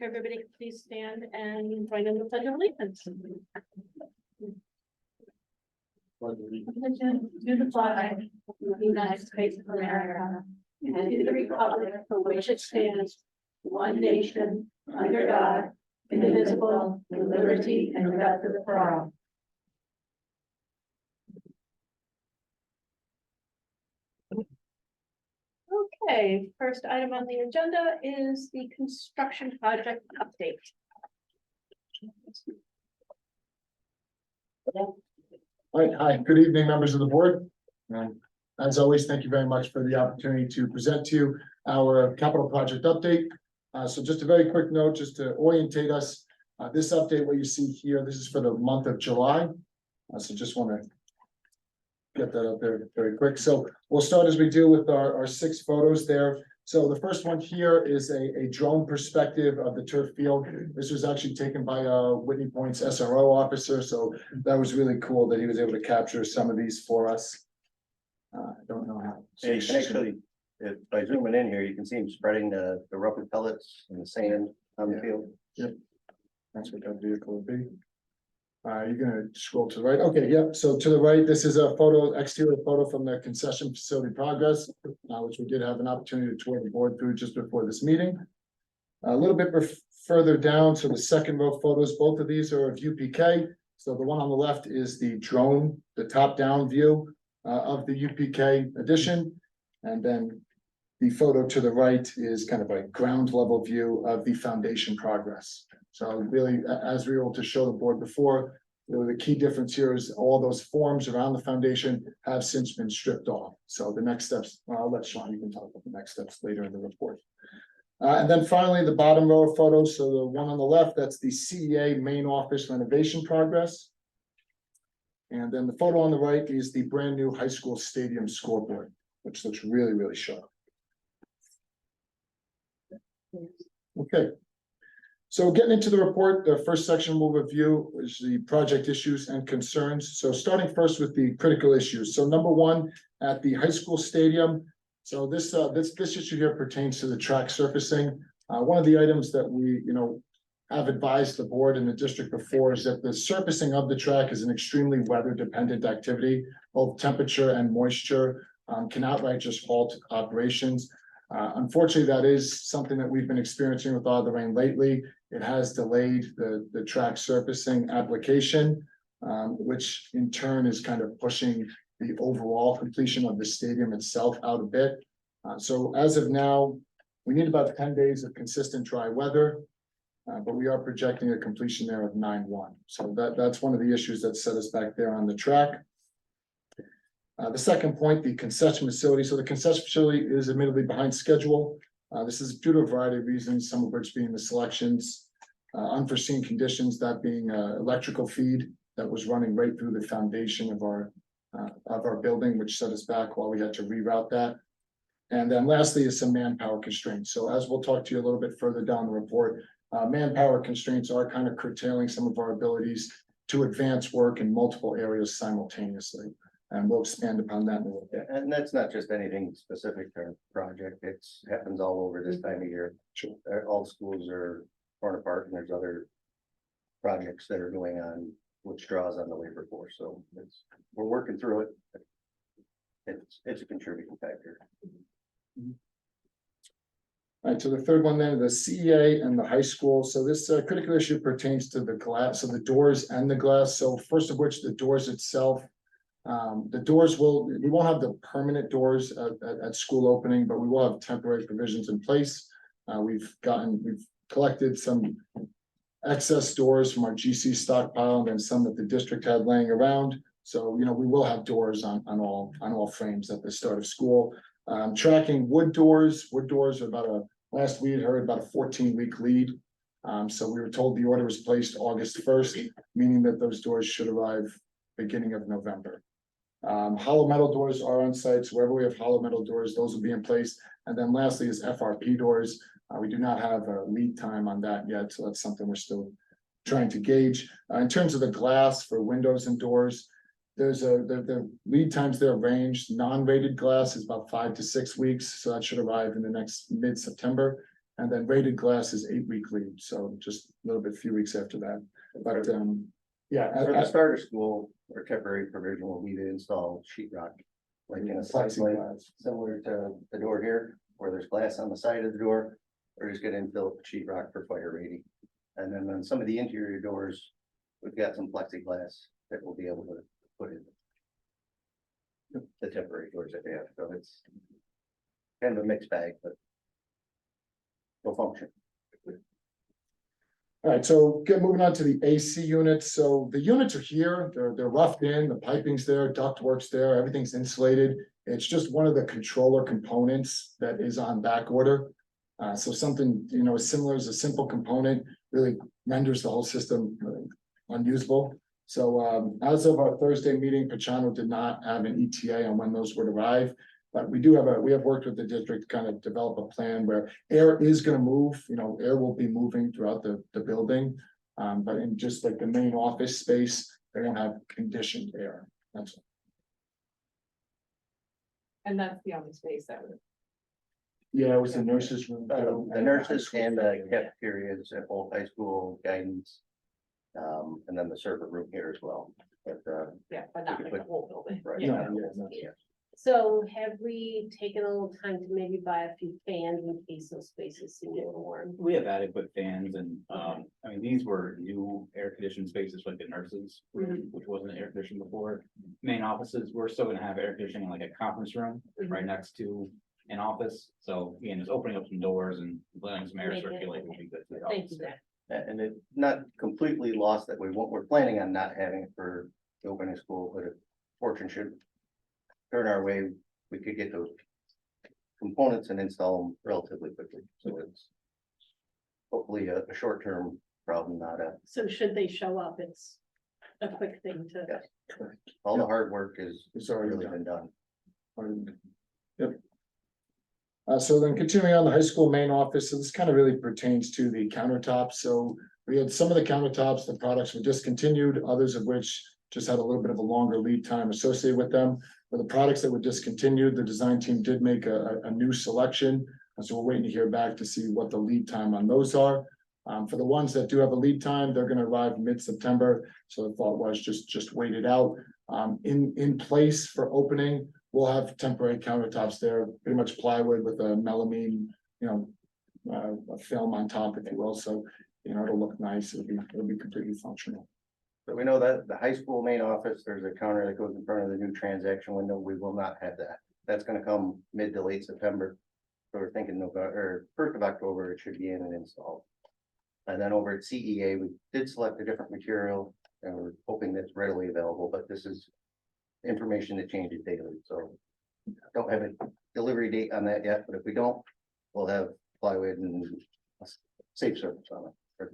if everybody could please stand and join in the Pledge of Allegiance. Allegiance to the flag of the United States of America and to the republic for which it stands, one nation, under God, indivisible, with liberty and justice for all. Okay, first item on the agenda is the construction project update. All right, hi, good evening, members of the board. As always, thank you very much for the opportunity to present to you our capital project update. So just a very quick note, just to orientate us, this update, what you see here, this is for the month of July. So just want to get that up there very quick. So we'll start as we do with our 6 photos there. So the first one here is a drone perspective of the turf field. This was actually taken by Whitney Point's SRO officer. So that was really cool that he was able to capture some of these for us. I don't know how. And you can actually, by zooming in here, you can see him spreading the rubber pellets and the sand on the field. Yep. That's what that vehicle would be. You're gonna scroll to the right. Okay, yep. So to the right, this is a photo, exterior photo from the concession facility progress, which we did have an opportunity to tour the board through just before this meeting. A little bit further down, so the second row photos, both of these are of UPK. So the one on the left is the drone, the top-down view of the UPK addition, and then the photo to the right is kind of a ground level view of the foundation progress. So really, as we were able to show the board before, the key difference here is all those forms around the foundation have since been stripped off. So the next steps, well, I'll let Sean, you can talk about the next steps later in the report. And then finally, the bottom row of photos. So the one on the left, that's the CEA main office renovation progress. And then the photo on the right is the brand new high school stadium scoreboard, which looks really, really sharp. Okay. So getting into the report, the first section we'll review is the project issues and concerns. So starting first with the critical issues. So number one, at the high school stadium. So this issue here pertains to the track surfacing. One of the items that we, have advised the board and the district before is that the surfacing of the track is an extremely weather dependent activity. Both temperature and moisture can outright just halt operations. Unfortunately, that is something that we've been experiencing with all the rain lately. It has delayed the track surfacing application, which in turn is kind of pushing the overall completion of the stadium itself out a bit. So as of now, we need about 10 days of consistent dry weather, but we are projecting a completion there of 9/1. So that's one of the issues that set us back there on the track. The second point, the concession facility. So the concession facility is admittedly behind schedule. This is due to a variety of reasons, some of which being the selections, unforeseen conditions, that being electrical feed that was running right through the foundation of our building, which set us back while we had to reroute that. And then lastly is some manpower constraints. So as we'll talk to you a little bit further down the report, manpower constraints are kind of curtailing some of our abilities to advance work in multiple areas simultaneously. And we'll expand upon that in a little bit. And that's not just anything specific to our project. It happens all over this time of year. Sure. All schools are torn apart and there's other projects that are going on, which draws on the labor force. So we're working through it. It's a contributing factor. All right, so the third one then, the CEA and the high school. So this critical issue pertains to the glass, so the doors and the glass. So first of which, the doors itself. The doors we won't have the permanent doors at school opening, but we will have temporary provisions in place. We've collected some excess doors from our GC stockpile and then some that the district had laying around. So, we will have doors on all frames at the start of school. Tracking wood doors are about last we had heard about a 14-week lead. So we were told the order was placed August 1st, meaning that those doors should arrive beginning of November. Hollow metal doors are on site, so wherever we have hollow metal doors, those will be in place. And then lastly is FRP doors. We do not have a lead time on that yet, so that's something we're still trying to gauge. In terms of the glass for windows and doors, the lead times there range. Non-rated glass is about 5 to 6 weeks, so that should arrive in the next mid-September. And then rated glass is 8-week lead, so just a little bit, few weeks after that. But, yeah. For the start of school, or temporary provision will be to install sheetrock. Like in a side lane, Plexiglass. similar to the door here, where there's glass on the side of the door. We're just gonna infill with sheetrock for fire rating. And then on some of the interior doors, we've got some plexiglass that we'll be able to put in. The temporary doors that they have, so it's kind of a mixed bag, but will function. All right, so moving on to the AC units. So the units are here, they're roughed in, the piping's there, ductwork's there, everything's insulated. It's just one of the controller components that is on back order. So something, as similar as a simple component really renders the whole system unusable. So as of our Thursday meeting, Pachano did not have an ETA on when those would arrive. But we have worked with the district to kind of develop a plan where air is gonna move, air will be moving throughout the building. But in just like the main office space, they won't have conditioned air. That's all. And that's the only space that would. Yeah, it was the nurses room. too, The nurses and the cafeterias at both high school guidance. And then the server room here as well, but, Yeah, but not like the whole building. Right. Yeah. No. So have we taken a little time to maybe buy a few fans in case those spaces seem a little warm? We have adequate fans and, I mean, these were new air conditioned spaces like the nurses, room, which wasn't air conditioned before. Main offices, we're still gonna have air conditioning like a conference room right next to an office. So again, just opening up some doors and letting some air Make it- circulate will be good. for the Thank office. you, Zach. and it's not completely lost that we're planning on not having it for the opening school, but if fortune should turn our way, we could get those components and install them relatively quickly, so it's hopefully a short-term problem, not a, So should they show up, it's a quick thing to. Yes. all the hard work is It's already really done. been done. Yep. So then continuing on the high school main office, so this kind of really pertains to the countertops. So we had some of the countertops, the products were discontinued, others of which just had a little bit of a longer lead time associated with them. For the products that were discontinued, the design team did make a new selection. And so we're waiting to hear back to see what the lead time on those are. For the ones that do have a lead time, they're gonna arrive mid-September. So the thought was just wait it out. In place for opening, we'll have temporary countertops there, pretty much plywood with a melamine, a film on top, if you will. So, it'll look nice. It'll be completely functional. But we know that the high school main office, there's a counter that goes in front of the new transaction window. We will not have that. That's gonna come mid to late September. So we're thinking November, or 1st of October, it should be in and installed. And then over at CEA, we did select a different material and we're hoping that's readily available, but this is information that changes daily, so don't have a delivery date on that yet, but if we don't, we'll have plywood and a safe surface on it.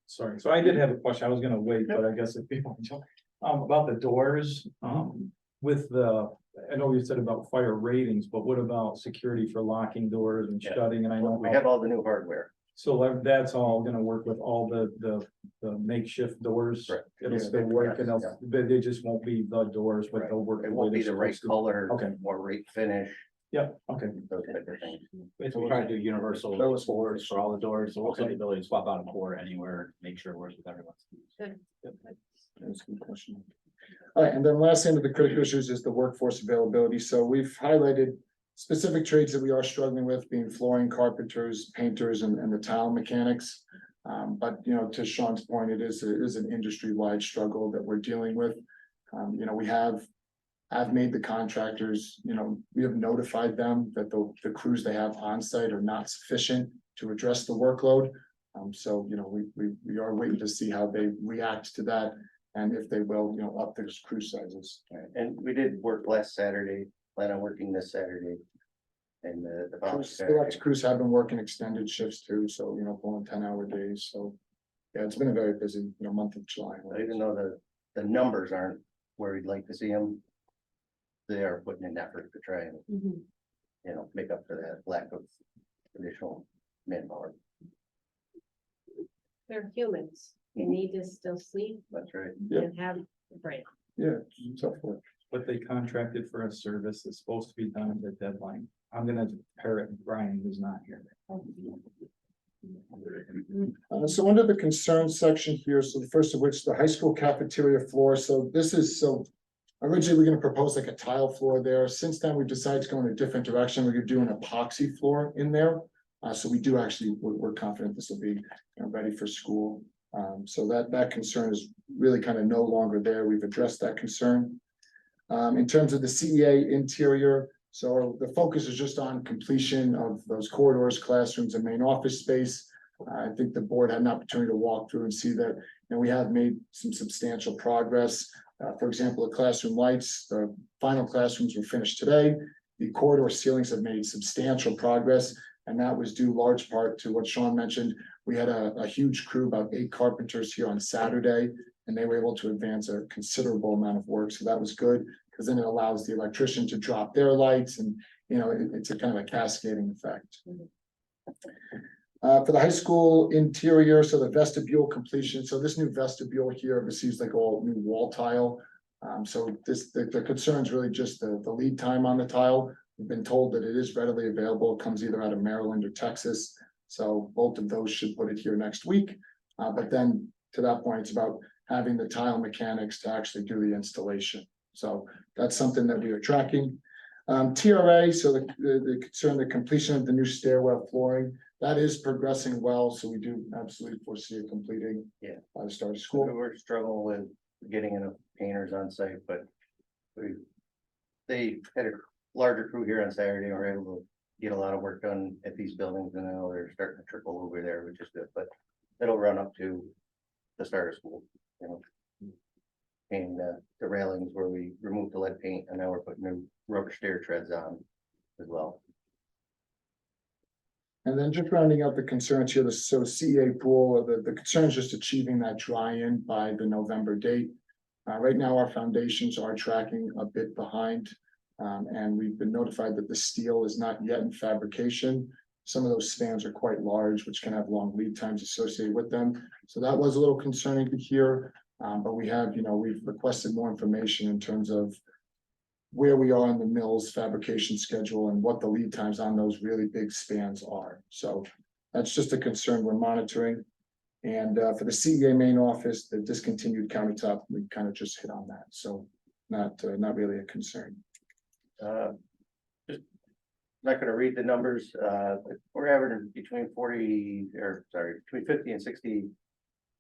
Sorry, so I did have a question. I was gonna wait, but I guess if people, about the doors, with the, I know you said about fire ratings, but what about security for locking doors and Yeah. shutting? And I know. We have all the new hardware. So that's all gonna work with all the makeshift doors. Correct. It'll Yeah, still work and yeah. but they just won't be the doors, but they'll work. It way won't be they're the right supposed to. color. Okay. Or right finish, Yeah, okay. those type of things. Basically, we're trying to do universal That was- boards for all the doors, so we'll have Okay. the ability to swap out a board anywhere, make sure it works with everyone. That's a good question. All right, and then last end of the critical issues is the workforce availability. So we've highlighted specific trades that we are struggling with, being flooring, carpenters, painters, and the tile mechanics. But to Sean's point, it is an industry-wide struggle that we're dealing with. We have made the contractors, we have notified them that the crews they have on site are not sufficient to address the workload. So, we are waiting to see how they react to that. And if they will, up their crew sizes. Right, and we did work last Saturday, plan on working this Saturday. And the following Saturday. Crews have been working extended shifts too, so, pulling 10-hour days, so. Yeah, it's been a very busy, month of July. Even though the numbers aren't where we'd like to see them. They are putting in effort to try and, Mhm. make up for that lack of additional manpower. They're humans. They need to still sleep That's right. Yeah. and have a break. Yeah, it's tough work. But they contracted for a service that's supposed to be done at the deadline. I'm gonna parrot Brian, who's not here. So under the concerns section here, so the first of which, the high school cafeteria floor, so this is, so. Originally, we're gonna propose like a tile floor there. Since then, we decided to go in a different direction. We're gonna do an epoxy floor in there. So we do actually, we're confident this will be, ready for school. So that concern is really kind of no longer there. We've addressed that concern. In terms of the CEA interior, so the focus is just on completion of those corridors, classrooms, and main office space. I think the board had an opportunity to walk through and see that, we have made some substantial progress. For example, the classroom lights, the final classrooms were finished today. The corridor ceilings have made substantial progress, and that was due large part to what Sean mentioned. We had a huge crew, about 8 carpenters here on Saturday, and they were able to advance a considerable amount of work. So that was good, because then it allows the electrician to drop their lights, and it's a kind of a cascading effect. For the high school interior, so the vestibule completion, so this new vestibule here receives like all new wall tile. So the concern is really just the lead time on the tile. We've been told that it is readily available. It comes either out of Maryland or Texas. So both of those should put it here next week. But then to that point, it's about having the tile mechanics to actually do the installation. So that's something that we are tracking. TRA, so the concern, the completion of the new stairwell flooring, that is progressing well. So we do absolutely foresee it completing by the start of school. We're struggling with getting enough painters on site, but they had a larger crew here on Saturday and were able to get a lot of work done at these buildings, and now they're starting to trickle over there, which is good, but it'll run up to the start of school, And the railings where we removed the lead paint, and now we're putting new rubber stair treads on as well. And then just rounding out the concerns here, so CEA pool, the concern is just achieving that dry-in by the November date. Right now, our foundations are tracking a bit behind, and we've been notified that the steel is not yet in fabrication. Some of those spans are quite large, which can have long lead times associated with them. So that was a little concerning to hear, but we have, we've requested more information in terms of where we are in the mill's fabrication schedule and what the lead times on those really big spans are. So that's just a concern we're monitoring. And for the CEA main office, the discontinued countertop, we kind of just hit on that. So not really a concern. Just not going to read the numbers. We're averaging between 50 and 60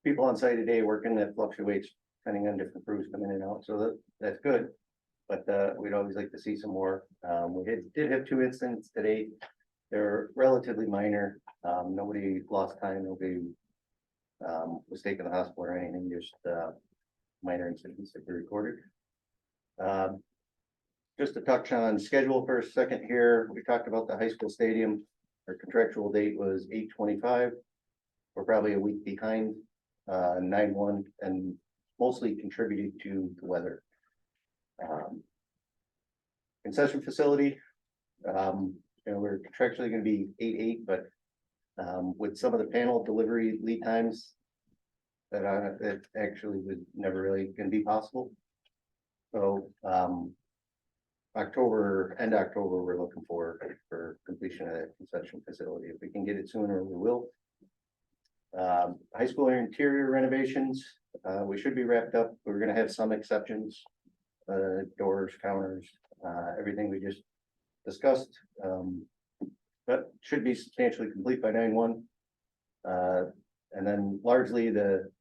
people on site a day working. That fluctuates depending on different crews coming in and out. So that's good. But we'd always like to see some more. We did have 2 incidents today. They're relatively minor. Nobody lost time. Nobody was taken to the hospital or anything. Just minor incidents that were recorded. Just to touch on schedule for a second here. We talked about the high school stadium. Our contractual date was 8/25. We're probably a week behind 9/1, and mostly contributed to the weather. Concession facility, we're contractually going to be 8/8, but with some of the panel delivery lead times that actually was never really going to be possible. So end October, we're looking for completion of that concession facility. If we can get it sooner, we will. High school interior renovations, we should be wrapped up. We're going to have some exceptions. Doors, counters, everything we just discussed. But should be substantially complete by 9/1. And then largely the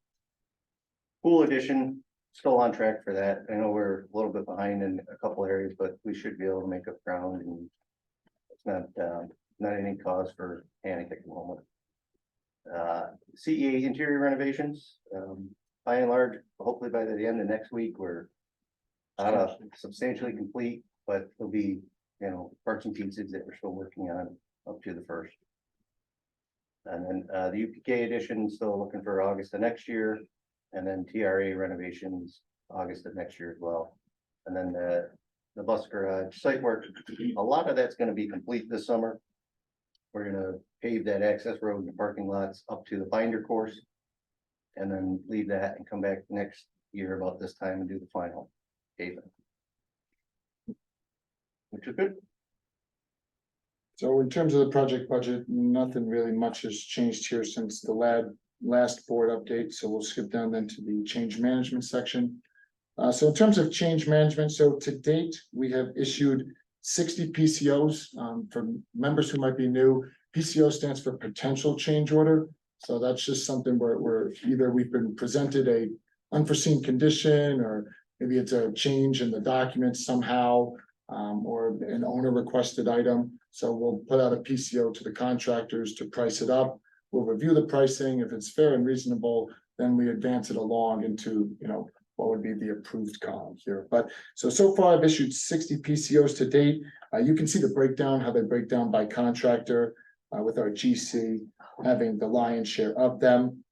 pool addition, still on track for that. I know we're a little bit behind in a couple areas, but we should be able to make up ground, and it's not any cause for panic at the moment. CEA interior renovations, by and large, hopefully by the end of next week, we're substantially complete, but there'll be, parts and pieces that we're still working on up to the 1st. And then the UPK edition, still looking for August of next year, and then TRA renovations August of next year as well. And then the bus garage site work, a lot of that's going to be complete this summer. We're going to pave that access road and parking lots up to the binder course, and then leave that and come back next year about this time and do the final pavement, which is good. So in terms of the project budget, nothing really much has changed here since the last board update, so we'll skip down then to the change management section. So in terms of change management, so to date, we have issued 60 PCOs. For members who might be new, PCO stands for potential change order. So that's just something where either we've been presented a unforeseen condition, or maybe it's a change in the documents somehow, or an owner requested item. So we'll put out a PCO to the contractors to price it up. We'll review the pricing. If it's fair and reasonable, then we advance it along into, what would be the approved column here. But so far I've issued 60 PCOs to date. You can see the breakdown, how they break down by contractor, with our GC having the lion's share of them.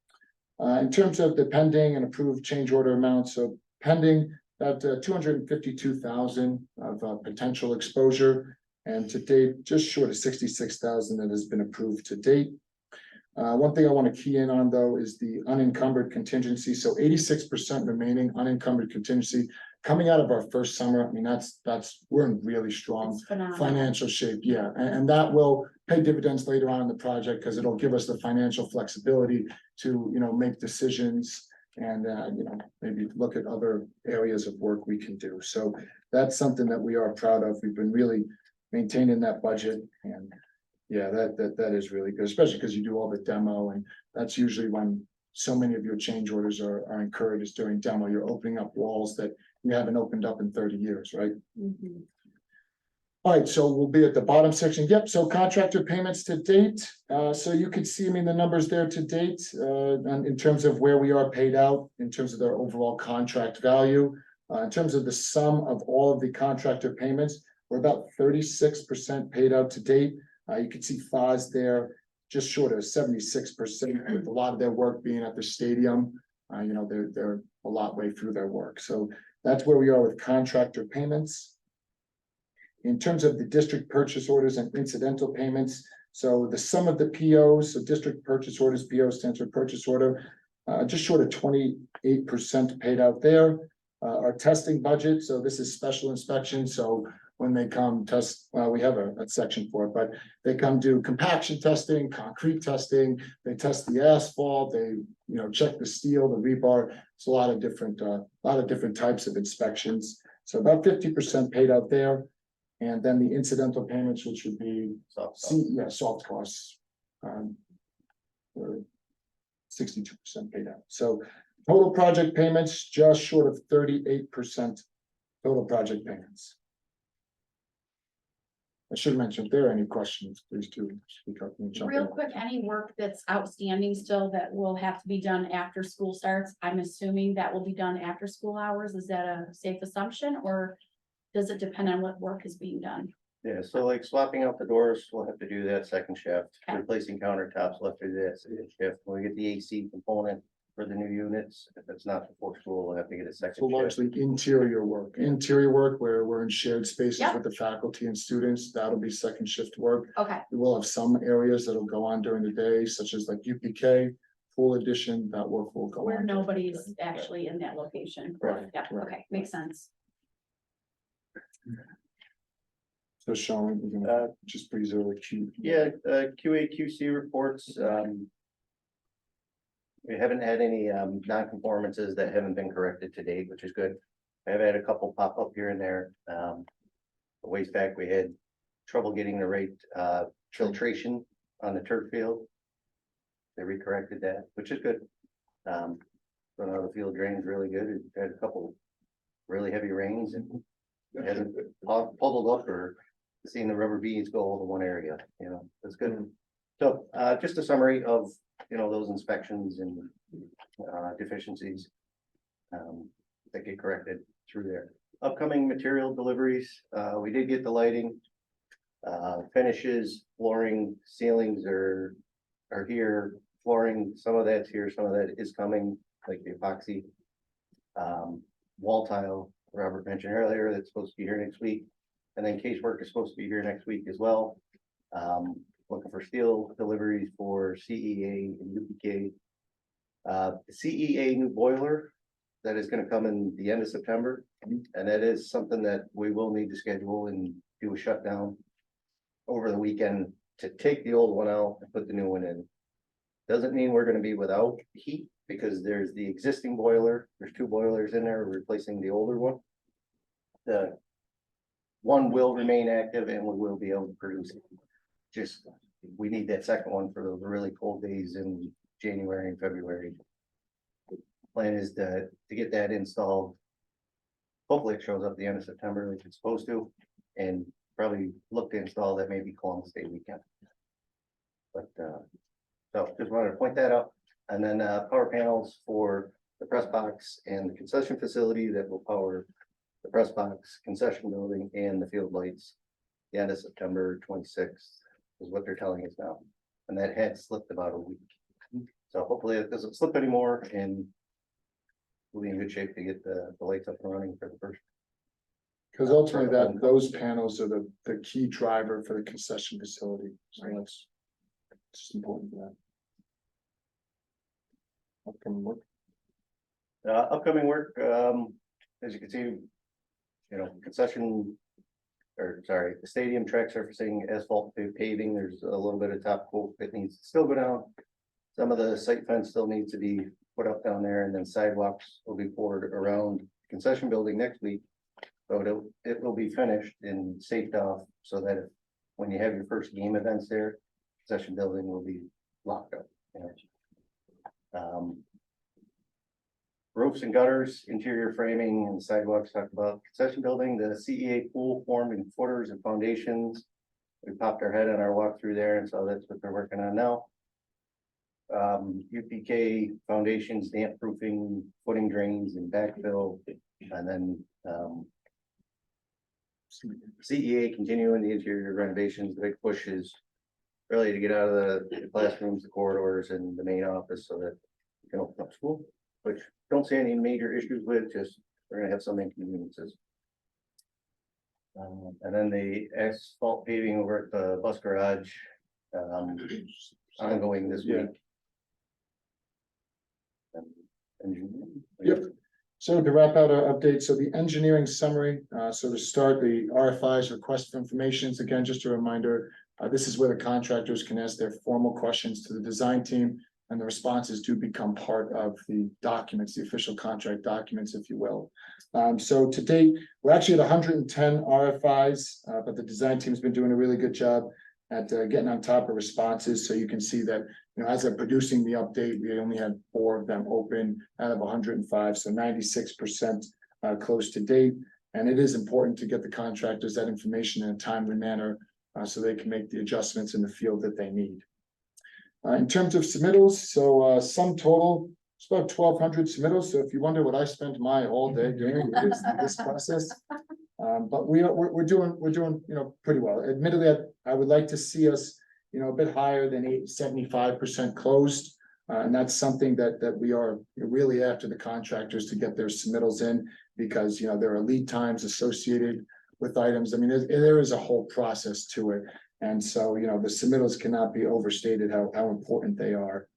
In terms of the pending and approved change order amounts, so pending about 252,000 of potential exposure, and to date, just short of 66,000 that has been approved to date. One thing I want to key in on though is the unencumbered contingency. So 86% remaining unencumbered contingency coming out of our first summer. I mean, we're in really strong It's phenomenal. financial shape. Yeah, and that will pay dividends later on in the project because it'll give us the financial flexibility to, make decisions and, maybe look at other areas of work we can do. So that's something that we are proud of. We've been really maintaining that budget, and yeah, that is really good, especially because you do all the demo, and that's usually when so many of your change orders are incurred is during demo. You're opening up walls that you haven't opened up in 30 years, right? Mhm. All right, so we'll be at the bottom section. Yep, so contractor payments to date. So you can see, the numbers there to date, and in terms of where we are paid out, in terms of their overall contract value. In terms of the sum of all of the contractor payments, we're about 36% paid out to date. You can see FAS there, just short of 76%, with a lot of their work being at the stadium. They're a lot way through their work. So that's where we are with contractor payments. In terms of the district purchase orders and incidental payments, so the sum of the POs, so district purchase orders, PO stands for purchase order, just short of 28% paid out there. Our testing budget, so this is special inspection, so when they come test, well, we have a section for it, but they come do compaction testing, concrete testing, they test the asphalt, they, check the steel, the rebar. It's a lot of different types of inspections. So about 50% paid out there. And then the incidental payments, which would be soft costs, were 62% paid out. So total project payments, just short of 38% total project payments. I should mention, if there are any questions, please do speak up and jump in. Real quick, any work that's outstanding still that will have to be done after school starts? I'm assuming that will be done after school hours. Is that a safe assumption, or does it depend on what work is being done? Yeah, so like swapping out the doors, we'll have to do that second shift. Okay. Replacing countertops, we'll have to do that second shift. When we get the AC component for the new units, if it's not before school, we'll have to get a So second shift. largely interior work where we're in shared spaces Yep. with the faculty and students, that'll be second shift work. Okay, We will have some areas that'll go on during the day, such as like UPK, pool edition, that work will go on. where during the nobody's day. actually in that location. Right, Yeah, right. okay, makes sense. So Sean, we're gonna just breeze over Q. Yeah, QA, QC reports, we haven't had any, non-conformances that haven't been corrected to date, which is good. I've had a couple pop up here and there. A ways back, we had trouble getting the right, filtration on the turf field. They recorrected that, which is good. So now the field drains really good. We've had a couple really heavy rains and it hasn't puddled up or seeing the rubber beads go all to one area, that's good. So, just a summary of, those inspections and, deficiencies. That get corrected through there. Upcoming material deliveries, we did get the lighting. Finishes, flooring, ceilings are here, flooring, some of that's here, some of that is coming, like the epoxy. Wall tile, Robert mentioned earlier, that's supposed to be here next week. And then casework is supposed to be here next week as well. Looking for steel deliveries for CEA and UPK. The CEA new boiler, that is gonna come in the end of September. And that is something that we will need to schedule and do a shutdown. over the weekend to take the old one out and put the new one in. Doesn't mean we're gonna be without heat, because there's the existing boiler, there's 2 boilers in there replacing the older one. The one will remain active and we will be able to produce it. Just, we need that second one for those really cold days in January and February. Plan is to get that installed. Hopefully it shows up the end of September like it's supposed to, and probably look to install that maybe Columbus Day weekend. But, so just wanted to point that out. And then, power panels for the press box and the concession facility that will power the press box, concession building, and the field lights. The end of September 26th is what they're telling us now. And that had slipped about a week. So hopefully it doesn't slip anymore, and we'll be in good shape to get the lights up and running for the first. Because ultimately those panels are the key driver for the concession facility, so that's just important for that. Upcoming work. Upcoming work, as you can see, concession, or sorry, the stadium track surfacing, asphalt paving, there's a little bit of top coat that needs to still go down. Some of the site fence still needs to be put up down there, and then sidewalks will be poured around the concession building next week. So it will be finished and safed off, so that when you have your first game events there, concession building will be locked up. Roofs and gutters, interior framing and sidewalks, talked about concession building, the CEA pool formed in footers and foundations. We popped our head on our walk through there, and so that's what they're working on now. UPK foundations, damp proofing, footing drains and backfill, and then CEA continuing the interior renovations. The big push is really to get out of the classrooms, the corridors, and the main office, so that you can open up school, which don't see any major issues with, just we're gonna have some inconveniences. And then the asphalt paving over at the bus garage, ongoing this Yeah. week. And Yep. So to wrap out our update, so the engineering summary, so to start, the RFIs, request for informations, again, just a reminder, this is where the contractors can ask their formal questions to the design team, and the responses do become part of the documents, the official contract documents, if you will. So to date, we're actually at 110 RFIs, but the design team's been doing a really good job at getting on top of responses. So you can see that, as they're producing the update, we only had 4 of them open out of 105, so 96% close to date. And it is important to get the contractors that information in a timely manner, so they can make the adjustments in the field that they need. In terms of submittals, so sum total, it's about 1,200 submittals. So if you wonder what I spent my all day doing, it's this process. But we're doing pretty well. Admittedly, I would like to see us a bit higher than 75% closed. And that's something that we are really after the contractors to get their submittals in, because there are lead times associated with items. I mean, there is a whole process to it. And so, the submittals cannot be overstated how important they are.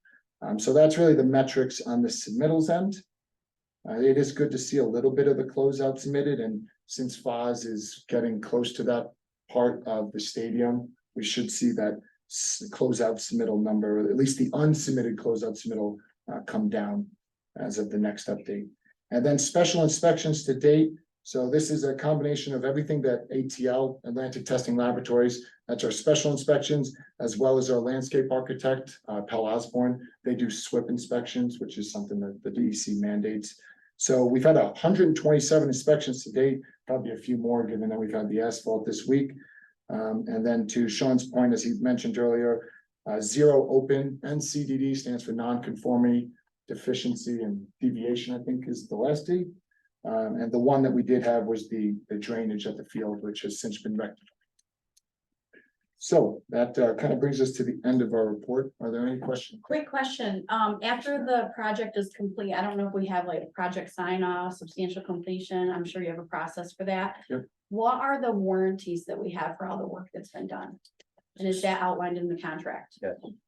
So that's really the metrics on the submittals end. It is good to see a little bit of the closeout submitted, and since FOS is getting close to that part of the stadium, we should see that closeout submittal number, or at least the unsubmitted closeout submittal, come down as of the next update. And then special inspections to date. So this is a combination of everything that ATL, Atlantic Testing Laboratories, that's our special inspections, as well as our landscape architect, Pell Osborne. They do SWIP inspections, which is something that the DEC mandates. So we've had 127 inspections to date, probably a few more given that we've had the asphalt this week. And then to Sean's point, as he mentioned earlier, 0 open, NCDD stands for non-conformity, deficiency, and deviation, I think is the last D. And the one that we did have was the drainage at the field, which has since been rectified. So that kind of brings us to the end of our report. Are there any questions? Quick question, after the project is complete, I don't know if we have like a project sign off, substantial completion, I'm sure you have a process for that. Yep. What are the warranties that we have for all the work that's been done? And is that outlined in the contract?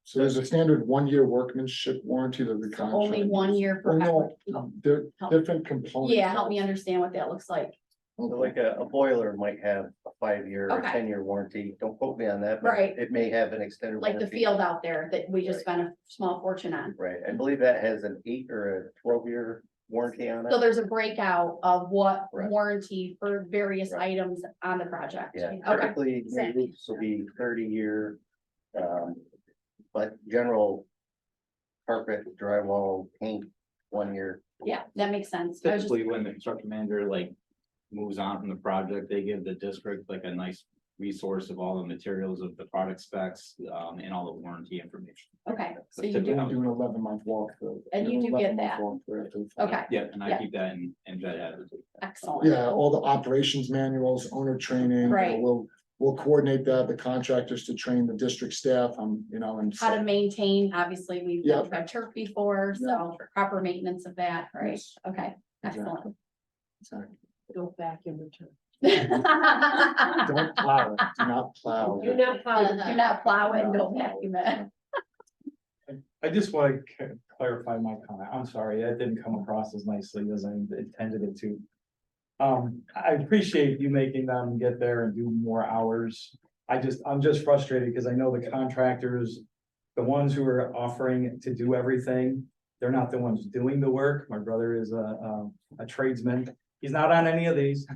So there's a standard 1-year workmanship warranty to the contract. Only 1 year Well, forever? no, they're different components. Yeah, help me understand what that looks like. Like a boiler might have a 5-year or Okay. 10-year warranty. Don't quote me on that. but Right. It may have an extended. Like the warranty. field out there that we just spent a small fortune on. Right, I believe that has an 8 or a 12-year warranty on So it. there's a breakout of what Right. warranty for various Right. items on the project. Yeah, Okay, typically, new roofs will be 30-year. But general carpet, drywall, paint, 1 year. yeah, that makes sense. I was just, Typically, when the construction manager like moves on from the project, they give the district like a nice resource of all the materials of the product specs, and all the warranty information. okay, so That's you typically do, how Do an 11-month walkthrough. And you do get 11-month that. walkthrough. okay, Yeah, and I Yeah. keep that in Jet Ad. excellent. Yeah, all the operations manuals, owner training. Right. We'll coordinate that, the contractors to train the district staff, and. How to maintain, obviously, we've Yeah. had turf before, so proper maintenance of that, right? Yes. Okay, excellent. Exactly. Go back in return. Don't plow it, do not plow. Do not follow Do that. not plow it and don't vacuum it. I just want to clarify my comment. I'm sorry, that didn't come across as nicely as I intended it to. I appreciate you making them get there and do more hours. I'm just frustrated because I know the contractors, the ones who are offering to do everything, they're not the ones doing the work. My brother is a tradesman. He's not on any of these.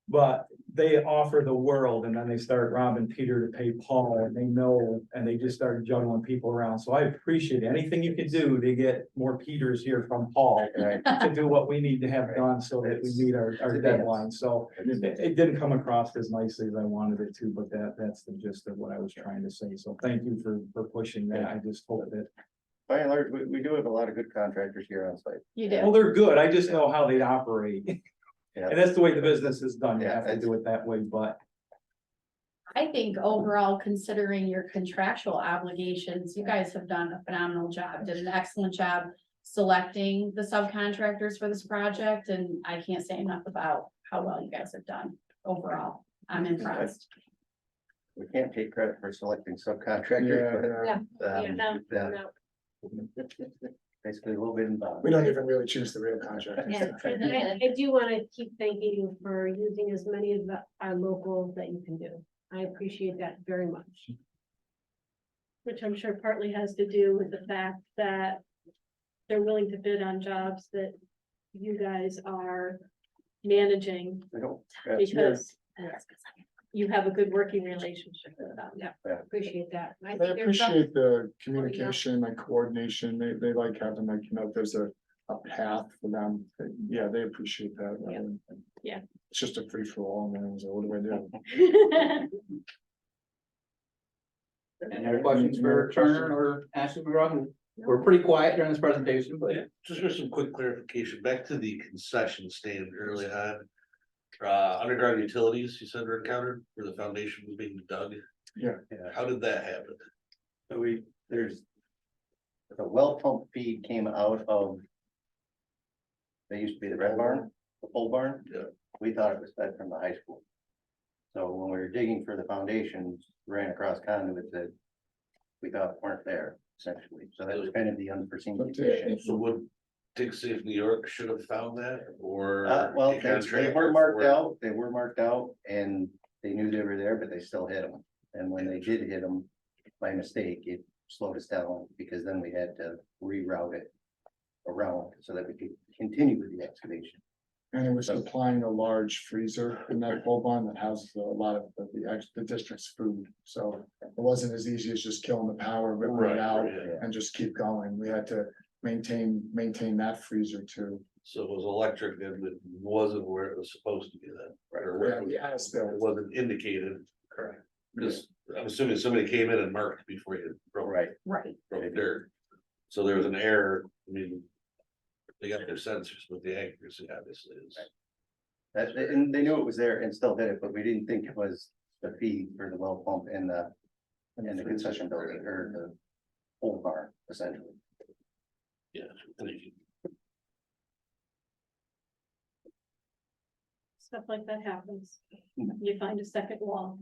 But they offer the world and then they start robbing Peter to pay Paul and they know, and they just start juggling people around. So I appreciate anything you can do to get more Peters here from Paul Right. to do what we need to have done so that we meet our deadline. So it didn't come across as nicely as I wanted it to, but that's the gist of what I was trying to say. So thank you for pushing that. I just hope that, By and large, we do have a lot of good contractors here on site. You well, do, they're good. I just know how they operate. Yeah. And that's the way the business is done. You Yeah, have to do it that way, but I think overall, considering your contractual obligations, you guys have done a phenomenal job, did an excellent job selecting the subcontractors for this project, and I can't say enough about how well you guys have done overall. I'm impressed. We can't take credit for selecting subcontractors. Yeah, but, Yeah, no, yeah, no. Basically a little bit involved. we don't even really choose the real contractors. And I do want to keep thanking you for using as many of our locals that you can do. I appreciate that very much. Which I'm sure partly has to do with the fact that they're willing to bid on jobs that you guys are managing We don't- yeah. because you have a good working relationship with them. Yeah. Appreciate that. I They think there's some- appreciate the communication and coordination. They like having like, there's a path for them. Yeah, they appreciate that. Yeah. Yeah. It's just a free for all, man. So what do I do? Any other questions for Turner or Ashley McGraw? We're pretty quiet during this presentation, but Just for some quick clarification, back to the concession stand early on. Underground utilities, you said were encountered where the foundation was being dug. Yeah. How did that happen? So there's. The well pump feed came out of. They used to be the red barn, the pole barn. Yeah. We thought it was fed from the high school. So when we were digging for the foundations, ran across conduits that. We thought weren't there essentially, so that was kind of the unforeseen But, condition. So would Dig Safe New York should have found that or? Well, a they contractor were marked for- out, and they knew they were there, but they still hit them. And when they did hit them by mistake, it slowed us down because then we had to reroute it around so that we could continue with the excavation. And it was supplying a large freezer in that pole barn that houses a lot of the district's food. So it wasn't as easy as just killing the power, ripping Right, it out right, and just keep going. We had to maintain that freezer too. So it was electric and it wasn't where it was supposed to be then. Or where it was- Yeah, it's still- It wasn't indicated. Correct. Because I'm assuming somebody came in and marked before you broke Right, dirt. So there was an error, I mean. They got their sensors, but the accuracy obviously is. And they knew it was there and still hit it, but we didn't think it was the feed for the well pump in the concession building or the pole barn essentially. Yeah. and if you- Stuff like that happens. You find a second wall.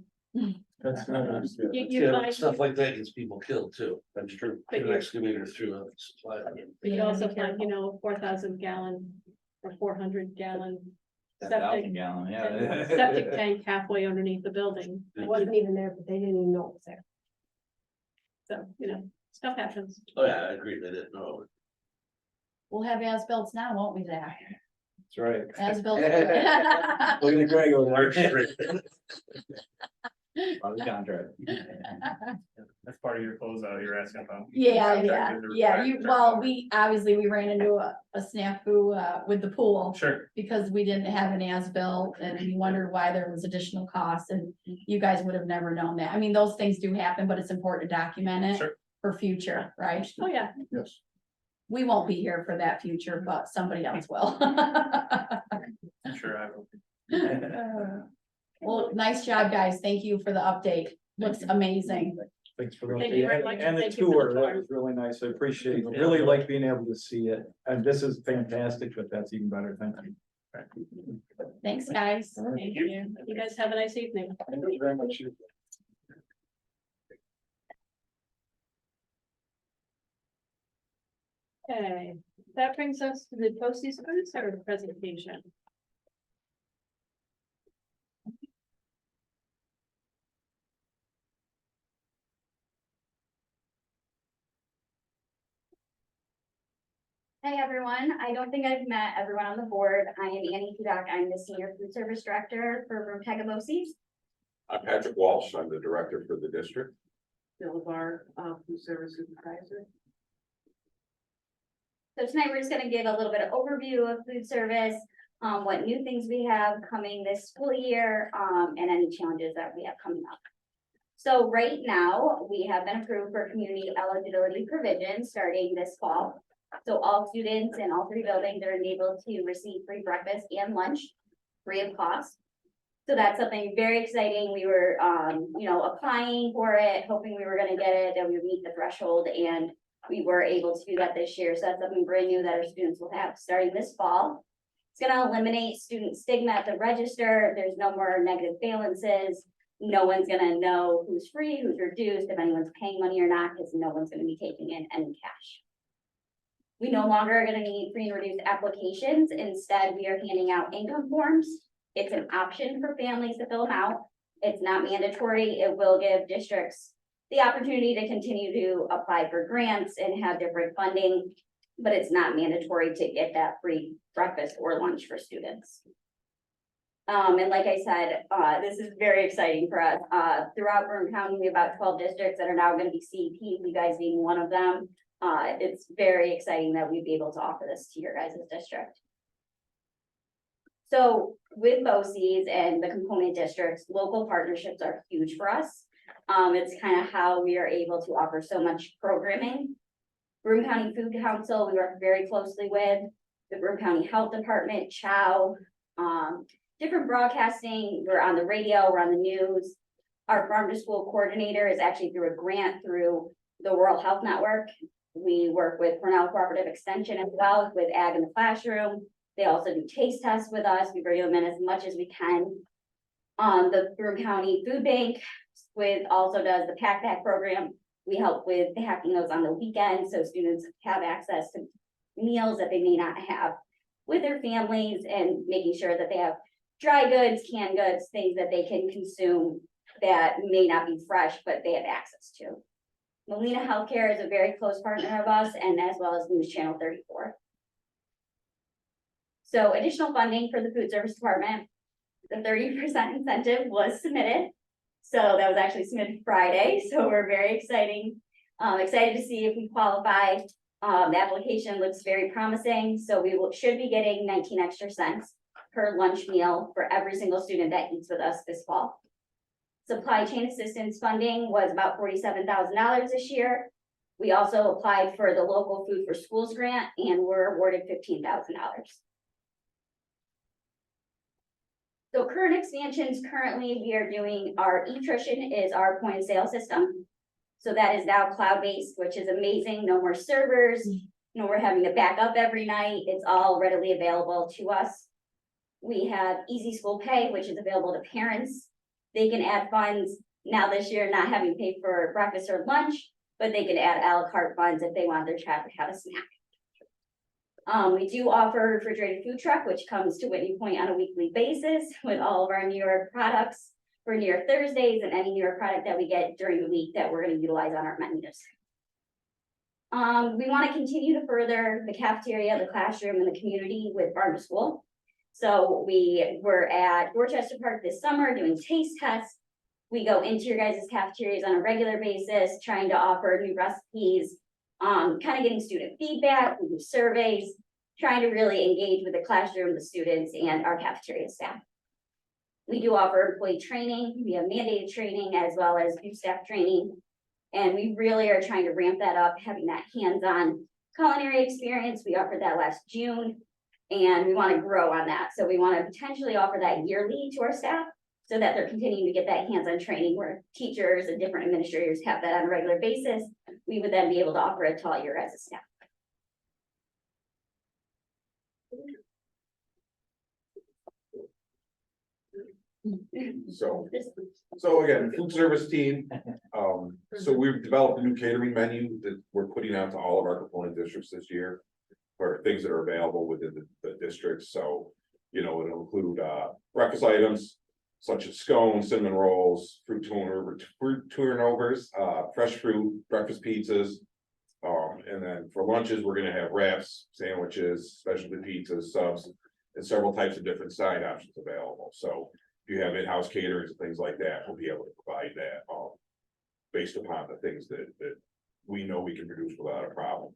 That's You Yeah, find, stuff like that gets people killed too. That's true. but An you excavator through a supply. but you also find, a 4,000 gallon or 400 gallon 10,000 gallon, yeah. Septic tank halfway underneath the building. I wasn't even there, but they didn't even know it was there. So, stuff happens. Oh, yeah, I agree, they didn't know. We'll have as-bills now, won't we, Zach? That's right. As-bills. Look at Greg over there. On the contract. That's part of your closeout you're asking about. Yeah, we obviously, we ran into a snafu, with the pool. Sure. Because we didn't have an as-built and we wondered why there was additional costs and you guys would have never known that. I mean, those things do happen, but it's important to document it. Sure. For future, right? Oh, yeah. Yes. We won't be here for that future, but somebody else will. I'm sure I will. Well, nice job, guys. Thank you for the update. Looks amazing. Thanks for Thank you very the, much, and the thank you for the tour, that tour. was really nice. I appreciate it. Really like being able to see it. And this is fantastic, but that's even better. Thank you. Thanks, guys. Thank you. You guys have a nice evening. Thank you very much. Okay, that brings us to the BOCES food service presentation. Hi, everyone. I don't think I've met everyone on the board. I am Annie Kudak. I'm the Senior Food Service Director for Broome BOCES. I'm Patrick Walsh. I'm the director for the district. Bill Bar, food service supervisor. So tonight we're just going to give a little bit of overview of food service, what new things we have coming this school year, and any challenges that we have coming up. So right now, we have been approved for community eligibility provision starting this fall. So all students in all 3 buildings are enabled to receive free breakfast and lunch, free of cost. So that's something very exciting. We were, applying for it, hoping we were going to get it, that we would meet the threshold, and we were able to do that this year. So that's something brand new that our students will have starting this fall. It's going to eliminate student stigma at the register. There's no more negative balances. No one's going to know who's free, who's reduced, if anyone's paying money or not, because no one's going to be taking in any cash. We no longer are going to need free and reduced applications. Instead, we are handing out income forms. It's an option for families to fill them out. It's not mandatory. It will give districts the opportunity to continue to apply for grants and have different funding, but it's not mandatory to get that free breakfast or lunch for students. And like I said, this is very exciting for us. Throughout Broome County, we have about 12 districts that are now going to be CEP, you guys being one of them. It's very exciting that we'd be able to offer this to your guys' district. So with BOCES and the component districts, local partnerships are huge for us. It's kind of how we are able to offer so much programming. Broome County Food Council, we work very closely with the Broome County Health Department, CHOW, different broadcasting. We're on the radio, we're on the news. Our farm to school coordinator is actually through a grant through the Rural Health Network. We work with Cornell Cooperative Extension as well with Ag in the Classroom. They also do taste tests with us. We bring them in as much as we can. The Broome County Food Bank also does the Pack program. We help with packing those on the weekend so students have access to meals that they may not have with their families, and making sure that they have dry goods, canned goods, things that they can consume that may not be fresh, but they have access to. Molina Healthcare is a very close partner of us, and as well as News Channel 34. So additional funding for the food service department, the 30% incentive was submitted. So that was actually submitted Friday. So we're very excited to see if we qualify. The application looks very promising. So we should be getting 19 extra cents per lunch meal for every single student that eats with us this fall. Supply chain assistance funding was about $47,000 this year. We also applied for the local food for schools grant and were awarded $15,000. So current expansions, currently we are doing our eTrition is our point of sale system. So that is now cloud-based, which is amazing. No more servers, no more having to back up every night. It's all readily available to us. We have Easy School Pay, which is available to parents. They can add funds now this year, not having to pay for breakfast or lunch, but they can add a la carte funds if they want their child to have a snack. We do offer a refrigerated food truck, which comes to Whitney Point on a weekly basis with all of our New York products for New York Thursdays and any New York product that we get during the week that we're gonna utilize on our menus. We want to continue to further the cafeteria, the classroom, and the community with farm to school. So we were at Dorchester Park this summer doing taste tests. We go into your guys' cafeterias on a regular basis, trying to offer new recipes, kind of getting student feedback, we do surveys, trying to really engage with the classroom, the students, and our cafeteria staff. We do offer employee training, we have mandated training as well as new staff training. And we really are trying to ramp that up, having that hands-on culinary experience. We offered that last June. And we want to grow on that. So we want to potentially offer that yearly to our staff so that they're continuing to get that hands-on training where teachers and different administrators have that on a regular basis. We would then be able to offer it to all your guys' staff. So again, food service team, so we've developed a new catering menu that we're putting out to all of our component districts this year. For things that are available within the districts, so, it'll include, breakfast items. Such as scones, cinnamon rolls, fruit turnovers, fresh fruit, breakfast pizzas. And then for lunches, we're gonna have wraps, sandwiches, specialty pizzas, subs, and several types of different side options available, so. If you have in-house caterers and things like that, we'll be able to provide that, based upon the things that we know we can produce without a problem.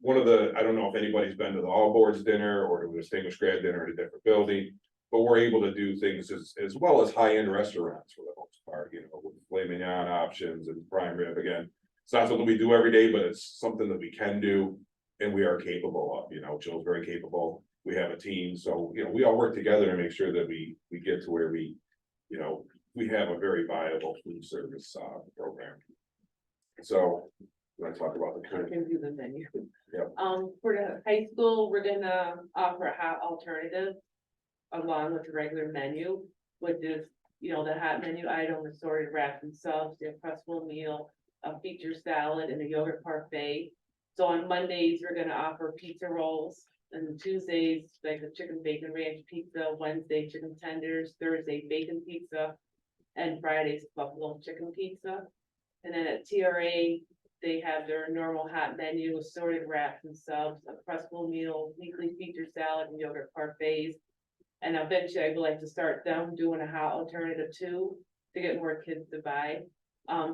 One of the, I don't know if anybody's been to the All Boards dinner or to the Distinguished Grad dinner at a different building, but we're able to do things as well as high-end restaurants for the most part, with filet mignon options and prime rib. Again, it's not something we do every day, but it's something that we can do and we are capable of. Jill's very capable. We have a team, so we all work together to make sure that we get to where we have a very viable food service program. So when I talk about the I current, can do the menu. Yep. For the high school, we're gonna offer a hot alternative along with the regular menu, which is, the hot menu item, assorted wraps and subs, the Crustable meal, a feature salad, and a yogurt parfait. So on Mondays, we're gonna offer pizza rolls, and Tuesdays, like the chicken bacon ranch pizza, Wednesday, chicken tenders, Thursday, bacon pizza, and Fridays, buffalo chicken pizza. And then at TRA, they have their normal hot menu, assorted wraps and subs, a Crustable meal, weekly feature salad, and yogurt parfaits. And eventually I would like to start them doing a hot alternative too, to get more kids to buy.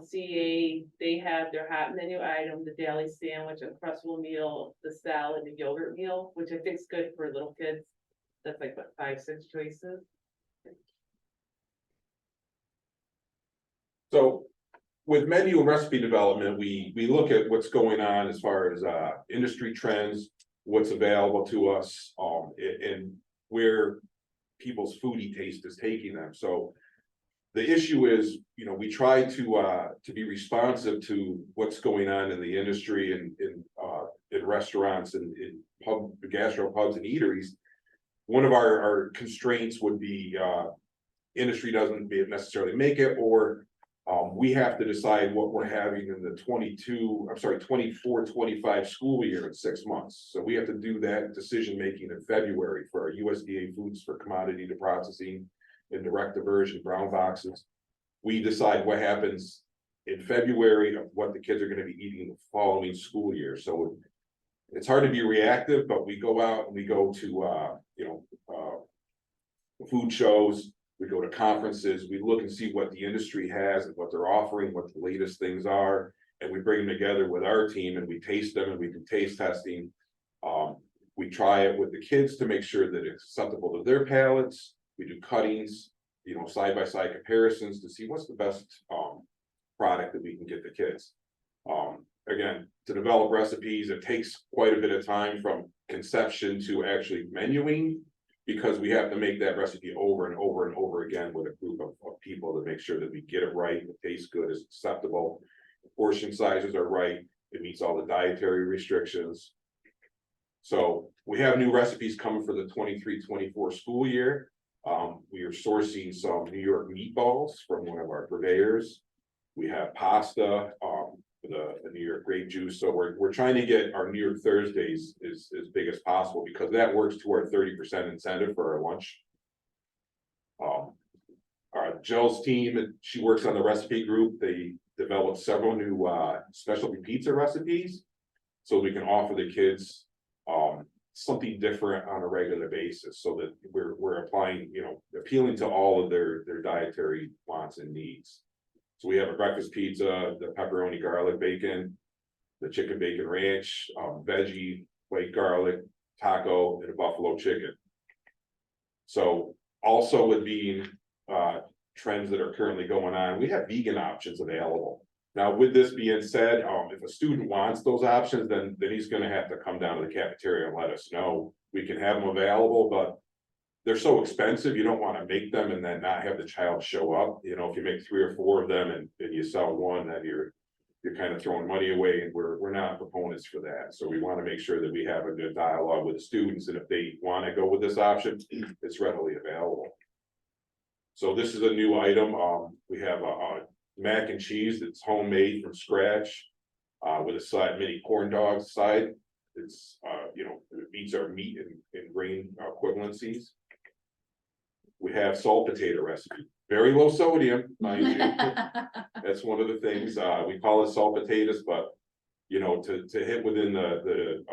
CA, they have their hot menu item, the daily sandwich, a Crustable meal, the salad, and yogurt meal, which I think is good for little kids. That's like, what, 5-6 choices? so. With menu and recipe development, we look at what's going on as far as industry trends, what's available to us, and where people's foodie taste is taking them. So the issue is, we try to be responsive to what's going on in the industry and in restaurants and in gastro pubs and eateries. One of our constraints would be industry doesn't necessarily make it, or we have to decide what we're having in the 24-25 school year in 6 months. So we have to do that decision-making in February for our USDA foods for commodity to processing and direct diversion brown boxes. We decide what happens in February of what the kids are going to be eating the following school year. So it's hard to be reactive, but we go out and we go to, food shows. We go to conferences, we look and see what the industry has and what they're offering, what the latest things are, and we bring them together with our team and we taste them and we do taste testing. We try it with the kids to make sure that it's acceptable to their palates. We do cuttings, side-by-side comparisons to see what's the best product that we can get the kids. Again, to develop recipes, it takes quite a bit of time from conception to actually menuing, because we have to make that recipe over and over and over again with a group of people to make sure that we get it right, it tastes good, it's acceptable, the portion sizes are right, it meets all the dietary restrictions. So we have new recipes coming for the 23-24 school year. We are sourcing some New York meatballs from one of our purveyors. We have pasta, the New York grape juice, so we're trying to get our New York Thursdays as big as possible, because that works to our 30% incentive for our lunch. Our Jill's team, she works on the recipe group, they developed several new specialty pizza recipes. So we can offer the kids something different on a regular basis, so that we're applying, appealing to all of their dietary wants and needs. So we have a breakfast pizza, the pepperoni garlic bacon, the chicken bacon ranch, veggie, white garlic, taco, and a buffalo chicken. So also with being trends that are currently going on, we have vegan options available. Now, with this being said, if a student wants those options, then he's gonna have to come down to the cafeteria and let us know. We can have them available, but they're so expensive, you don't wanna make them and then not have the child show up. You know, if you make 3 or 4 of them and you sell one, then you're kind of throwing money away, and we're not proponents for that. So we wanna make sure that we have a good dialogue with the students, and if they wanna go with this option, it's readily available. So this is a new item. We have a mac and cheese that's homemade from scratch, with a side mini corn dog side. It's it meets our meat and grain equivalencies. We have salt potato recipe, very low sodium, mind you. That's one of the things, we call it salt potatoes, but to hit within the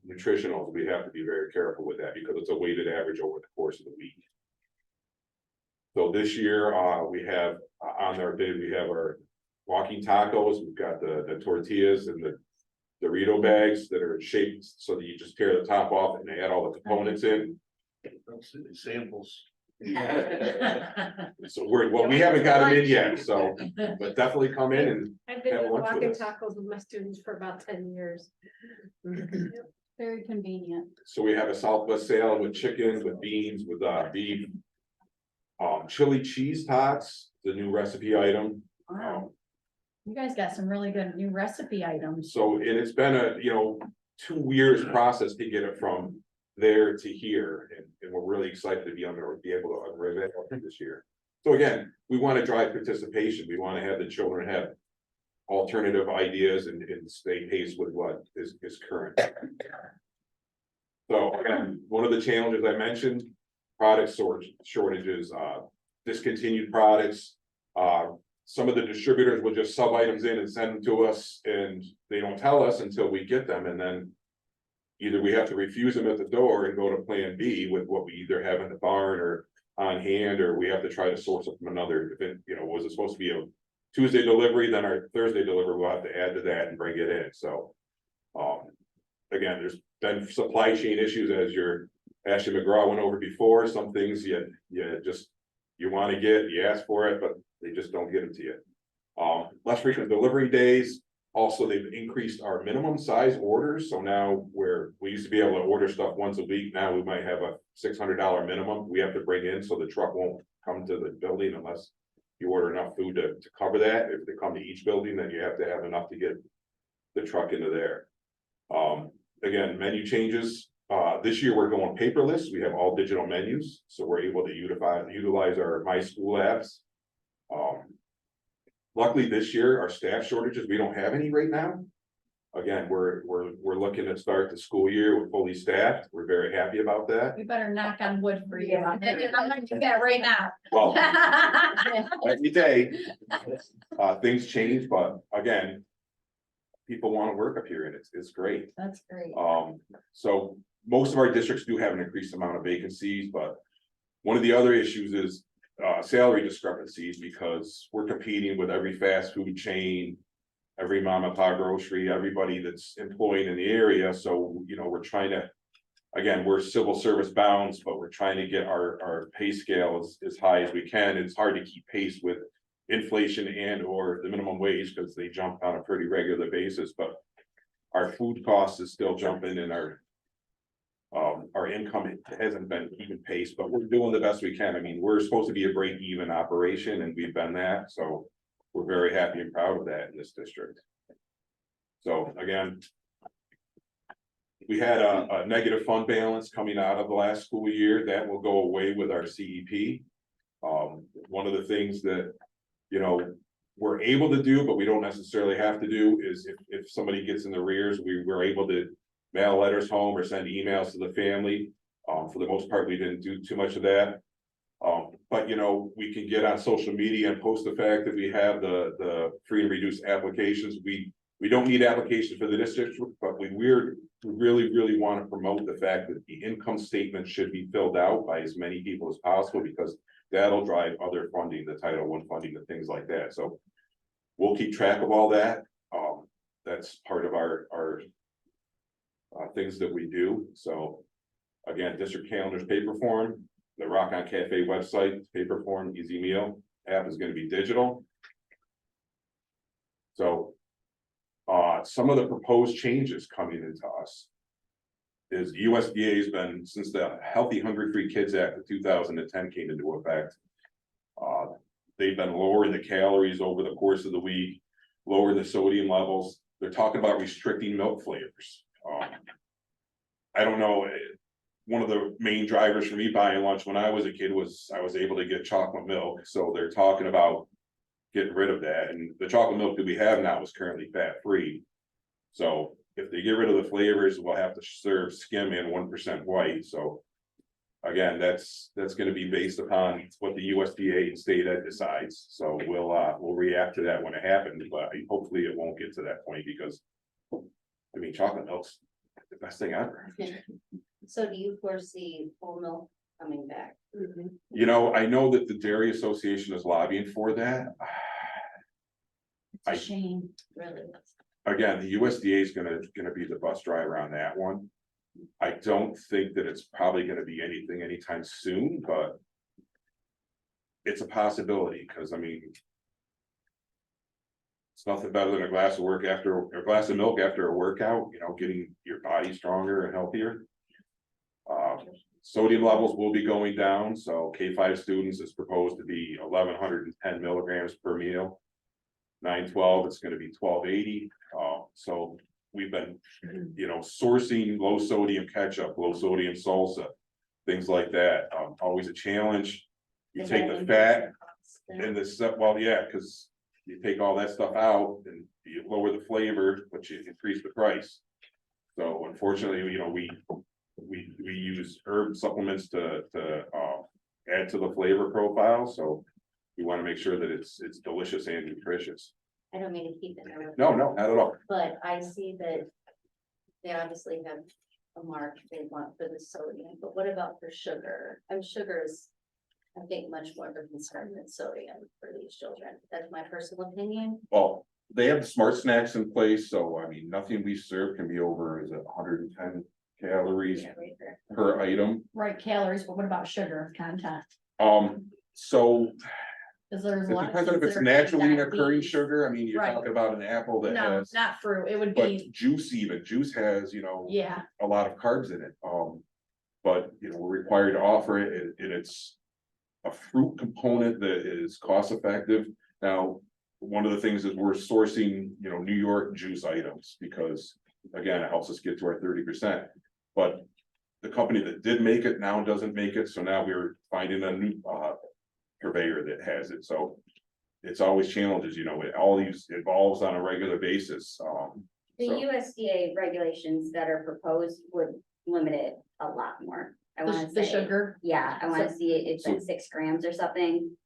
nutritionals, we have to be very careful with that, because it's a weighted average over the course of the week. So this year, we have on our bid, we have our walking tacos, we've got the tortillas and the Dorito bags that are shaped so that you just tear the top off and add all the components in. Samples. So we haven't got them in yet, so, but definitely come in and I've been have doing lunch with walking us. tacos with my students for about 10 years. Very convenient. So we have a Southwest salad with chicken, with beans, with beef. Chili cheese tots, the new recipe item. Wow. You guys got some really good new recipe items. So, and it's been a, 2 years process to get it from there to here, and we're really excited to be able to unveil it this year. So again, we want to drive participation, we want to have the children have alternative ideas and stay paced with what is current. So again, one of the challenges I mentioned, product shortages, discontinued products. Some of the distributors will just sub items in and send them to us, and they don't tell us until we get them, and then either we have to refuse them at the door and go to plan B with what we either have in the barn or on hand, or we have to try to source it from another. If it, was it supposed to be a Tuesday delivery, then our Thursday delivery, we'll have to add to that and bring it in. So again, there's been supply chain issues, as your Ashley McGraw went over before. Some things you want to get, you ask for it, but they just don't get them to you. Less frequent delivery days. Also, they've increased our minimum size orders. So now where we used to be able to order stuff once a week, now we might have a $600 minimum we have to bring in, so the truck won't come to the building unless you order enough food to cover that. If they come to each building, then you have to have enough to get the truck into there. Again, menu changes. This year we're going paperless. We have all digital menus, so we're able to utilize our My School apps. Luckily this year, our staff shortages, we don't have any right now. Again, we're looking to start the school year with fully staffed. We're very happy about that. We better knock on wood for you. I'm gonna do that right now. Well, every day, things change, but again, people want to work up here, and it's great. That's great. So most of our districts do have an increased amount of vacancies, but one of the other issues is salary discrepancies, because we're competing with every fast food chain, every mom and pop grocery, everybody that's employed in the area. So, we're trying to, again, we're civil service bounds, but we're trying to get our pay scale as high as we can. It's hard to keep pace with inflation and or the minimum wage, because they jump on a pretty regular basis, but our food costs is still jumping, and our income hasn't been keeping pace, but we're doing the best we can. I mean, we're supposed to be a break-even operation, and we've been that, so we're very happy and proud of that in this district. So again, we had a negative fund balance coming out of the last school year. That will go away with our CEP. One of the things that, we're able to do, but we don't necessarily have to do, is if somebody gets in the rears, we're able to mail letters home or send emails to the family. For the most part, we didn't do too much of that. But you know, we can get on social media and post the fact that we have the free and reduced applications. We don't need applications for the district, but we really want to promote the fact that the income statement should be filled out by as many people as possible, because that'll drive other funding, the Title I funding and things like that. So we'll keep track of all that. That's part of our things that we do. So again, district calendars, paper form, the Rock On Cafe website, paper form, Easy Meal app is going to be digital. So some of the proposed changes coming into us is USDA has been, since the Healthy Hungry Free Kids Act of 2010 came into effect, they've been lowering the calories over the course of the week, lowering the sodium levels. They're talking about restricting milk flavors. I don't know. One of the main drivers for me buying lunch when I was a kid was I was able to get chocolate milk. So they're talking about getting rid of that. And the chocolate milk that we have now is currently fat free. So if they get rid of the flavors, we'll have to serve skim and 1% white. So again, that's going to be based upon what the USDA and state ed decides. So we'll react to that when it happens, but hopefully it won't get to that point, because I mean, chocolate milk's the best thing ever. So do you foresee whole milk coming back? You know, I know that the Dairy Association is lobbying for that. It's a shame. Really? Again, the USDA is gonna be the bus driver on that one. I don't think that it's probably gonna be anything anytime soon, but it's a possibility, because I mean, it's nothing better than a glass of milk after a workout, you know, getting your body stronger and healthier. Sodium levels will be going down, so K-5 students is proposed to be 1,110 milligrams per meal. 912, it's gonna be 1,280. So we've been, you know, sourcing low sodium ketchup, low sodium salsa, things like that. Always a challenge. You take the fat and the stuff, well, yeah, because you take all that stuff out and you lower the flavor, but you increase the price. So unfortunately, you know, we use herb supplements to add to the flavor profile, so we want to make sure that it's delicious and nutritious. I don't mean to keep it. No, not at all. But I see that they obviously have a mark they want for the sodium, but what about for sugar? Sugar is, I think, much more of a concern than sodium for these children. That's my personal opinion. Well, they have the smart snacks in place, so I mean, nothing we serve can be over, is it 110 calories Yeah, right there. per item? Right, calories, but what about sugar content? So Because there's a it lot. of depends on if things it's that are naturally diabetes. occurring sugar. I mean, you're Right. talking about an apple that No, has, not fruit. It would but be, juice has, you know, yeah, a lot of carbs in it. But you know, we're required to offer it, and it's a fruit component that is cost effective. Now, one of the things is we're sourcing, you know, New York juice items, because again, it helps us get to our 30%. But the company that did make it now doesn't make it, so now we're finding a new purveyor that has it. So it's always challenges, you know, all these evolves on a regular basis. The So- USDA regulations that are proposed would limit it a lot more. I wanna the say, sugar. yeah, I wanna So- see it, it's So- at 6 grams or something.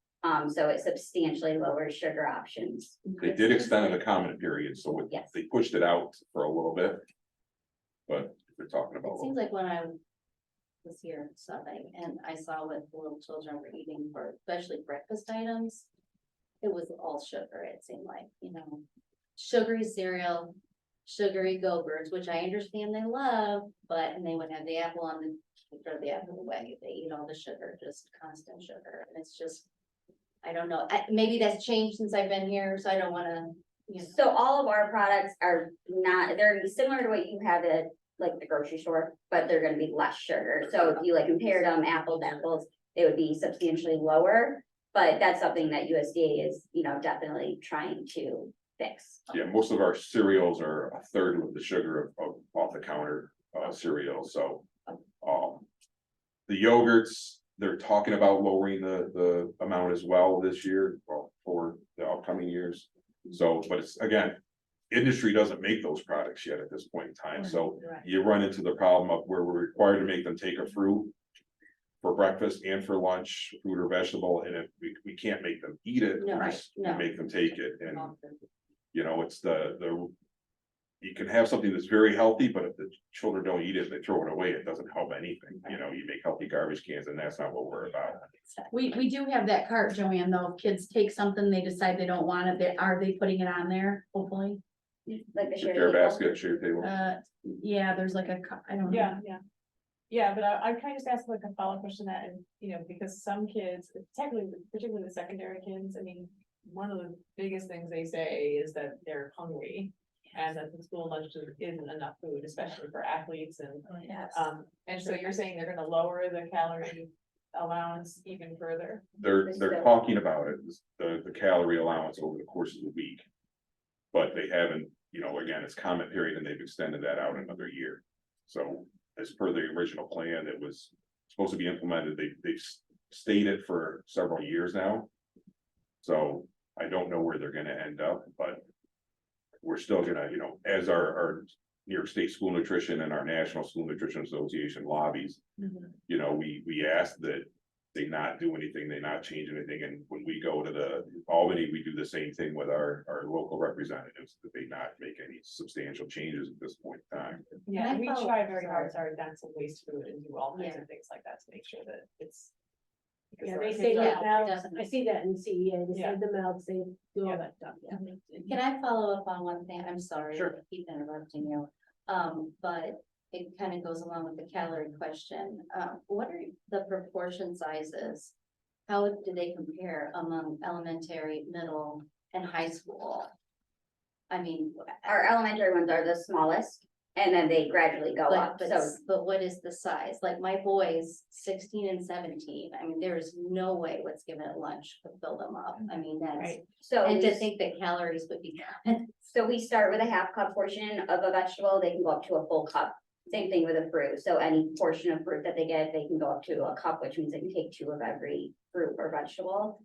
So it substantially lowers sugar options. They did extend the comment period, so Yes. they pushed it out for a little bit. But they're talking It about, seems like when I was here subbing and I saw what the little children were eating for especially breakfast items. It was all sugar, it seemed like, you know, sugary cereal, sugary Go-Birds, which I understand they love, but, and they would have the apple on the, throw the apple away, they eat all the sugar, just constant sugar, and it's just. I don't know, maybe that's changed since I've been here, so I don't wanna, you know. So all of our products are not, they're gonna be similar to what you have at like the grocery store, but they're gonna be less sugar. So if you like compared them apples, they would be substantially lower. But that's something that USDA is, you know, definitely trying to fix. yeah, most of our cereals are a third of the sugar of off the counter cereals, so. The yogurts, they're talking about lowering the amount as well this year, well, for the upcoming years. So, but it's, again, industry doesn't make those products yet at this point in time, so Right. you run into the problem of where we're required to make them take a fruit for breakfast and for lunch, fruit or vegetable, and if we can't make them eat it, No, we right, just no. make them take it, and you know, it's the you can have something that's very healthy, but if the children don't eat it, they throw it away, it doesn't help anything, you know, you make healthy garbage cans, and that's not what we're about. We do have that cart, Joanne, though. If kids take something, they decide they don't want it, are they putting it on there, hopefully? Like the Share shared table. basket, share table. Yeah, there's like I don't know. Yeah. Yeah, but I kind of just asked like a follow-up question that, and, you know, because some kids, technically, particularly the secondary kids, I mean, one of the biggest things they say is that they're hungry. And that the school lunch isn't enough food, especially for athletes and, Yes. and so you're saying they're gonna lower the calorie allowance even further? They're talking about it, the calorie allowance over the course of the week. But they haven't, you know, again, it's comment period and they've extended that out another year. So as per the original plan that was supposed to be implemented, they've stayed it for several years now. So I don't know where they're gonna end up, but we're still gonna, you know, as our New York State School Nutrition and our National School Nutrition Association lobbies, you know, we asked that they not do anything, they not change anything, and when we go to the Albany, we do the same thing with our local representatives, that they not make any substantial changes at this point in time. Yeah, I we follow- try very hard to dance and waste food and do all kinds Yeah. of things like that to make sure that it's. Yeah, because they say our kids that are- now, definitely. I see that in CEA, they Yeah. say the milk, they do all Yeah. that stuff, yeah. Can I follow up on one thing? I'm sorry. Sure. to keep interrupting you. But it kind of goes along with the calorie question. What are the proportion sizes? How do they compare among elementary, middle, and high school? I mean, Our elementary ones are the smallest, and then they gradually go up, but what is the size? Like my boys, 16 and 17, I mean, there is no way what's given at lunch could fill them up. I mean, that's, Right. so. and to we- think that calories would be. So we start with a half cup portion of a vegetable, they can go up to a full cup. Same thing with a fruit, so any portion of fruit that they get, they can go up to a cup, which means they can take 2 of every fruit or vegetable.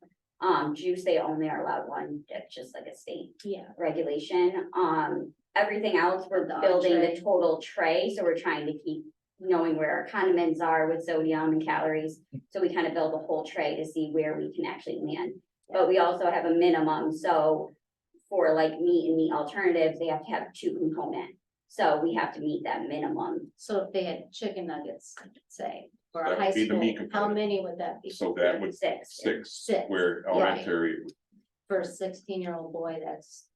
Juice, they only are allowed 1, it's just like a state Yeah. regulation. Everything else, we're The building entree. the total tray, so we're trying to keep knowing where our condiments are with sodium and calories. So we kind of build a whole tray to see where we can actually land. But we also have a minimum, so for like meat and meat alternatives, they have to have 2 component. So we have to meet that minimum. So if they had chicken nuggets, say, for That a high would be the school, meat how component. many would that be? So that would 6. 6, Six, where right. elementary, For a 16-year-old boy, that's.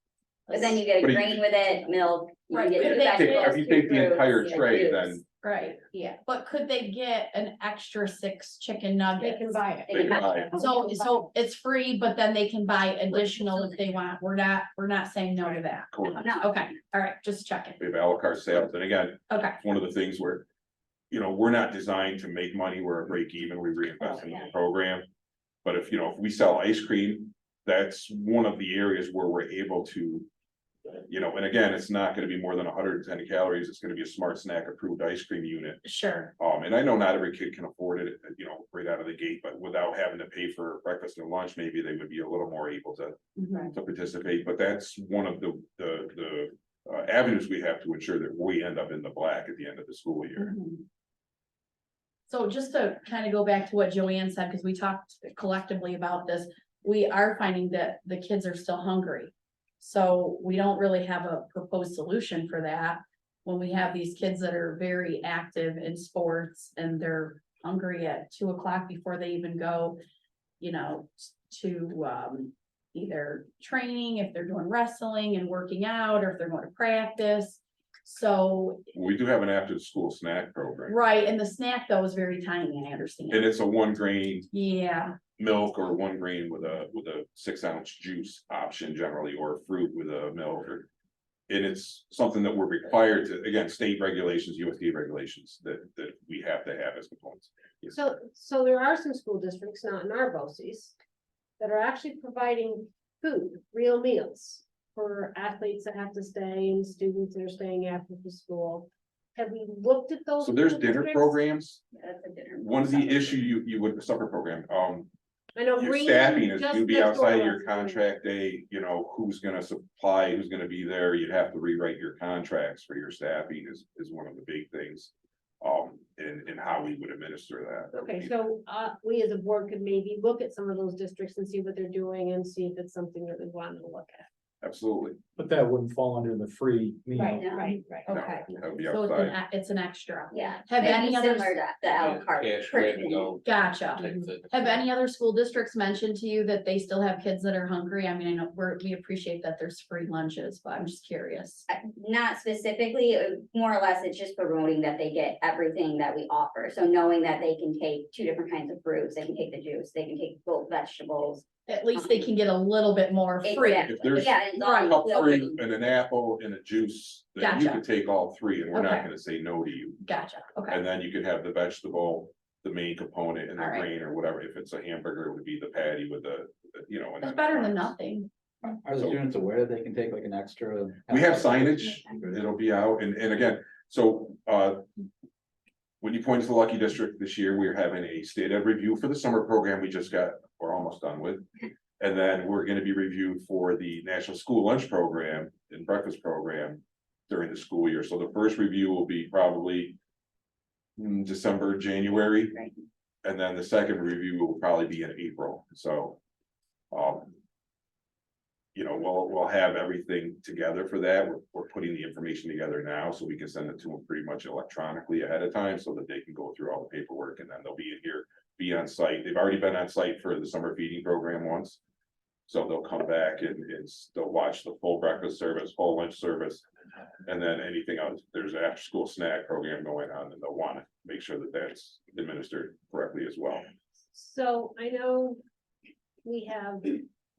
But then you get a But you- grain with it, milk. You Right, get but 2 they- vegetables, if you 2 take the fruits, entire yeah, tray, juice. then Right, Yeah, but could they get an extra 6 chicken They nuggets? can buy it. they can buy it. So it's free, but then they can buy additional if they want. We're not saying no to that. Correct. No, Okay, all right, just checking. We have a la carte sales, and again, Okay, it's one of the things where, you know, we're not designed to make money, we're a break even, we reinvest in the program. But if, you know, if we sell ice cream, that's one of the areas where we're able to, you know, and again, it's not gonna be more than 110 calories, it's gonna be a Smart Snack approved ice cream unit. sure. And I know not every kid can afford it, you know, right out of the gate, but without having to pay for breakfast and lunch, maybe they would be a little more able to participate, but that's one of the avenues we have to ensure that we end up in the black at the end of the school year. So just to kind of go back to what Joanne said, because we talked collectively about this, we are finding that the kids are still hungry. So we don't really have a proposed solution for that. When we have these kids that are very active in sports and they're hungry at 2 o'clock before they even go, you know, to either training, if they're doing wrestling and working out, or if they're going to practice. So, We do have an after school snack program, right, and the snack though is very tiny, I understand. and it's a 1 grain Yeah, milk or 1 grain with a 6-ounce juice option generally, or fruit with a milk or. And it's something that we're required to, again, state regulations, USDA regulations that we have to have as components. Yes. So there are some school districts, not in our BOCES, that are actually providing food, real meals for athletes that have to stay and students that are staying after the school. Have we looked at those? So there's school dinner districts? programs. that's a dinner. One of the issue you would, supper program, I know Your Green. staffing is, just you'd be next door outside to your us. contract day, you know, who's gonna supply, who's gonna be there, you'd have to rewrite your contracts for your staffing is one of the big things. And how we would administer that. Okay, so, we as a board could maybe look at some of those districts and see what they're doing and see if it's something that we want to look at. Absolutely. But that wouldn't fall under the free meal. Right, No. Right. No, okay. that would be So outside. it's an extra. Yeah. Have maybe any others- Similar to the à la carte. Cash ready to go. Gotcha. type thing. Have any other school districts mentioned to you that they still have kids that are hungry? I mean, I know we appreciate that there's free lunches, but I'm just curious. Not specifically, more or less, it's just promoting that they get everything that we offer. So knowing that they can take 2 different kinds of fruits, they can take the juice, they can take both vegetables. At least they can get a little bit more free. Exactly. If there's Yeah, it's all Right. Cup free included. and an apple and a juice, then you Gotcha. can take all 3 and we're not Okay. gonna say no to you. Gotcha, okay. And then you could have the vegetable, the main component and the All right. grain or whatever. If it's a hamburger, it would be the patty with you know. and That's then better than fries. nothing. Are the students aware that they can take like an extra? We have signage, it'll be out, and again, so, when you point to the Lucky District this year, we're having a state ed review for the summer program we're almost done with. And then we're gonna be reviewed for the National School Lunch Program and Breakfast Program during the school year, so the first review will be probably December, January. Right. And then the second review will probably be in April, so. You know, we'll have everything together for that. We're putting the information together now, so we can send it to them pretty much electronically ahead of time, so that they can go through all the paperwork, and then they'll be in here, be on site. They've already been on site for the summer feeding program once. So they'll come back and they'll watch the full breakfast service, full lunch service. And then anything else, there's an after school snack program going on, and they'll want to make sure that that's administered correctly as well. So I know we have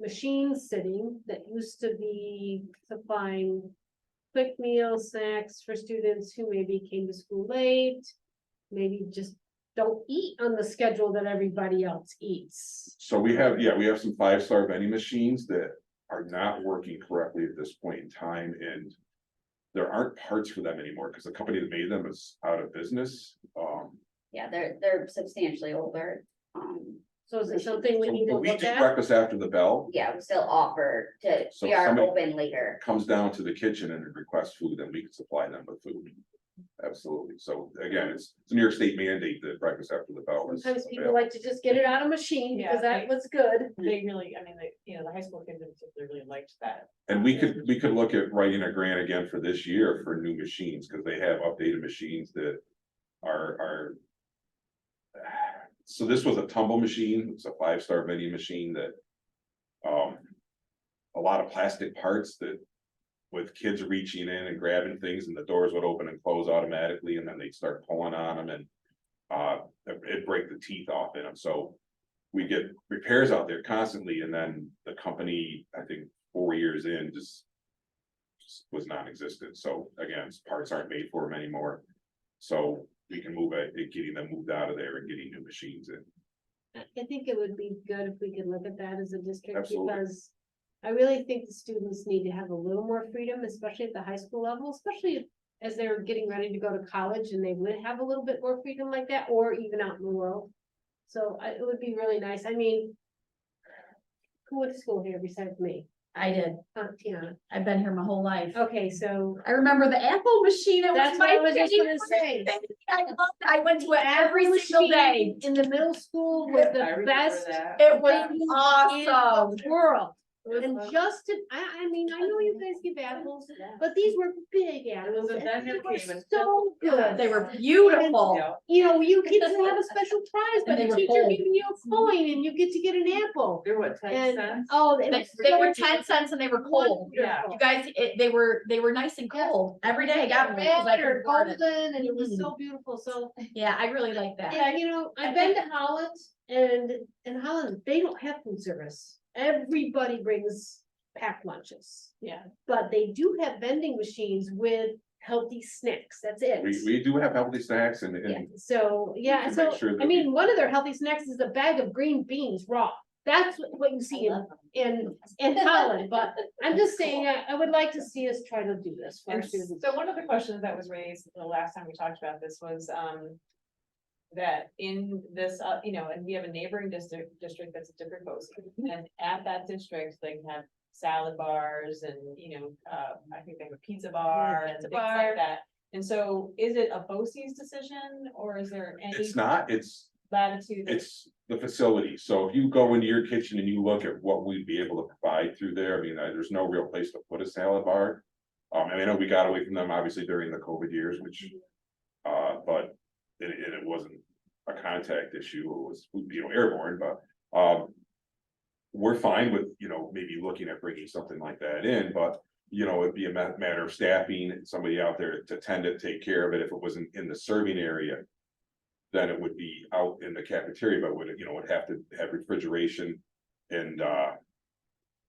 machines sitting that used to be supplying quick meals, snacks for students who maybe came to school late, maybe just don't eat on the schedule that everybody else eats. So we have some 5-star vending machines that are not working correctly at this point in time, and there aren't parts for them anymore because the company that made them is out of business. Yeah, they're substantially older. So is it something we need to But we look do at? breakfast after the bell. Yeah, we still offer So we are somebody- open later. Comes down to the kitchen and requests food, then we can supply them with food. Absolutely. So again, it's a New York State mandate that breakfast after the bell is. Sometimes people available. like to just get it out of machine because Yeah, that was good. They really, I mean, the high school kids in particular really liked that. And we could look at writing a grant again for this year for new machines, because they have updated machines that are. So this was a tumble machine, it's a 5-star vending machine that. A lot of plastic parts that. With kids reaching in and grabbing things, and the doors would open and close automatically, and then they'd start pulling on them, and. It'd break the teeth off in them, so. We get repairs out there constantly, and then the company, I think 4 years in, just was non-existent. So again, parts aren't made for them anymore. So we can move it, getting them moved out of there and getting new machines in. I think it would be good if we could look at that as a district, Absolutely. because I really think the students need to have a little more freedom, especially at the high school level, especially as they're getting ready to go to college, and they would have a little bit more freedom like that, or even out in the world. So it would be really nice. I mean, who went to school here besides me? I did. Tiana. I've been here my whole life. Okay, so I remember the Apple machine. It was that's what my I was just gonna favorite say. thing. I loved it. I went to it every single day. In the middle school was I the remember best that. It was thing in awesome. the world. It was And fun. Justin, I mean, I know you guys give apples, but these were big apples, a and vendor they were came and- so good. They were beautiful. Yeah. You know, you get to have a special prize, but And they the were teacher cold. giving you a coin and you get to get an apple. They're what, 10 And, cents? oh, They were 10 cents and they were cold. Yeah. You guys, they were nice and cold. Every day I got one because I Red could or afford it. golden, and it was Mhm. so beautiful, so. Yeah, I really like that. Yeah, you know, I've been to Holland, and in Holland, they don't have food service. Everybody brings packed lunches. Yeah. But they do have vending machines with healthy snacks, that's it. We do have healthy snacks and Yeah, so, yeah, can so, make sure that I mean, one of their healthy snacks is a bag of green beans raw. That's what you see in Holland, but I'm just saying, I would like to see us try to do this for our And students. so one of the questions that was raised the last time we talked about this was, that in this, you know, and we have a neighboring district that's a different post. And at that district, they can have salad bars and, you know, I think they have a pizza bar and pizza things bar. like that. And so is it a BOCES decision or is there any It's not, it's latitude? It's the facility, so if you go into your kitchen and you look at what we'd be able to provide through there, I mean, there's no real place to put a salad bar. I mean, I know we got away from them obviously during the COVID years, which, but it wasn't a contact issue, it was, you know, airborne, but, we're fine with, you know, maybe looking at bringing something like that in, but, you know, it'd be a matter of staffing and somebody out there to tend to take care of it if it wasn't in the serving area. Then it would be out in the cafeteria, but would, you know, would have to have refrigeration and,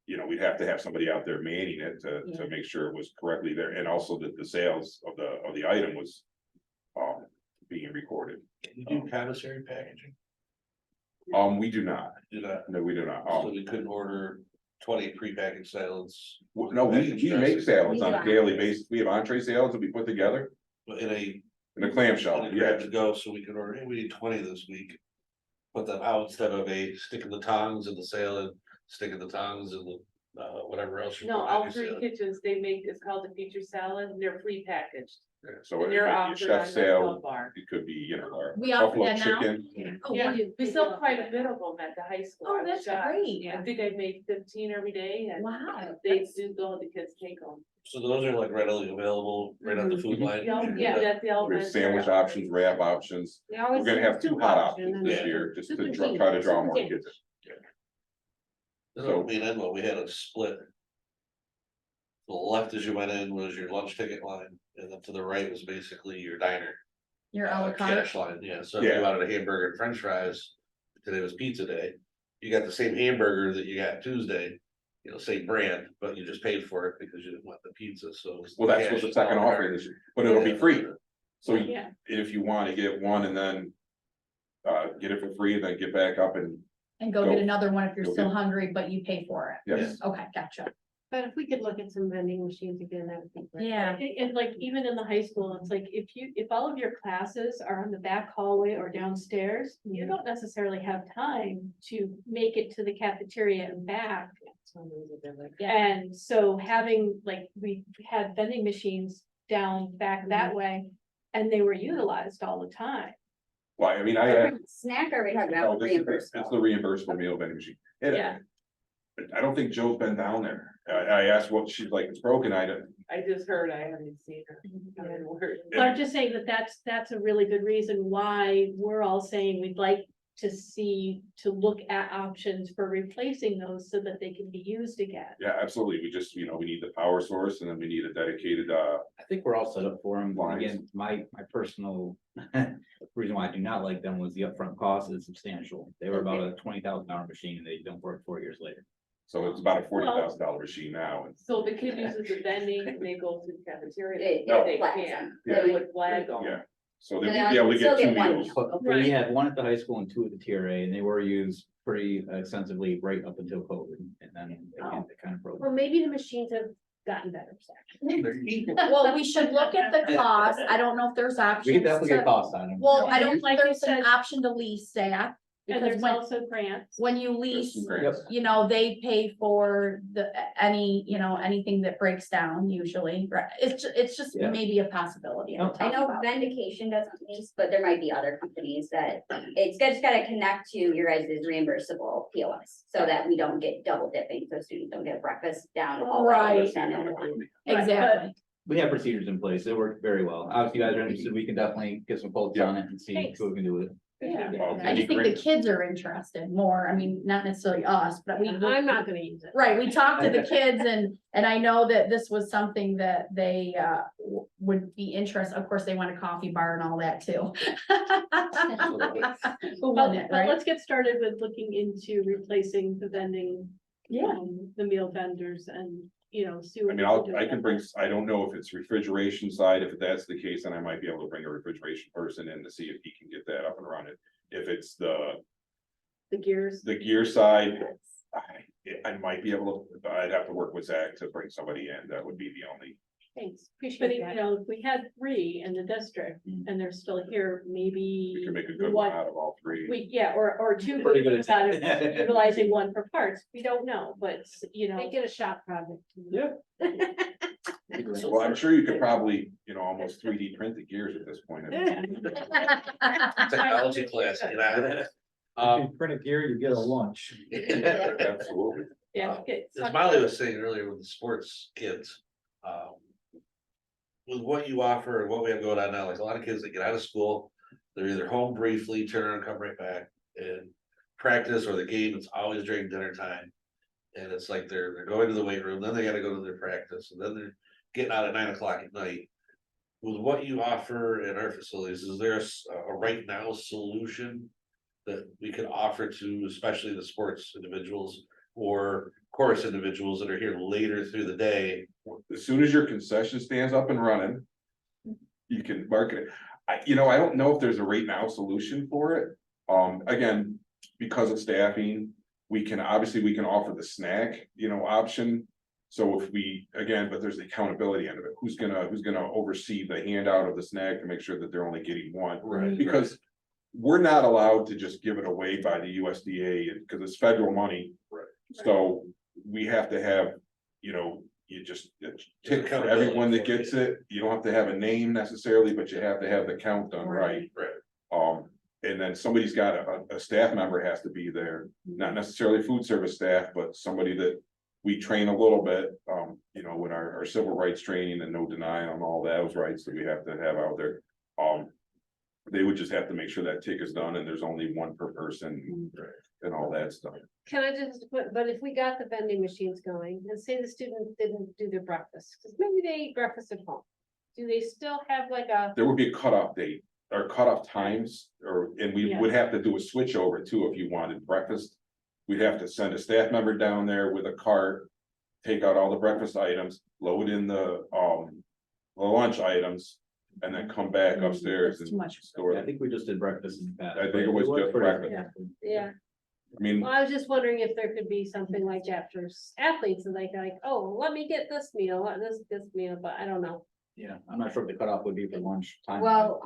you know, we'd have to have somebody out there manning it to make sure it was correctly there, and also that the sales of the item was, being recorded. Can you do commissary packaging? We do not, Do that, no, we do not, so we couldn't order 20 prepackaged salads, no, we make salads on a daily basis, we have entree salads that we put together but in a in a clamshell, grab yeah. to go, so we could order, hey, we need 20 this week. Put them out instead of a stick of the tongs in the salad, stick of the tongs and the, whatever else. you No, put on all your three salad. kitchens, they make, it's called the feature salad, and they're pre-packaged. Yeah, so it And could they're be a offered chef on the sale, club bar. it could be, you know, our We offer buffalo that now? chicken. Oh, Yeah, we do. we sell quite a bit of them at the high school. Oh, at that's shops. great. I think I make 15 every day, and Wow. they do go, the kids take them. So those are like readily available right on the food line. Yeah, that's the We have elementary. sandwich options, wrap options, we're gonna have two hot options this year, just to try to draw more kids. So we then, well, we had a split. To the left as you went in was your lunch ticket line, and then to the right was basically your diner. Your a la carte. Cash line, yeah, so if Yeah. you wanted a hamburger and french fries, today was pizza day. You got the same hamburger that you got Tuesday, you know, same brand, but you just paid for it because you didn't want the pizza, so. Well, that's what the second offering is, but it'll be free, so Yeah. if you wanna get one and then. Get it for free and then get back up and, And go get another one if you're Go still get- hungry, but you pay for it. yes, Okay, gotcha. But if we could look at some vending machines again, that would be great. Yeah. And like, even in the high school, it's like, if all of your classes are on the back hallway or downstairs, you don't necessarily have time to make it to the cafeteria and back. And so having, like, we had vending machines down back that way, and they were utilized all the time. well, I mean, I had. Snack, or are we talking No, about this is, reimbursement? it's the reimbursable meal vending machine. Yeah. I don't think Joe's been down there. I asked what she's like, it's broken, I don't, I just heard, I haven't seen her. I haven't heard. But I'm just saying that that's a really good reason why we're all saying we'd like to look at options for replacing those so that they can be used again. yeah, absolutely, we just, you know, we need the power source and then we need a dedicated, I think we're all set up for them. Lines. Again, my personal reason why I do not like them was the upfront cost is substantial. They were about a $20,000 machine and they don't work 4 years later. so it's about a $40,000 machine now. And So the kid uses the vending, and they go to the cafeteria. It No. They flags can, them. Yeah. they would flag them. Yeah, so they And would then be able to still get two get one meals. meal. But we had one at the high school and two at the TRA, and they were used pretty extensively right up until COVID, and then they kind of broke. Well, maybe the machines have gotten better. Well, we should look at the cost. I don't know if there's We options can definitely get to, cost on them. well, I don't Like think you there's an said- option to lease staff. And Because there's also grants. when you There's lease, some grants. you know, they pay for anything that breaks down usually, right? It's just Yeah. maybe a possibility. to No, I talk know about. Vendication doesn't lease, but there might be other companies that, it's just gotta connect to your guys' reimbursable POS. So that we don't get double dipping, so students don't get breakfast down. the hallway Right. and then one. Exactly. We have procedures in place. It worked very well. Obviously, you guys are interested, we can definitely get some quotes on it and see Thanks. what we can do with it. Yeah. Well, I just think the great. kids are interested more. I mean, not necessarily us, but I'm not gonna use it. right, we talked to the kids and I know that this was something that they would be interested. Of course, they want a coffee bar and all that too. Who But, wouldn't, but right? let's get started with looking into replacing the vending. Yeah. The meal vendors and, see. I what mean, we can do I with can that. bring, I don't know if it's refrigeration side, if that's the case, then I might be able to bring a refrigeration person in to see if he can get that up and running. If it's The gears. the gear side, I might be able to, I'd have to work with Zach to bring somebody in, that would be the only Thanks, But appreciate you that. know, if we had 3 in the district and they're still here, maybe. We can make a good one one- out of all three. or 2 Pretty good out of utilizing one for parts, we don't know, but you know. Make it a shop project. Yeah. Well, I'm sure you could probably, almost 3D print the gears at this point. Technology class, you know. If you print a gear, you get a lunch. Absolutely. Yeah, okay. As Molly was saying earlier with the sports kids, with what you offer and what we have going on now, like a lot of kids that get out of school, they're either home briefly, turn around, come right back, and practice or the game, it's always during dinner time. And it's like they're going to the weight room, then they gotta go to their practice, and then they're getting out at 9 o'clock at night. With what you offer in our facilities, is there a right now solution that we could offer to especially the sports individuals or chorus individuals that are here later through the day? As soon as your concession stands up and running, you can market it. I don't know if there's a right now solution for it. Again, because of staffing, we can offer the snack, option. So if but there's the accountability end of it. Who's gonna oversee the handout of the snack to make sure that they're only getting one? Right. Because we're not allowed to just give it away by the USDA because it's federal money. Right. So we have to have, you just tick for everyone that gets it. You don't have to have a name necessarily, but you have to have the count done right. Right. And then somebody's got a staff member has to be there, not necessarily food service staff, but somebody that we train a little bit, with our civil rights training and no denying on all those rights that we have to have out there. They would just have to make sure that tick is done and there's only one per person and all that stuff. Can I just put, but if we got the vending machines going, and say the students didn't do their breakfast, because maybe they eat breakfast at home. Do they still have like a, There would be a cutoff date or cutoff times, and we Yeah. would have to do a switch over too if you wanted breakfast. We'd have to send a staff member down there with a cart, take out all the breakfast items, load in the lunch items, and then come back upstairs That's too and much. store I them. think we just did breakfast in the past. I think it was just breakfast. yeah, I mean, well, I was just wondering if there could be something like that for athletes, and like, oh, let me get this meal, this meal, but I don't know. Yeah, I'm not sure if the cutoff would be for lunch time. Well,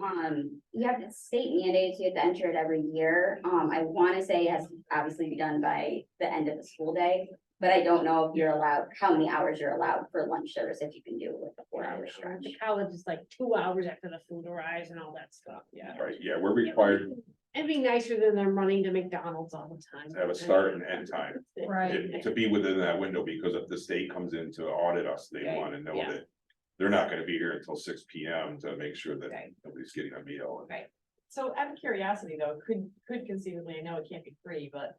you have the state mandates, you have to enter it every year. I wanna say it has to obviously be done by the end of the school day. But I don't know if you're allowed, how many hours you're allowed for lunch service, if you can do it with a 4-hour stretch. The college is like 2 hours after the food arrives and all that stuff, yeah. right, yeah, we're required It'd be nicer than them running to McDonald's all the time. to have a start and end time. Right. To be within that window, because if the state comes in to audit us, they Right, wanna know yeah. that. They're not gonna be here until 6 PM to make sure that Right. nobody's getting a meal. So out of curiosity though, could conceivably, I know it can't be free, but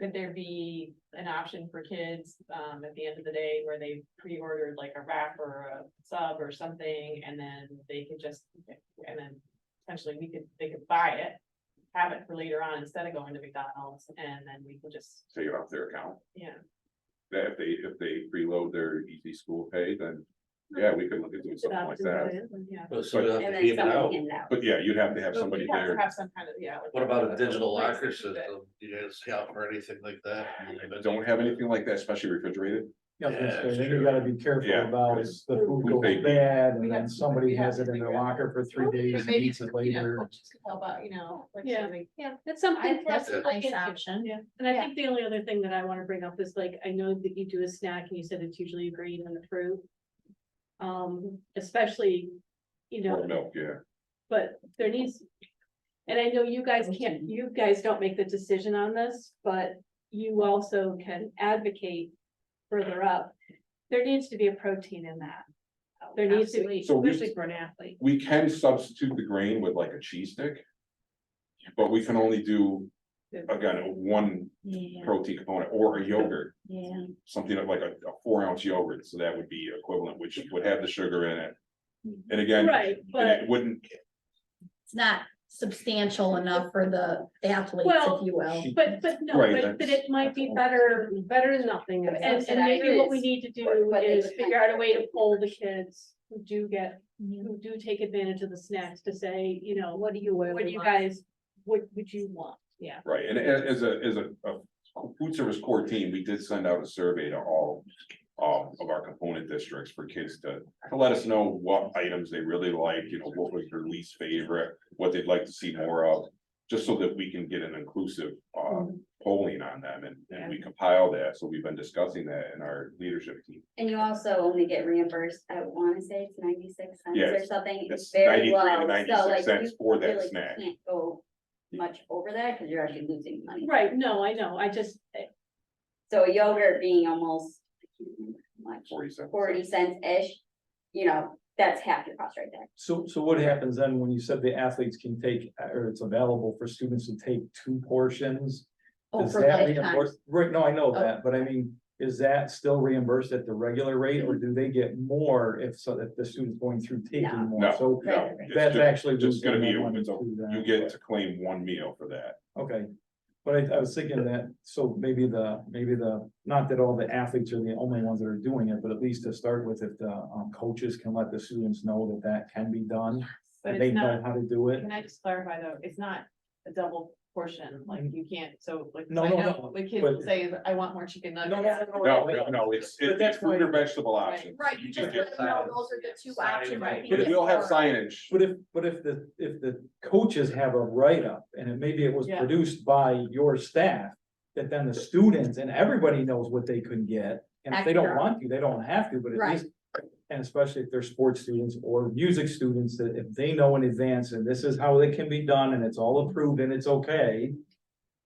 could there be an option for kids, at the end of the day where they pre-ordered like a wrap or a sub or something, and then they could just, and then potentially they could buy it, have it for later on instead of going to McDonald's, and then we could just, Take it off their account. yeah. That if they preload their easy school pay, then yeah, we could look at doing something like that. Yeah. But so you have And to then keep it somebody out. hand it out. But yeah, you'd have to have But somebody we'd have to there. have some kind of, yeah. like- What about a digital place locker to keep it. system? Do you guys scout for anything like that? Don't have anything like that, especially refrigerated. Yeah, I was gonna Yeah, say, that's then you true. gotta be careful Yeah, about because the food goes safety. bad, We and then have- somebody we have has to it in their figure out- locker for 3 days and Maybe eats it some, you know, later. coaches could help out, you know, like Yeah. something. Yeah, that's something for us That's to a look nice into. option. Yeah, and I think the only other thing that I wanna bring up is like, I know that you do a snack and you said it's usually a green and a fruit. Especially, Or milk, yeah. but there needs. And I know you guys don't make the decision on this, but you also can advocate further up. There needs to be a protein in that. There needs to be, So we- especially for an athlete. We can substitute the grain with like a cheese stick. But we can only do, again, one Yeah, protein component or a yogurt, yeah. something like a 4-ounce yogurt, so that would be equivalent, which would have the sugar in it. And again, Right, and but, it wouldn't, It's not substantial enough for the athletes, Well, if you will. but no, Right, but it might be better, than nothing. And maybe what we need to do But they is would figure kind out a way to pull the kids who do take advantage of the snacks to say, What do you wear? what do you guys, what would you want? Yeah. right, and as a food service core team, we did send out a survey to all of our component component districts for kids to let us know what items they really like, you know, what was their least favorite, what they'd like to see more of. Just so that we can get an inclusive polling on them and we compile that. So we've been discussing that in our leadership team. And you also only get reimbursed, I wanna say it's 96 cents or Yes, something, it's it's very 93 to low, so 96 like cents you for that really snack. can't go much over that, cause you're actually losing money. Right, no, I know, I just, So yogurt being almost, I can't remember how much, 40 cents. 40 cents-ish, you know, that's half your cost right there. So what happens then when you said the athletes can take, or it's available for students to take 2 portions? Oh, Is for that lifetime. reimbursed? Right, no, I know Oh. that, but I mean, is that still reimbursed at the regular rate, or do they get more if the student's going through taking No. more? No, So Right. no. it's that's just- actually just gonna losing be, that money it's a- too then. you get to claim 1 meal for that. Okay, but I was thinking that, so maybe not that all the athletes are the only ones that are doing it, but at least to start with, if the coaches can let the students know that can be done. But and they it's know not, how to do it. can I just clarify though, it's not a double portion, like you can't, so like, 'cause No, I no, know no, the kids but- will say, I want more chicken nuggets. No, it's But that's fruit why- or vegetable Right. options. Right, you just let them know those are the 2 options. Right. you can But get we'll have for- signage. But if the coaches have a write-up, and maybe it was Yeah. produced by your staff, that then the students and everybody knows what they could get. And if they don't Extra. want to, they don't have to, but at Right. least, and especially if they're sports students or music students, that if they know in advance, and this is how it can be done, and it's all approved and it's okay.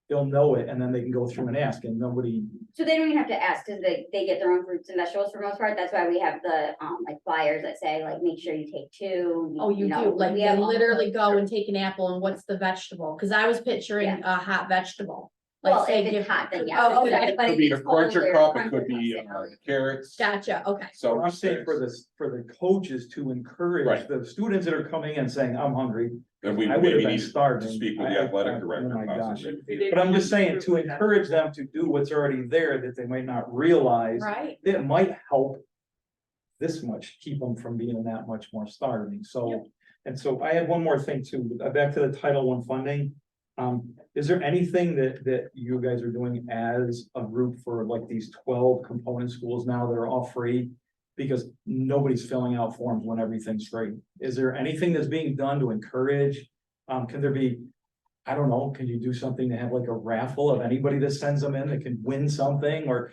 They'll know it, and then they can go through and ask, and nobody, So they don't even have to ask, cause they get their own fruits and vegetables for the most part, that's why we have the, like flyers that say, like, make sure you take 2. Oh, you know, do, like we they have all literally those. go and take an apple and what's the vegetable? Cause I was picturing a hot vegetable. Like Well, say if it's give- hot, then yeah. Oh, but okay. if It could be a it's cold, cruncher they're cup, it cruncher could be cups, carrots. Gotcha, okay. So I'm saying for the coaches to encourage Right. the students that are coming in saying, I'm hungry. then we I would have maybe Oh been need to starving. speak with I- the athletic oh director. my gosh. possibly. But I'm just saying, to encourage them to do what's already there that they might not realize, Right, it might help. This much, keep them from being that much more starving, so, and so I have one more thing too, back to the Title I funding. Is there anything that you guys are doing as a group for like these 12 component schools now that are all free? Because nobody's filling out forms when everything's free. Is there anything that's being done to encourage? Can there be, I don't know, can you do something to have like a raffle of anybody that sends them in that can win something, or?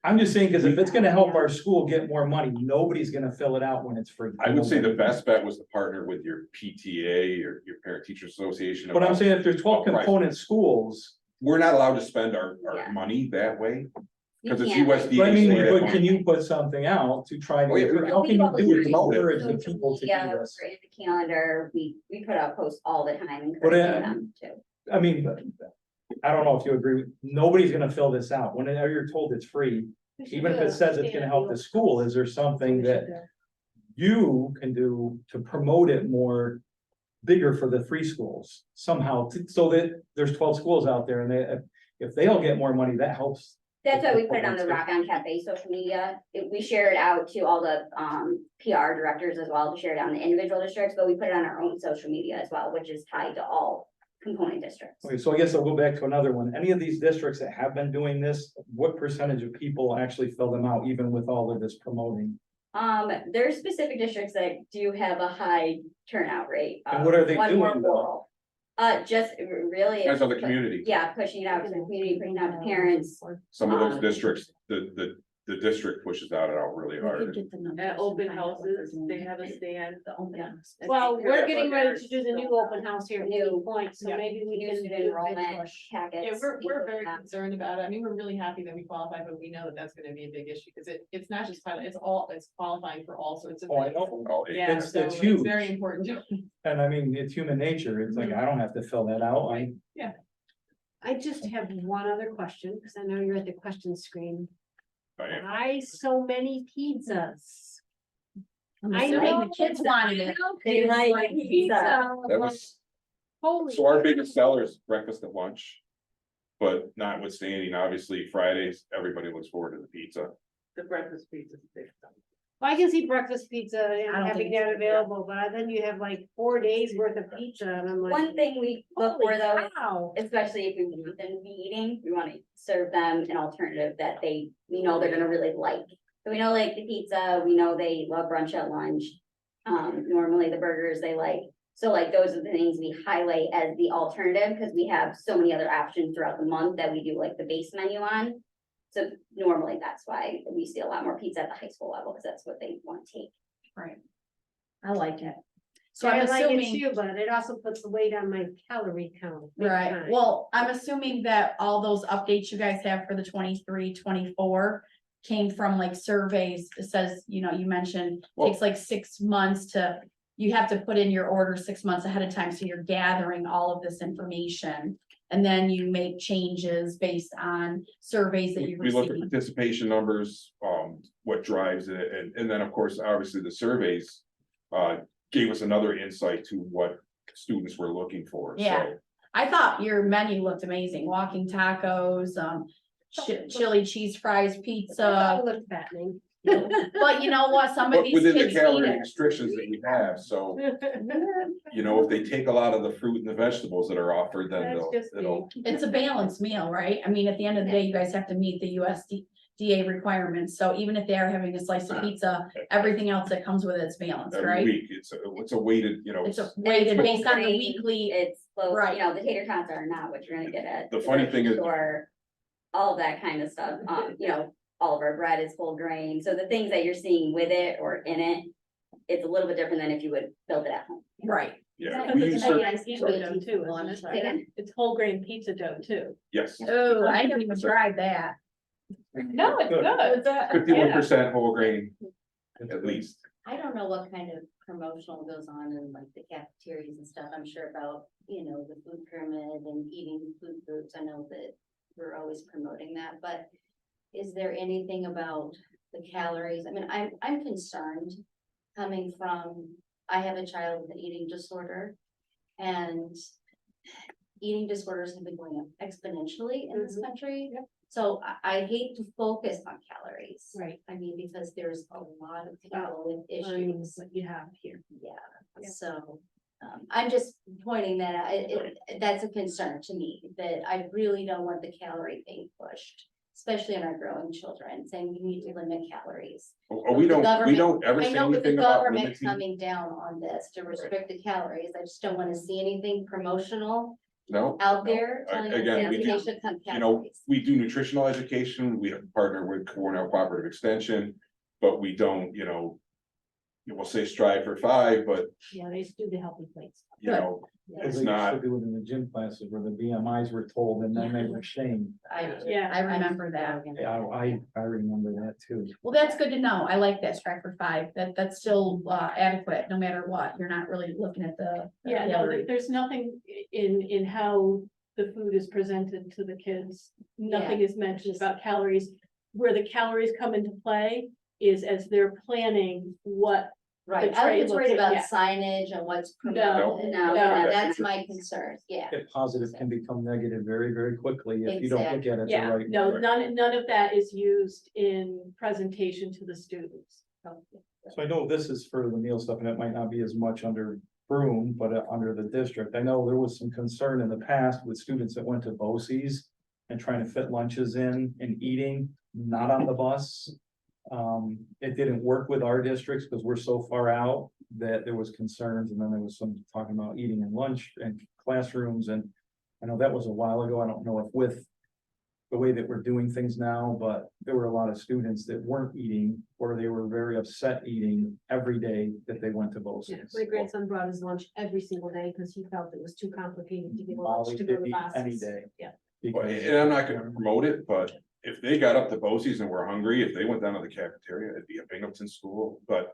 I'm just saying, cause if it's gonna help our school get more money, nobody's gonna fill it out when it's free. I would say the best bet was to partner with your PTA or your parent teacher association. But I'm about- saying if there's 12 Right. component schools, We're not allowed to spend our Yeah. money that way. You 'Cause it's can't. USDA. but I mean, say that but one. can you put something out to try Oh, yeah, to, we- how can you do it to encourage the Social people to media, do this? we're in the calendar, we put out posts all the time But, encouraging them to. I mean, I don't know if you agree, nobody's gonna fill this out, whenever you're told it's free, even if it says it's gonna help the school, is there something that you can do to promote it more bigger for the free schools somehow, so that there's 12 schools out there, and if they all get more money, that helps. That's why we put it on the Rock On Cafe social media. We share it out to all the PR directors as well, to share it on the individual districts, but we put it on our own social media as well, which is tied to all component districts. Okay, so I guess I'll go back to another one. Any of these districts that have been doing this, what percentage of people actually fill them out, even with all of this promoting? There's specific districts that do have a high turnout rate. And what are they one more doing, though? rural. Just really. Depends on the it's- community. Yeah, pushing it out to the community, pushing it out to parents. Some of those districts, the district pushes out really hard. At open houses, they have a stand. well, we're getting ready to do the new open house here at New. Meeting Point, so Yeah. maybe we New can student do a big enrollment push. packets. Yeah, we're very Yeah. concerned about it. I mean, we're really happy that we qualify, but we know that that's gonna be a big issue, because it's not just pilot, it's qualifying for all sorts of Oh, I things. know. Oh, Yeah, It's- so it's it's huge. very important. And I mean, it's human nature. It's like, I don't have to fill that out. I just have one other question, because I know you're at the question screen. Right. Why so many pizzas? I'm I assuming know the kids wanted it. They like pizza. That was, Holy. so our biggest seller is breakfast and lunch. But notwithstanding, obviously Fridays, everybody looks forward to the pizza. The breakfast pizza. is big stuff. Well, I can see breakfast pizza I and don't having think it's that good. available, but then you have like 4 days worth of pizza and I'm like. One thing we look for Holy though, cow. especially if we want them to be eating, we want to serve them an alternative that we know they're gonna really like. So we know like the pizza, we know they love brunch at lunch. Normally the burgers they like, so like those are the things we highlight as the alternative, because we have so many other options throughout the month that we do like the base menu on. So normally that's why we see a lot more pizza at the high school level, because that's what they want to take. Right. I like it. So So I'm I like it assuming, too, but it also puts the weight on my calorie count. big right, time. well, I'm assuming that all those updates you guys have for the 23-24 came from like surveys. It says, you know, you mentioned takes like 6 months to, you have to put in your order 6 months ahead of time, so you're gathering all of this information. And then you make changes based on surveys that you We look at receive. participation numbers, what drives it, and then, of course, obviously, the surveys. Gave us another insight to what students were looking for, Yeah. so. I thought your menu looked amazing, walking tacos, chili cheese fries, I thought pizza. it looked fattening. But you know what, some of But these within the kids eat calorie it. restrictions that we have, so, you know, if they take a lot of the fruit and the vegetables that are offered, then That's just it'll. It's a balanced meal, right? I mean, at the end of the day, you guys have to meet the USDA requirements, so even if they are having a slice of pizza, everything else that comes with it's balanced, Every right? week, it's a weighted, you know. It's a weighted whole based on the grain, weekly, It's, well, Right. you know, the tater tots are not what you're gonna get at. The funny thing is- Or all of that kind of stuff, you know, all of our bread is whole grain, so the things that you're seeing with it or in it, it's a little bit different than if you would build it at home. right? Yeah, Because we it's use whole certain, grain pizza dough too, isn't it? Again, It's whole grain pizza dough too. yes, Oh, I didn't even try that. No, it's good. 51% whole grain, at least. I don't know what kind of promotional goes on in like the cafeterias and stuff. I'm sure about, you know, the food pyramid and eating food groups. I know that we're always promoting that, but is there anything about the calories? I mean, I'm concerned coming from, I have a child with an eating disorder, and eating disorders have been going up exponentially in this country. So I hate to focus on calories. Right. I mean, because there's a lot of people with Learning issues. what you have here. Yeah, Yeah. so, I'm just pointing that out. That's a concern to me, that I really don't want the calorie being pushed. Especially in our growing children, saying you need to limit calories. We don't ever I say know with the anything about government limiting. coming down on this to restrict the calories, I just don't wanna see anything promotional No, out there. I- telling us again, that we they do- should cut you know, calories. we do nutritional education, we have partnered with Cornell Cooperative Extension, but we don't, you know. We'll say strive for 5, but, Yeah, they do the healthy plates. you know, They it's used to not, do it in the gym classes where the BMIs were told and then they were shamed. Yeah. I remember that. Yeah, I remember that too. Well, that's good to know. I like that strive for 5. That's still adequate, no matter what. You're not really looking at the. Yeah, no, calorie. there's nothing in how the food is presented to the kids. Nothing is mentioned about calories. Where the calories come into play is as they're planning what. Right, the I tray was worried looks about like, signage and what's No, promoted. no, That's my concern, yeah. If positive can become negative very, very quickly if you don't look at it the Yeah, right. no, way. none of that is used in presentation to the students. So I know this is for the meal stuff and it might not be as much under Broome, but under the district. I know there was some concern in the past with students that went to BOCES and trying to fit lunches in and eating, not on the bus. It didn't work with our districts because we're so far out that there was concerns, and then there was some talking about eating in lunch and classrooms, and I know that was a while ago. I don't know if with the way that we're doing things now, but there were a lot of students that weren't eating, or they were very upset eating every day that they went to BOCES. My grandson brought his lunch every single day because he felt it was too complicated to give a Molly lunch to go did to eat classes. any day. Yeah. Because and I'm not gonna promote it, but if they got up to BOCES and were hungry, if they went down to the cafeteria, it'd be a Binghamton school, but.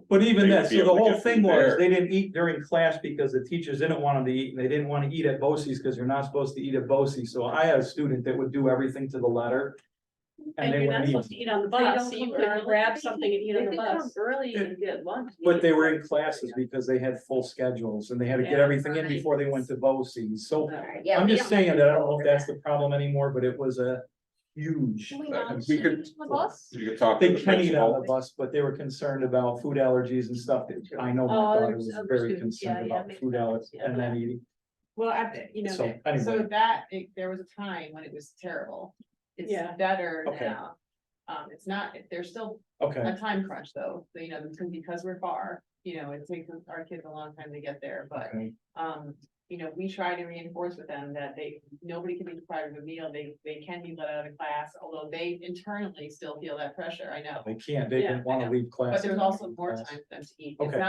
But even They that, would be so the able to whole get thing food was, there. they didn't eat during class because the teachers didn't want them to eat, and they didn't want to eat at BOCES because you're not supposed to eat at BOCES. So I had a student that would do everything to the letter. And they you're not wouldn't supposed eat, to eat on the So you bus, don't so you come could early? grab something and eat on They the could come bus. early and get lunch. but they were in classes because they had full schedules and they had to get Yeah. everything in before they went to BOCES. So Alright, yeah, I'm we just don't- saying that I don't know if that's the problem anymore, but it was a huge. We could, you could talk. to They the can eat on the principal. bus, but they were concerned about food allergies and stuff. That I know my Oh, daughter there's was other very students. concerned Yeah, about makes food sense. allergies Yeah. and then eating. Well, So, so anyway. there was a time when it was terrible. It's Yeah. better Okay. now. It's not, there's still Okay, a time crunch though, so, you know, because we're far, you know, it takes our kids a long time to get there, but, okay, you know, we try to reinforce with them that nobody can be deprived of a meal, they can be let out of class, although they internally still feel that pressure, I know. they can't, they Yeah, didn't wanna I know. leave class. But there's also more Class. time for them to eat, Okay.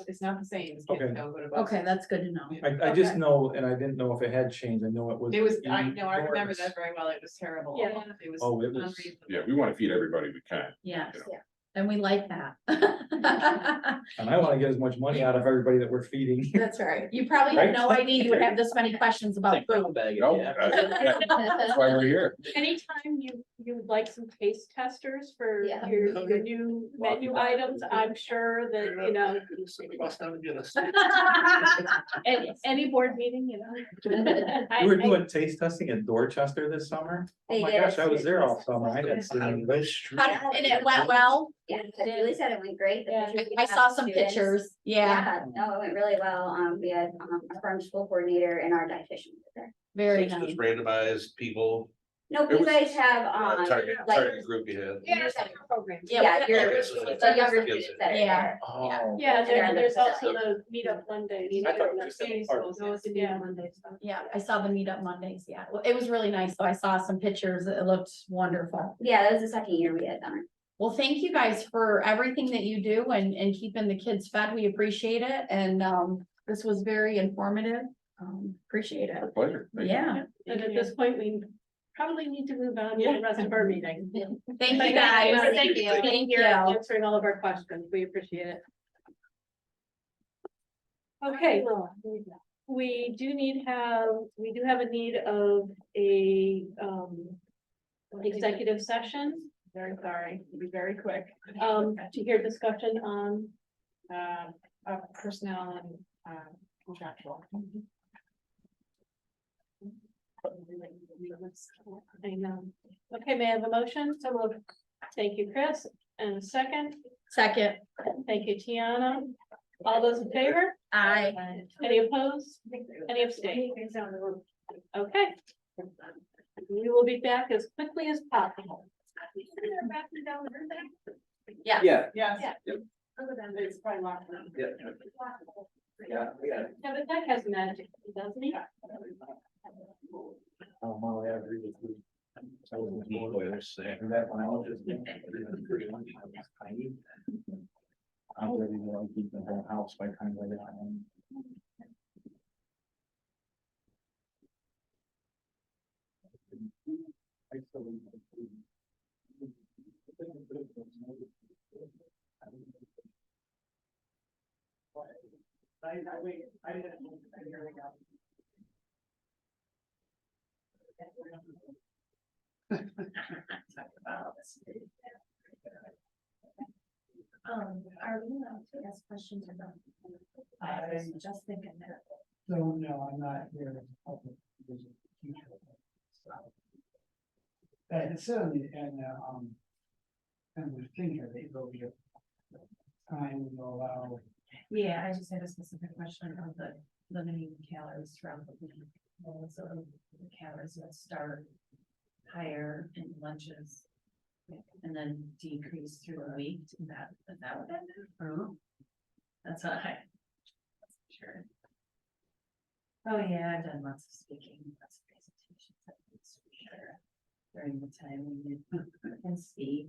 it's not the same as kids Okay. don't go to bus. Okay, that's good to know. I just Okay. know, and I didn't know if it had changed, I know it was. It was, I know, I remember enormous. that very well, it was terrible. Yeah. It was Oh, it was- unreasonable. Yeah, we wanna feed everybody we can. Yes, you know. and we like that. And I wanna get as much money out of everybody that we're feeding. That's right. You probably had no idea you would have this many questions about food. No, that's why we're here. Anytime you would like some taste testers for Yeah. your new menu items, I'm sure that, you know, any board meeting, you know. We were doing taste testing in Dorchester this summer. Oh They my did. gosh, I was there all summer. I didn't see any. And it went well. Yeah, Julie said it went great. The Yeah. pictures we I got saw of some students. pictures. Yeah, No, it went really well. We had, our farm school coordinator and our dietitian there. very It's nice. just randomized people, Nope, It you was- guys have, target like, group you had. Yeah, programs. yeah, we- you're, Okay, so it's the like younger kids students that are Yeah. there. Oh. Yeah, And they're in the there's also facility. the meetup Monday. I thought it was just Meeting a part. schools, no, it's a meetup Monday stuff. Yeah, I saw the meetup Mondays. Yeah, well, it was really nice. So I saw some pictures. It looked wonderful. Yeah, that was the second year we had done it. Well, thank you guys for everything that you do and keeping the kids fed. We appreciate it. And this was very informative. Appreciate it. Our pleasure. Thank you. Yeah, And at this point, we probably need to move on to the rest of our meeting. thank you Thank guys. you. Thank you. Thank you. Answering all of our questions. We appreciate it. Okay, we do have a need of a executive session, Very sorry, to be very quick. to hear discussion on, Personnel and, contractual. I know. Okay, may I have a motion? So moved. Thank you, Chris. And a second. Second, Thank you, Tiana. All those in favor? I. Any opposed? Any abstain? Okay. We will be back as quickly as possible. Yeah. Yeah. Yes. Yeah. It's probably locked down. Yeah. Yeah, Yeah, but that has magic, doesn't it? Oh, Molly, I agree with you. I was in the Boilers there. And that when I was just. Tiny. I'm really gonna keep the whole house by kind of. Are we allowed to ask questions or not? I was just thinking that. No, I'm not here as a public, as a teacher. And certainly, and the thing here, they will be a time will allow. Yeah, I just had a specific question of the limiting calories throughout the week. So the calories would start higher in lunches. And then decrease through the week. Is that what that is? Or? That's what I. Sure. Oh, yeah, I've done lots of speaking, lots of presentations. That's for sure. During the time when you can speak.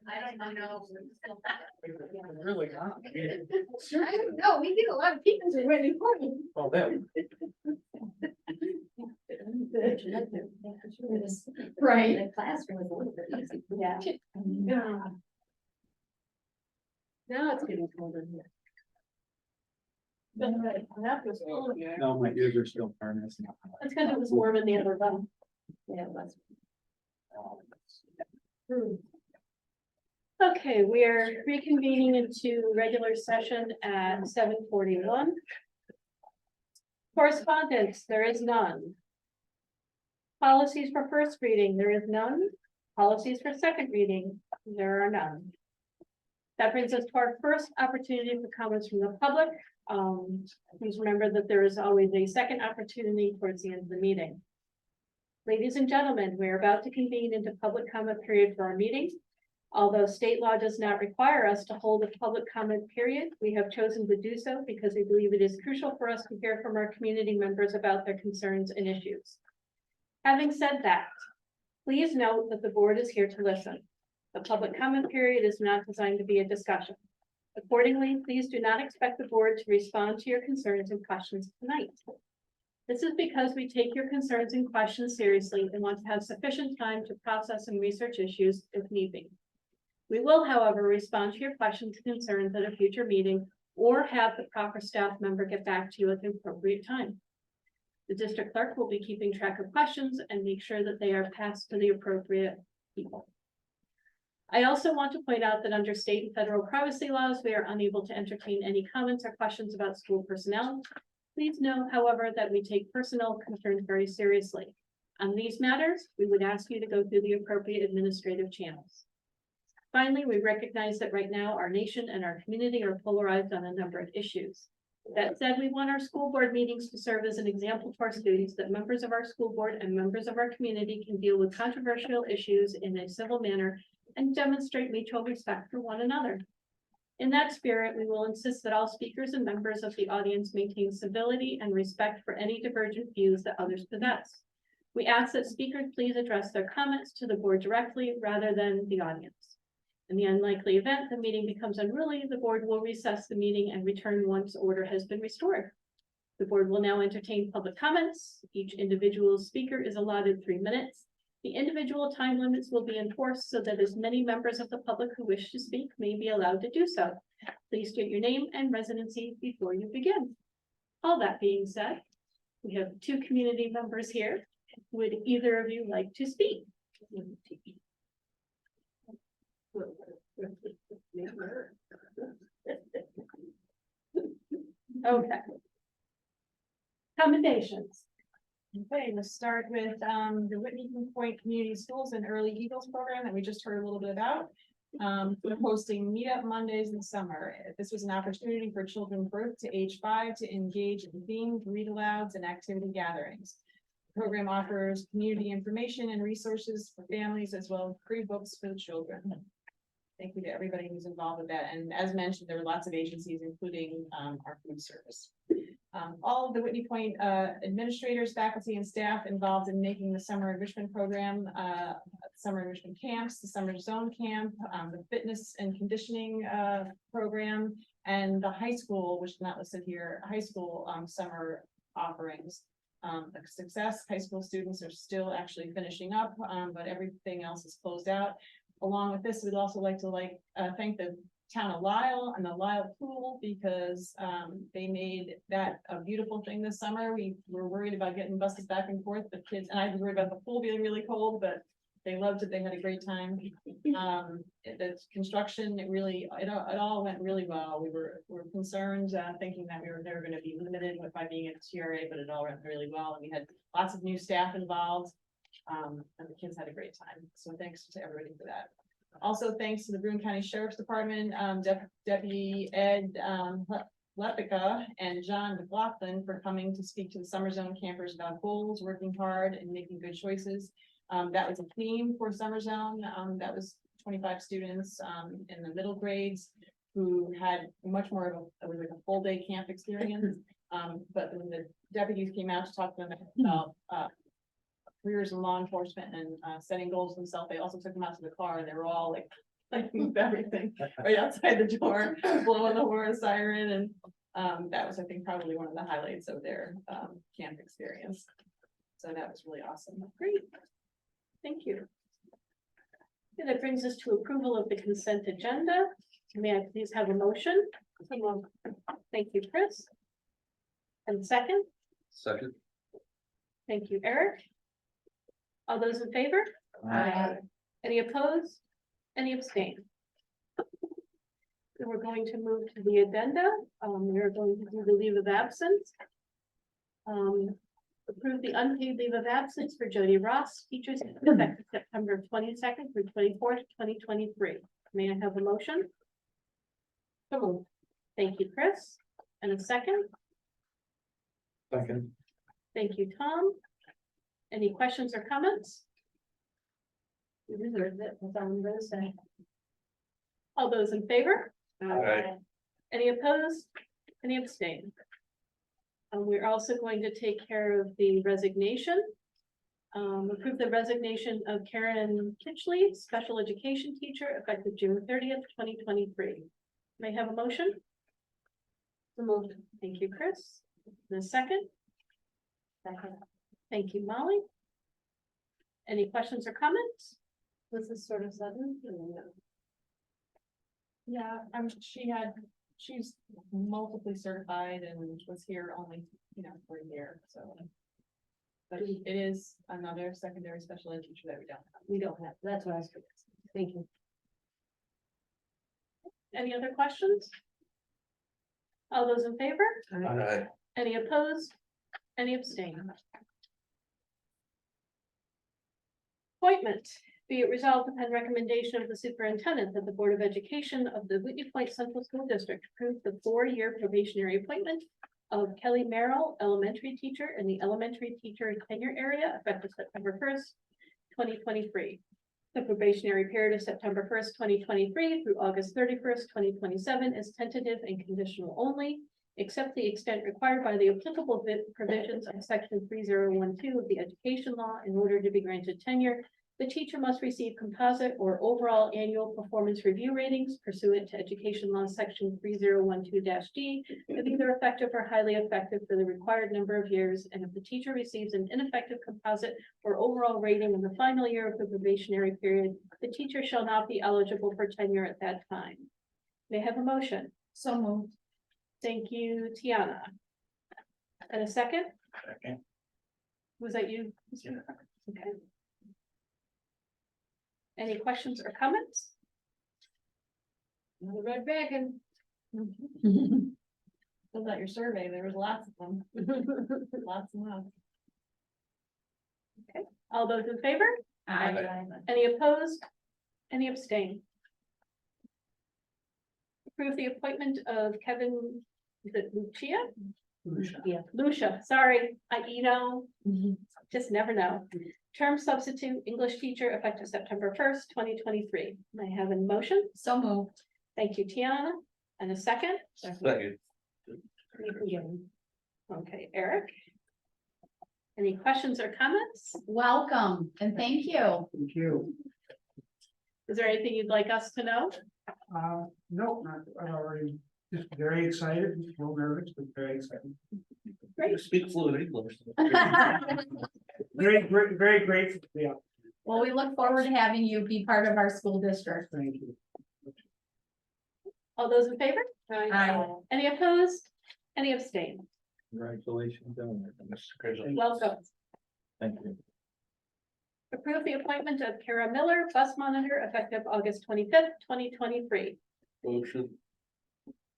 I don't know. Really not. I don't know, we get a lot of people who are waiting for me. Well, that, Right. The classroom is a little bit easy. Yeah. Now it's getting colder here. That was cool. no, my ears are still burning. It's not- That's because it was warm in the other room. Yeah, it was. Okay, we are reconvening into regular session at 7:41. Correspondence, there is none. Policies for first reading, there is none. Policies for second reading, there are none. That brings us to our first opportunity for comments from the public. Please remember that there is always a second opportunity towards the end of the meeting. Ladies and gentlemen, we are about to convene into public comment period for our meeting. Although state law does not require us to hold a public comment period, we have chosen to do so because we believe it is crucial for us to hear from our community members about their concerns and issues. Having said that, please note that the board is here to listen. The public comment period is not designed to be a discussion. Accordingly, please do not expect the board to respond to your concerns and questions tonight. This is because we take your concerns and questions seriously and want to have sufficient time to process and research issues if need be. We will, however, respond to your questions and concerns at a future meeting or have the proper staff member get back to you at the appropriate time. The district clerk will be keeping track of questions and make sure that they are passed to the appropriate people. I also want to point out that under state and federal privacy laws, we are unable to entertain any comments or questions about school personnel. Please know, however, that we take personnel concerns very seriously. On these matters, we would ask you to go through the appropriate administrative channels. Finally, we recognize that right now our nation and our community are polarized on a number of issues. That said, we want our school board meetings to serve as an example to our students that members of our school board and members of our community can deal with controversial issues in a civil manner and demonstrate mutual respect for one another. In that spirit, we will insist that all speakers and members of the audience maintain civility and respect for any divergent views that others possess. We ask that speakers please address their comments to the board directly rather than the audience. In the unlikely event the meeting becomes unruly, the board will recess the meeting and return once order has been restored. The board will now entertain public comments. Each individual speaker is allotted 3 minutes. The individual time limits will be enforced so that as many members of the public who wish to speak may be allowed to do so. Please state your name and residency before you begin. All that being said, we have 2 community members here. Would either of you like to speak? Okay. Commendations. Okay, let's start with the Whitney Point Community Schools and Early Eagles program that we just heard a little bit about. We're hosting meetup Mondays in summer. This was an opportunity for children birth to age 5 to engage in themed read alouds and activity gatherings. The program offers community information and resources for families as well as free books for the children. Thank you to everybody who's involved with that. And as mentioned, there are lots of agencies, including our food service. All of the Whitney Point administrators, faculty, and staff involved in making the summer enrichment program, summer enrichment camps, the summer zone camp, the fitness and conditioning program, and the high school, which is not listed here, high school summer offerings. The success, high school students are still actually finishing up, but everything else is closed out. Along with this, we'd also like to thank the town of Lisle and the Lisle pool because they made that a beautiful thing this summer. We were worried about getting buses back and forth, but kids, and I was worried about the pool being really cold, but they loved it. They had a great time. The construction, it all went really well. We were concerned, thinking that we were never going to be limited by being at TRA, but it all went really well. And we had lots of new staff involved. And the kids had a great time. So thanks to everybody for that. Also, thanks to the Boone County Sheriff's Department, Deputy Ed Lepica and John McLaughlin for coming to speak to the summer zone campers about goals, working hard and making good choices. That was a theme for Summer Zone. That was 25 students, in the middle grades who had much more of a, it was like a full day camp experience. But when the deputies came out to talk to them about, careers in law enforcement and, setting goals themselves, they also took them out to the car and they were all like, everything right outside the door, blowing the horn siren, and that was, I think, probably one of the highlights of their camp experience. So that was really awesome. Great. Thank you. Okay, that brings us to approval of the consent agenda. May I please have a motion? Thank you, Chris. And second, Second. thank you, Eric. All those in favor? Any opposed? Any abstain? So we're going to move to the addenda. We are going to do the leave of absence. Approve the unpaid leave of absence for Jody Ross, teachers effective September 22nd through 24th, 2023. May I have a motion? So moved. Thank you, Chris. And a second? Second. Thank you, Tom. Any questions or comments? You deserved it, that's all I'm gonna say. All those in favor? Aye. Any opposed? Any abstain? We're also going to take care of the resignation. Approve the resignation of Karen Kitchley, special education teacher, effective June 30th, 2023. May I have a motion? So moved. Thank you, Chris. The second? Second. Thank you, Molly. Any questions or comments? Was this sort of sudden? Yeah, she's multiply certified and was here only, for a year, so. But it is another secondary special ed teacher that we don't have. We don't have, that's what I was. Thank you. Any other questions? All those in favor? Aye. Any opposed? Any abstain? Appointment. Be it resolved upon recommendation of the superintendent that the Board of Education of the Whitney Point Central School District approve the 4-year probationary appointment of Kelly Merrill, elementary teacher in the elementary teacher tenure area, effective September 1st, 2023. The probationary period of September 1st, 2023 through August 31st, 2027 is tentative and conditional only, except the extent required by the applicable provisions of section 3012 of the education law. In order to be granted tenure, the teacher must receive composite or overall annual performance review ratings pursuant to education law section 3012-D of either effective or highly effective for the required number of years. And if the teacher receives an ineffective composite or overall rating in the final year of the probationary period, the teacher shall not be eligible for tenure at that time. May I have a motion? So moved. Thank you, Tiana. And a second? Second. Was that you? Yeah. Okay. Any questions or comments? The red wagon. Filled out your survey, there was lots of them. Lots and lots. Okay, all those in favor? Aye. Any opposed? Any abstain? Approve the appointment of Kevin, is it Lucia? Yeah, Lucia, sorry, just never know. Term substitute English teacher effective September 1st, 2023. May I have a motion? So moved. Thank you, Tiana. And a second? Second. Okay, Eric. Any questions or comments? Welcome and thank you. Thank you. Is there anything you'd like us to know? No, not already, just very excited, a little nervous, but very excited. Great. Speak fluent English. Very, very grateful to be up. Well, we look forward to having you be part of our school district. Thank you. All those in favor? Aye. Any opposed? Any abstain? Congratulations. Welcome. Thank you. Approve the appointment of Kara Miller, bus monitor, effective August 25th, 2023. Motion.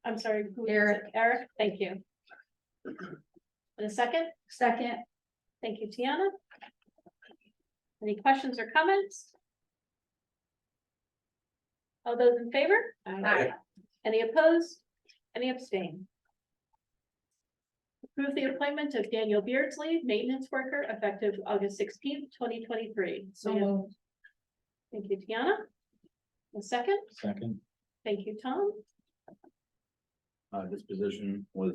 I'm sorry, who is it? Eric. Eric, thank you. And a second? Second. Thank you, Tiana. Any questions or comments? All those in favor? Aye. Any opposed? Any abstain? Approve the appointment of Daniel Beardsley, maintenance worker, effective August 16th, 2023. So moved. Thank you, Tiana. A second, Second. thank you, Tom. This position was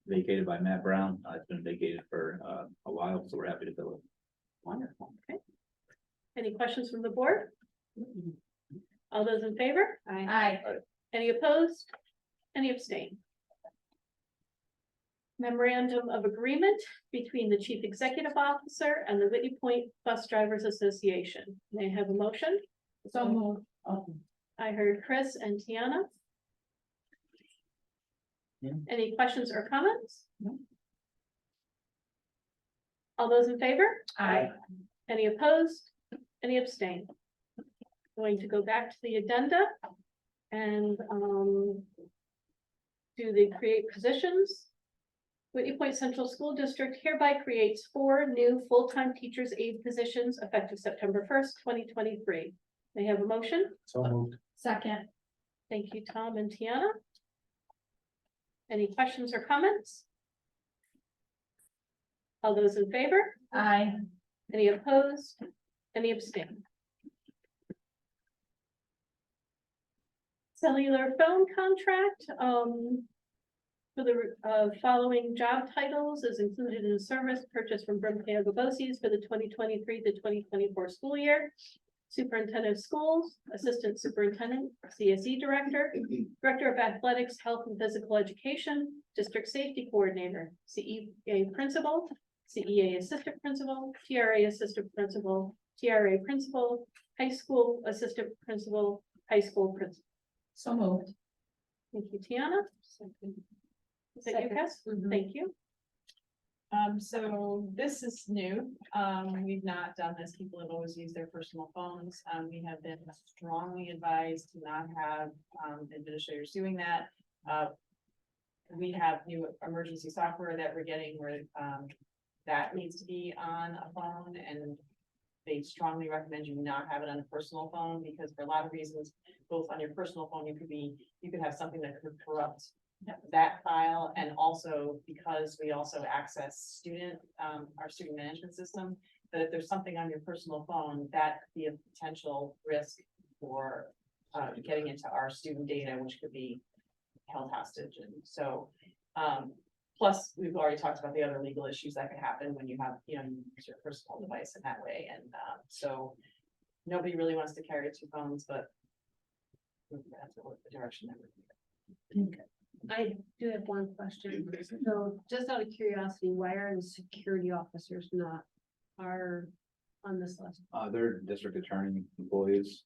vacated by Matt Brown. It's been vacated for a while, so we're happy to fill it. Wonderful, okay. Any questions from the board? All those in favor? Aye. Any opposed? Any abstain? Memorandum of agreement between the chief executive officer and the Whitney Point Bus Drivers Association. May I have a motion? So moved. I heard Chris and Tiana. Yeah. Any questions or comments? No. All those in favor? Aye. Any opposed? Any abstain? Going to go back to the addenda and do the create positions. Whitney Point Central School District hereby creates 4 new full-time teachers aide positions effective September 1st, 2023. May I have a motion? So moved. Second. Thank you, Tom and Tiana. Any questions or comments? All those in favor? Aye. Any opposed? Any abstain? Cellular phone contract, for the following job titles is included in the service purchased from Brimkea Gabosi's for the 2023 to 2024 school year. Superintendent of Schools, Assistant Superintendent, CSE Director, Director of Athletics, Health and Physical Education, District Safety Coordinator, CEA Principal, CEA Assistant Principal, TRA Assistant Principal, TRA Principal, High School Assistant Principal, High School Principal. So moved. Thank you, Tiana. Is that you, Cass? Thank you. So this is new. We've not done this. People have always used their personal phones. We have been strongly advised to not have administrators doing that. We have new emergency software that we're getting where that needs to be on a phone, and they strongly recommend you not have it on a personal phone because for a lot of reasons, both on your personal phone, you could have something that could corrupt that file, and also because we also access our student management system, that if there's something on your personal phone, that could be a potential risk for getting into our student data, which could be held hostage. And so, plus we've already talked about the other legal issues that could happen when you have, you use your personal device in that way. And so nobody really wants to carry 2 phones, but that's the direction that we're going. I do have one question. So just out of curiosity, why are the security officers not on this list? They're district attorney employees.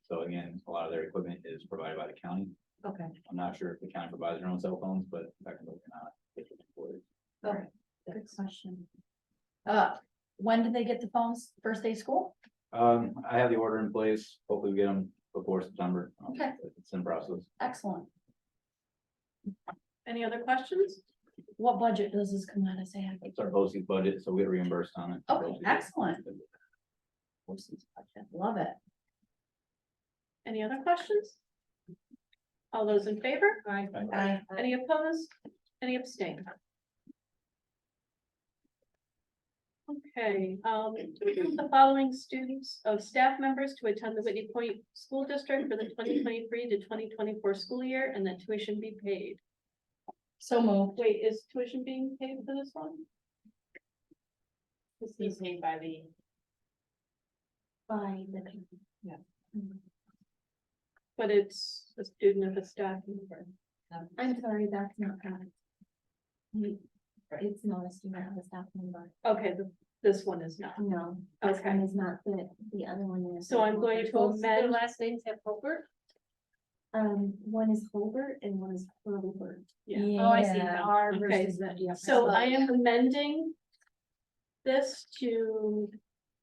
So again, a lot of their equipment is provided by the county. Okay. I'm not sure if the county provides their own cell phones, but technically they're not district employees. Okay, good question. When do they get the phones? First day of school? I have the order in place. Hopefully we get them before September. Okay. It's in process. Excellent. Any other questions? What budget does this come out of? Say? It's our BOCES budget, so we get reimbursed on it. Okay, excellent. Love it. Any other questions? All those in favor? Aye. Any opposed? Any abstain? Okay, the following students of staff members to attend the Whitney Point School District for the 2023 to 2024 school year, and that tuition be paid. So moved. Wait, is tuition being paid for this one? This is made by the, Yeah. But it's a student of a staff member. I'm sorry, that's not correct. It's not a student of a staff member. Okay, this one is not. No, this Okay. one is not, the other one is. So I'm going to Both their amend. last names have Holbert? One is Holbert and one is Hurlbert. Yeah. Oh, I see. Yeah. R Okay. versus the. yeah. So I am amending this to,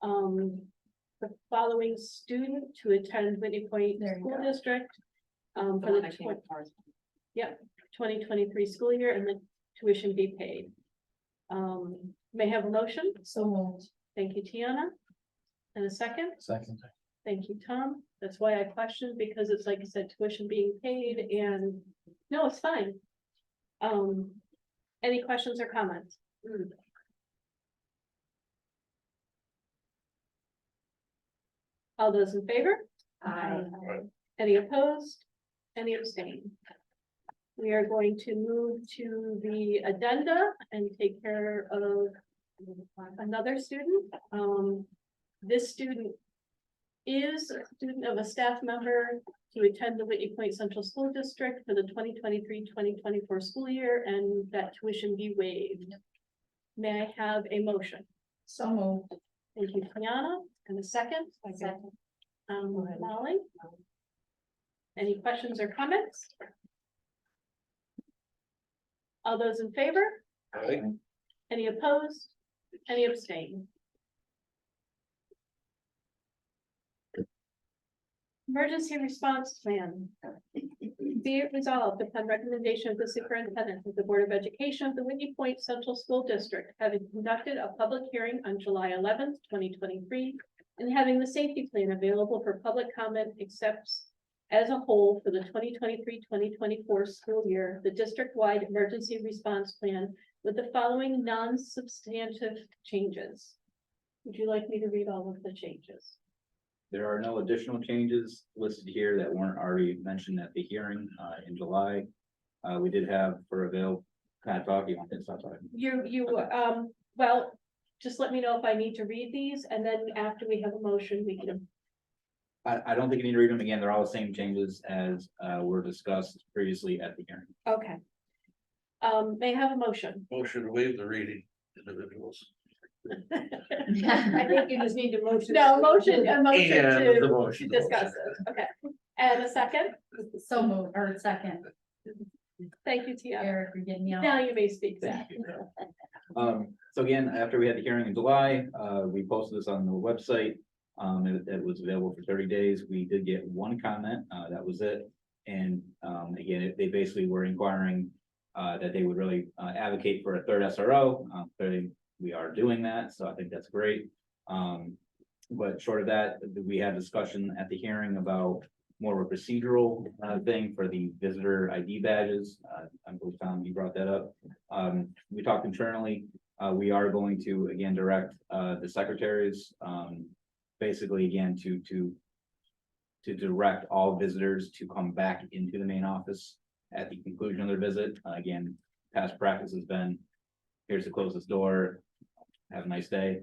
the following student to attend Whitney Point There you School go. District. the For one the that came with ours. 2023 school year, and the tuition be paid. May I have a motion? So moved. Thank you, Tiana. And a second? Second. Thank you, Tom. That's why I questioned, because it's like I said, tuition being paid and, no, it's fine. Any questions or comments? All those in favor? Aye. Any opposed? Any abstain? We are going to move to the addenda and take care of another student. This student is a student of a staff member to attend the Whitney Point Central School District for the 2023-2024 school year, and that tuition be waived. May I have a motion? So moved. Thank you, Tiana, and a second. Second. Molly. Any questions or comments? All those in favor? Aye. Any opposed? Any abstain? Emergency response plan. Be it resolved upon recommendation of the superintendent of the Board of Education of the Whitney Point Central School District, having conducted a public hearing on July 11th, 2023, and having the safety plan available for public comment except as a whole for the 2023-2024 school year, the district-wide emergency response plan with the following non-substantive changes. Would you like me to read all of the changes? There are no additional changes listed here that weren't already mentioned at the hearing in July. We did have for avail, kind of talk, you want to stop talking? Well, just let me know if I need to read these, and then after we have a motion, we can. I don't think you need to read them again. They're all the same changes as were discussed previously at the hearing. Okay. May I have a motion? Motion to waive the reading individuals. I think you just need to motion. No, a motion And the to motion. discuss it, okay. And a second? So moved, or second. Thank you, Tia. Eric, you're getting me out. Now you may speak, Zach. So again, after we had the hearing in July, we posted this on the website. It was available for 30 days. We did get one comment, that was it. And again, they basically were inquiring that they would really advocate for a third SRO. Clearly, we are doing that, so I think that's great. But short of that, we had discussion at the hearing about more of a procedural thing for the visitor ID badges. I believe Tom, you brought that up. We talked internally. We are going to again direct the secretaries, basically again to direct all visitors to come back into the main office at the conclusion of their visit. Again, past practice has been, here's to close this door, have a nice day.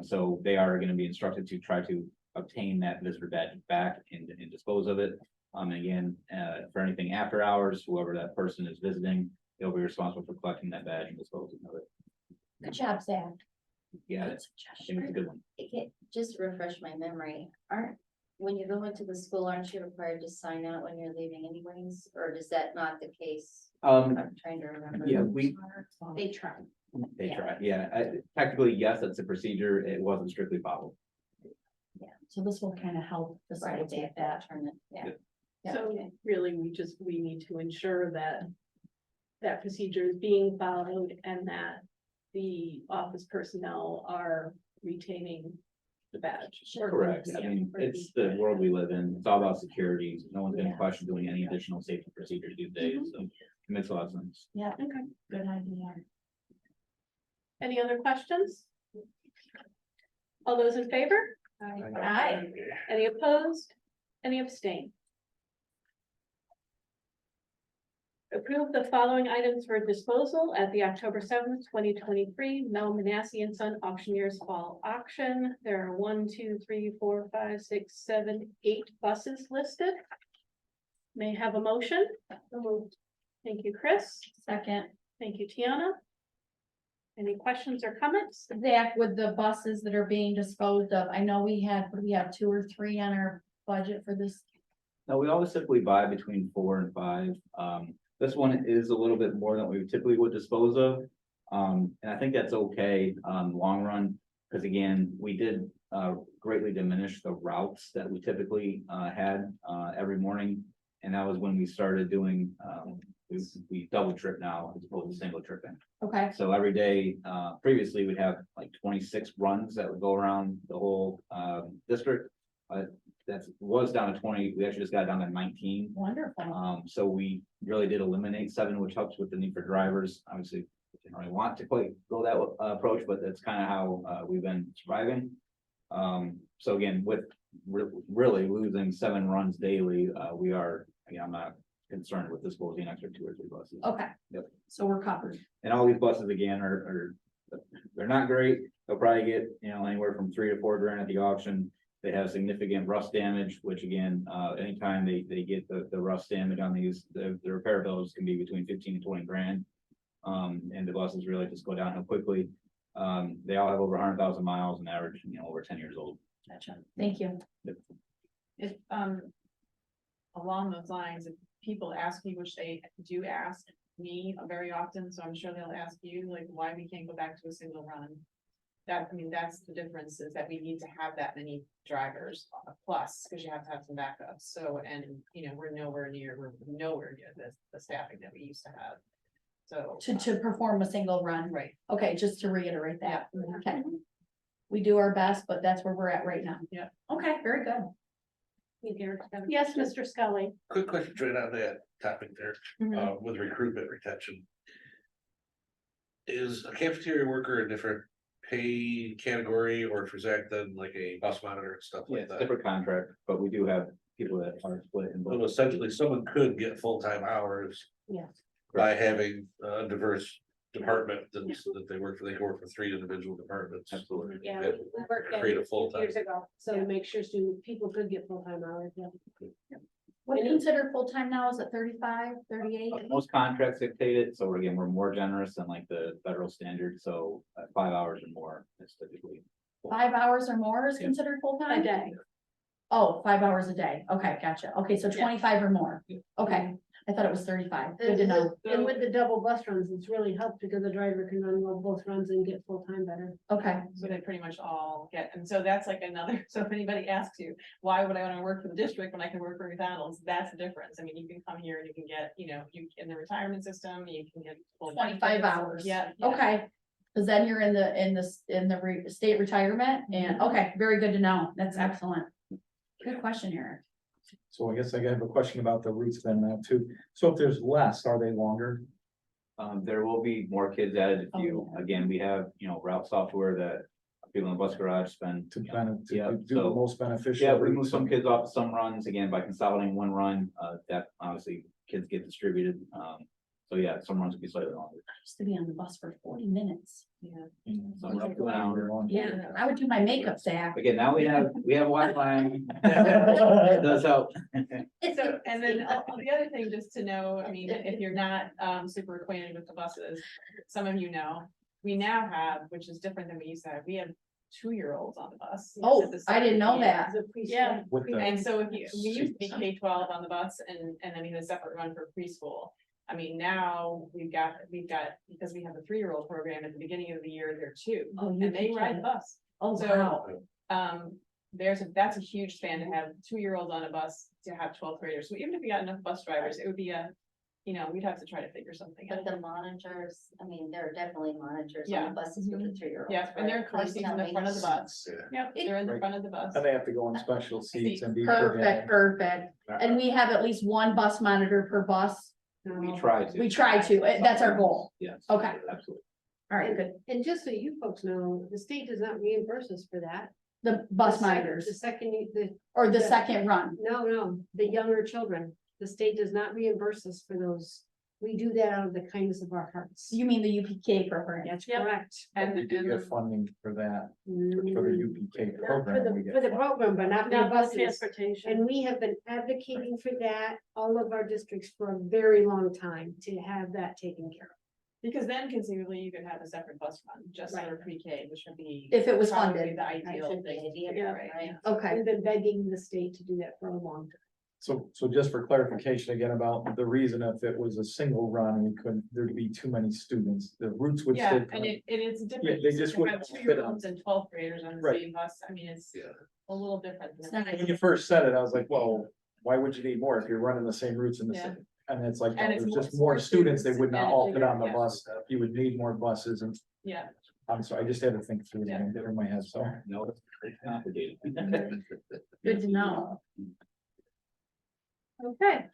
So they are going to be instructed to try to obtain that visitor badge back and dispose of it. Again, for anything after hours, whoever that person is visiting, they'll be responsible for collecting that badge and disposing of it. Good job, Zach. Yeah, I think it's a good one. Okay, just to refresh my memory, when you go into the school, aren't you required to sign out when you're leaving anyways, or is that not the case? I'm trying to remember. Yeah, They try. they try, yeah, technically, yes, that's a procedure, it wasn't strictly followed. Yeah, so this will kind of help facilitate that. Yeah. So really, we need to ensure that that procedure is being followed and that the office personnel are retaining the badge. Correct, I mean, it's the world we live in, it's all about security, no one's gonna question doing any additional safety procedures these days, so it makes a lot of sense. Yeah, Okay. good idea. Any other questions? All those in favor? Aye. Any opposed? Any abstain? Approve the following items for disposal at the October 7th, 2023 Mel Manassi and Son Auctioneers Fall Auction. There are 1, 2, 3, 4, 5, 6, 7, 8 buses listed. May I have a motion? Thank you, Chris. Second. Thank you, Tiana. Any questions or comments? Zach, with the buses that are being disposed of, I know we have 2 or 3 on our budget for this. No, we always typically buy between 4 and 5. This one is a little bit more than we typically would dispose of. And I think that's okay, long run, because again, we did greatly diminish the routes that we typically had every morning. And that was when we started doing, we double trip now as opposed to single tripping. Okay. So every day, previously we'd have like 26 runs that would go around the whole district. was down to 20, we actually just got down to 19. Wonderful. So we really did eliminate 7, which helps with the need for drivers. Obviously, we didn't really want to quite go that approach, but that's kind of how we've been surviving. So again, with really losing 7 runs daily, we are, again, I'm not concerned with disposing an extra 2 or 3 buses. Okay. Yep. So we're covered. And all these buses again are they're not great. They'll probably get, anywhere from 3 to 4 grand at the auction. They have significant rust damage, which again, anytime they get the rust damage on these, the repair bills can be between 15 and 20 grand. And the buses really just go downhill quickly. They all have over 100,000 miles and average, over 10 years old. Gotcha. Thank you. If, along those lines, if people ask me, which they do ask me very often, so I'm sure they'll ask you, like, why we can't go back to a single run. That's the difference, is that we need to have that many drivers plus, because you have to have some backups. So, and, we're nowhere near the staffing that we used to have. So. To perform a single run. Right. Okay, just to reiterate that. Yeah. Okay. We do our best, but that's where we're at right now. Yeah. Okay, very good. Yes, Mr. Scully. Quick question, right on that topic there, Mhm. with recruitment retention. Is a cafeteria worker a different pay category, or is that then like a bus monitor and stuff Yeah, like it's a that? different contract, but we do have people that are split in So both. essentially, someone could get full-time hours Yes. by having a diverse department that they work for, they can work for 3 individual departments. Absolutely. Yeah, Yeah. we worked at Create a it full-time. years ago, so to make sure people could get full-time hours, yeah. What do you consider full-time now? Is it 35, 38? Most contracts dictate it, so again, we're more generous than like the federal standard, so 5 hours or more is typically. 5 hours or more is Yeah. considered full-time? A day. Oh, 5 hours a day. Okay, gotcha. Okay, so 25 or more. Okay, I thought it was 35. Good to know. And with the double bus runs, it's really helped because the driver can run both runs and get full-time better. Okay, So they pretty much all get, and so that's like another, so if anybody asks you, why would I want to work for the district when I can work for McDonald's? That's the difference. I mean, you can come here and you can get, you in the retirement system, you can get. full 25 benefits. hours. Yeah. Okay. Cause then you're in the state retirement and, okay, very good to know. That's excellent. Good question, Eric. So I guess I have a question about the routes then now too. So if there's less, are they longer? There will be more kids added if you, Oh, yeah. again, we have, route software that people in the bus garage spend. To kind of, Yeah, to do the so- most beneficial? Yeah, we move routes? some kids off some runs, again, by consolidating one run, that obviously kids get distributed. So yeah, some runs will be slightly longer. I used to be on the bus for 40 minutes. Yeah. Some are up to an hour. Yeah, I would do my makeup, Zach. Again, now we have Wi-Fi. It does help. So, and then the other thing, just to know, I mean, if you're not super acquainted with the buses, some of you know, we now have, which is different than we used to have, we have 2-year-olds on the bus. Oh, At the I didn't know start of the that. year. Yeah, With the- and so if you, we used to be K-12 on the bus and then we had a separate run for preschool. I mean, now we've got, because we have a 3-year-old program at the beginning of the year, they're 2, Oh, you and they can ride tell. the bus. Oh, So, wow. that's a huge span to have 2-year-olds on a bus to have 12th graders. So even if we got enough bus drivers, it would be we'd have to try to figure something out. But the monitors, I mean, there are definitely monitors on Yeah. the buses for the 2-year-olds. Yeah, and there are car right? seats in the front of the bus. Yeah. Yep, they're in the front of the bus. And they have to go in special seats and be. Perfect, perfect. And we have at least one bus monitor per bus. We try to. We try to. That's our goal. Yes. Okay. Absolutely. All right, good. And just so you folks know, the state does not reimburse us for that. The bus The monitors second, or the second run. no, the younger children, the state does not reimburse us for those. We do that out of the kindness of our hearts. You mean the UPK program? That's Yep. correct. And, We do and get funding for that, for the Mm, UPK not For program. we the, get for the program, but not for the Not bus buses. transportation. And we have been advocating for that, all of our districts for a very long time to have that taken care of. because then conceivably you could have a separate bus run just Right. for pre-K, which would be. If it was probably funded. The ideal should be thing. the idea, Yeah, right? right. Okay. We've been begging the state to do that for a long time. So just for clarification again about the reason if it was a single run, we couldn't, there'd be too many students, the routes would Yeah, still. and it is different. they just to have wouldn't fit 2-year-olds and 12th graders on the Right. same bus. I mean, it's Yeah. a little different. It's than- not- When you first said it, I was like, well, why would you need more if you're running the same routes in the Yeah. same? And it's like, And no, it's there's more- just more students, they would not and all it's fit on the bigger, yeah. bus, you would need more buses and. Yeah. I'm sorry, I just had to think through Yeah. that in my head, so. No, it's complicated. Good to know. Okay.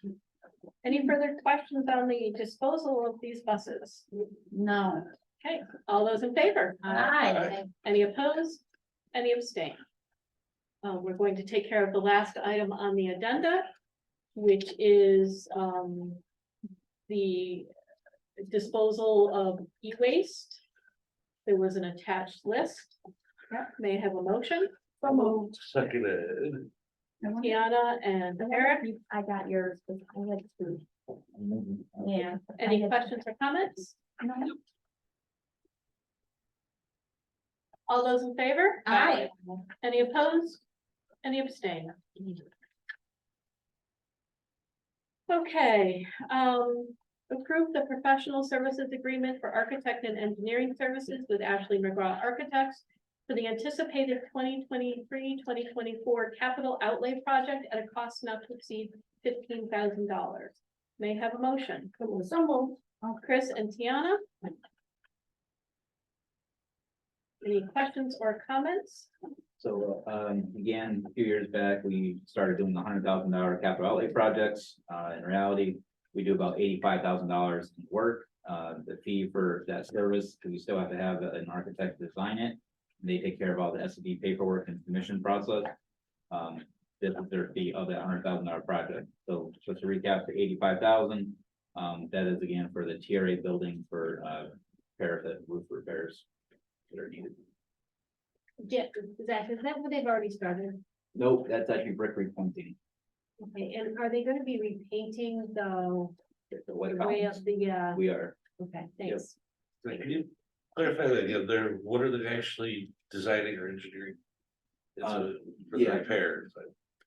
Any further questions on the disposal of these buses? No. Okay, all those in favor? Aye. Any opposed? Any abstain? We're going to take care of the last item on the addenda, which is, the disposal of e-waste. There was an attached list. May I have a motion? So moved. Seconded. Tiana and Eric, I got yours, but I had to. Yeah. any questions or comments? No. All those in favor? Aye. Any opposed? Any abstain? Okay, approve the professional services agreement for architect and engineering services with Ashley McGraw Architects for the anticipated 2023-2024 capital outlay project at a cost not to exceed $15,000. May I have a motion? So moved. Chris and Tiana. Any questions or comments? So, again, a few years back, we started doing the $100,000 capital outlay projects. In reality, we do about $85,000 in work. The fee for that service, because we still have to have an architect design it. They take care of all the S&D paperwork and commission process. This is their fee of that $100,000 project. So just to recap, the $85,000, that is again for the TRA building for parapet roof repairs that are needed. Yeah, Zach, is that what they've already started? Nope, that's actually brick repointing. Okay, and are they gonna be repainting the The white way columns. of the, We are. okay, thanks. So can you clarify that again? They're, what are they actually designing or engineering? It's for the yeah. repairs.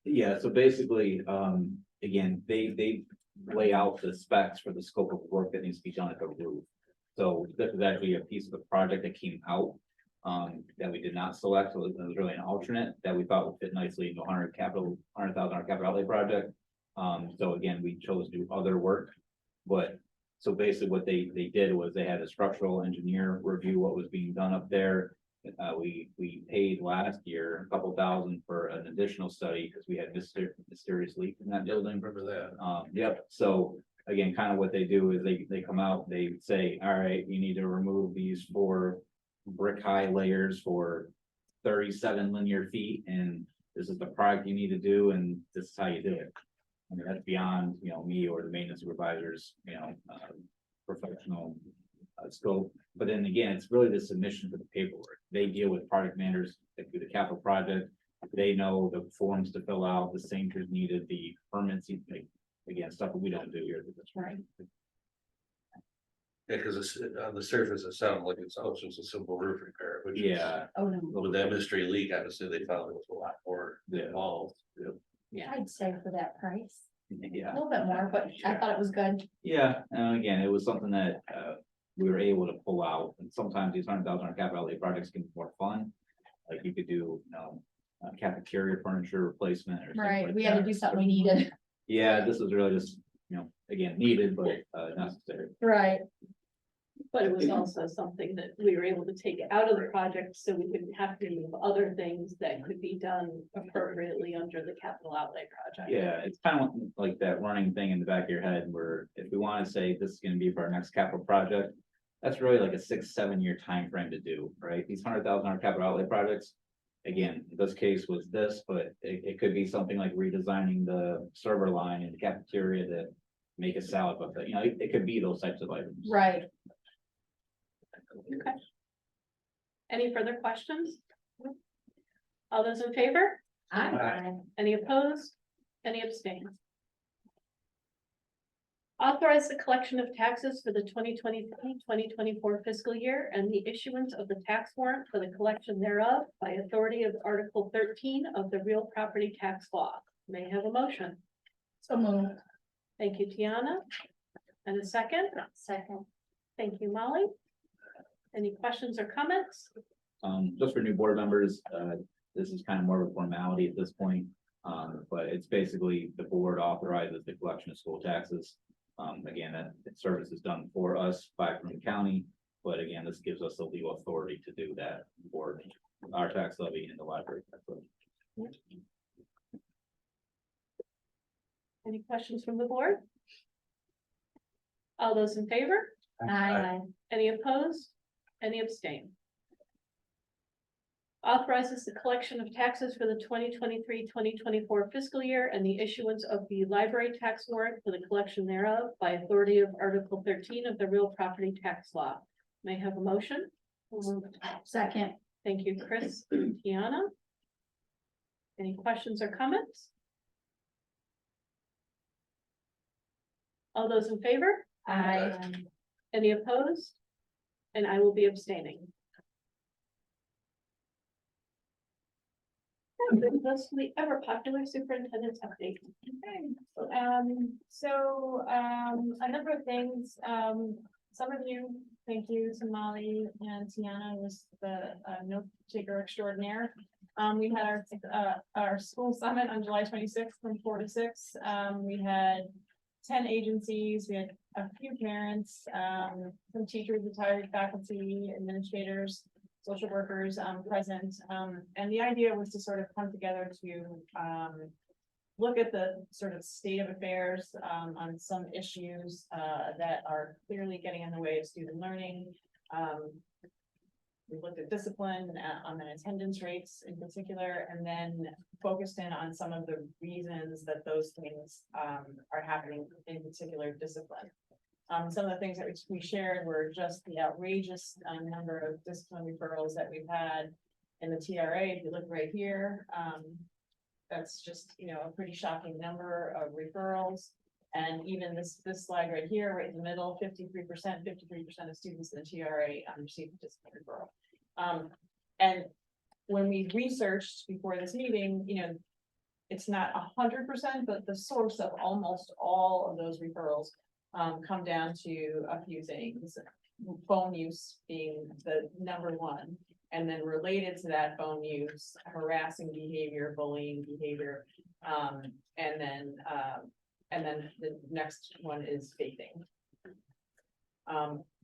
Yeah, so basically, again, they lay out the specs for the scope of work that needs to be done at the roof. So this is actually a piece of the project that came out, that we did not select, so it was really an alternate that we thought would fit nicely into $100,000 capital outlay project. So again, we chose to do other work, but, so basically what they did was they had a structural engineer review what was being done up there. We paid last year a couple thousand for an additional study because we had mysterious leak in that building. Remember that? Yep, so again, kind of what they do is they come out, they say, all right, you need to remove these 4 brick high layers for 37 linear feet, and this is the product you need to do, and this is how you do it. I mean, that's beyond, me or the maintenance supervisors, professional scope. But then again, it's really the submission for the paperwork. They deal with project managers that do the capital project. They know the forms to fill out, the signatures needed, the permits, again, stuff that we don't do here. That's right. Yeah, because it's on the surface, it sounded like it's also just a simple roof repair, which is. Yeah. Oh, no. With that mystery leak, obviously they found it was a lot more Yeah. involved. Yeah. I'd say for that price, a Yeah. little bit more, but I thought it was good. Yeah, and again, it was something that we were able to pull out, and sometimes these $100,000 capital outlay projects can be more fun. Like you could do, cafeteria furniture replacement or something. Right, like we had to that. do something we needed. Yeah, this was really just, again, needed, but necessary. Right. But it was also something that we were able to take out of the project so we couldn't have to move other things that could be done appropriately under the capital outlay project. Yeah, it's kind of like that running thing in the back of your head where if we want to say this is gonna be for our next capital project, that's really like a 6-7 year time frame to do, right? These $100,000 capital outlay projects. Again, this case was this, but it could be something like redesigning the server line in the cafeteria to make a salad buffet, it could be those types of items. Right. Okay. Any further questions? All those in favor? Aye. Any opposed? Any abstained? Authorize the collection of taxes for the 2023-2024 fiscal year and the issuance of the tax warrant for the collection thereof by authority of Article 13 of the real property tax law. May I have a motion? So moved. Thank you, Tiana. And a second? Second. Thank you, Molly. Any questions or comments? Just for new board members, this is kind of more of a formality at this point. But it's basically the board authorizes the collection of school taxes. Again, that service is done for us by Broome County, but again, this gives us the legal authority to do that for our tax levy and the library tax levy. Any questions from the board? All those in favor? Aye. Any opposed? Any abstain? Authorizes the collection of taxes for the 2023-2024 fiscal year and the issuance of the library tax warrant for the collection thereof by authority of Article 13 of the real property tax law. May I have a motion? Second. Thank you, Chris and Tiana. Any questions or comments? All those in favor? Aye. Any opposed? And I will be abstaining. That brings us to the ever popular superintendent's update. A number of things, some of you, thank you to Molly and Tiana, was the note taker extraordinaire. We had our school summit on July 26th from 4 to 6. We had 10 agencies, we had a few parents, some teachers, retired faculty, administrators, social workers present. And the idea was to sort of come together to look at the sort of state of affairs on some issues that are clearly getting in the way of student learning. We looked at discipline on the attendance rates in particular, and then focused in on some of the reasons that those things are happening, in particular discipline. Some of the things that we shared were just the outrageous number of discipline referrals that we've had in the TRA. If you look right here, that's just, a pretty shocking number of referrals. And even this slide right here, right in the middle, 53% of students in the TRA received a discipline referral. And when we researched before this meeting, it's not 100%, but the source of almost all of those referrals come down to a few things. Phone use being the number one, and then related to that phone use, harassing behavior, bullying behavior, and then the next one is vaping.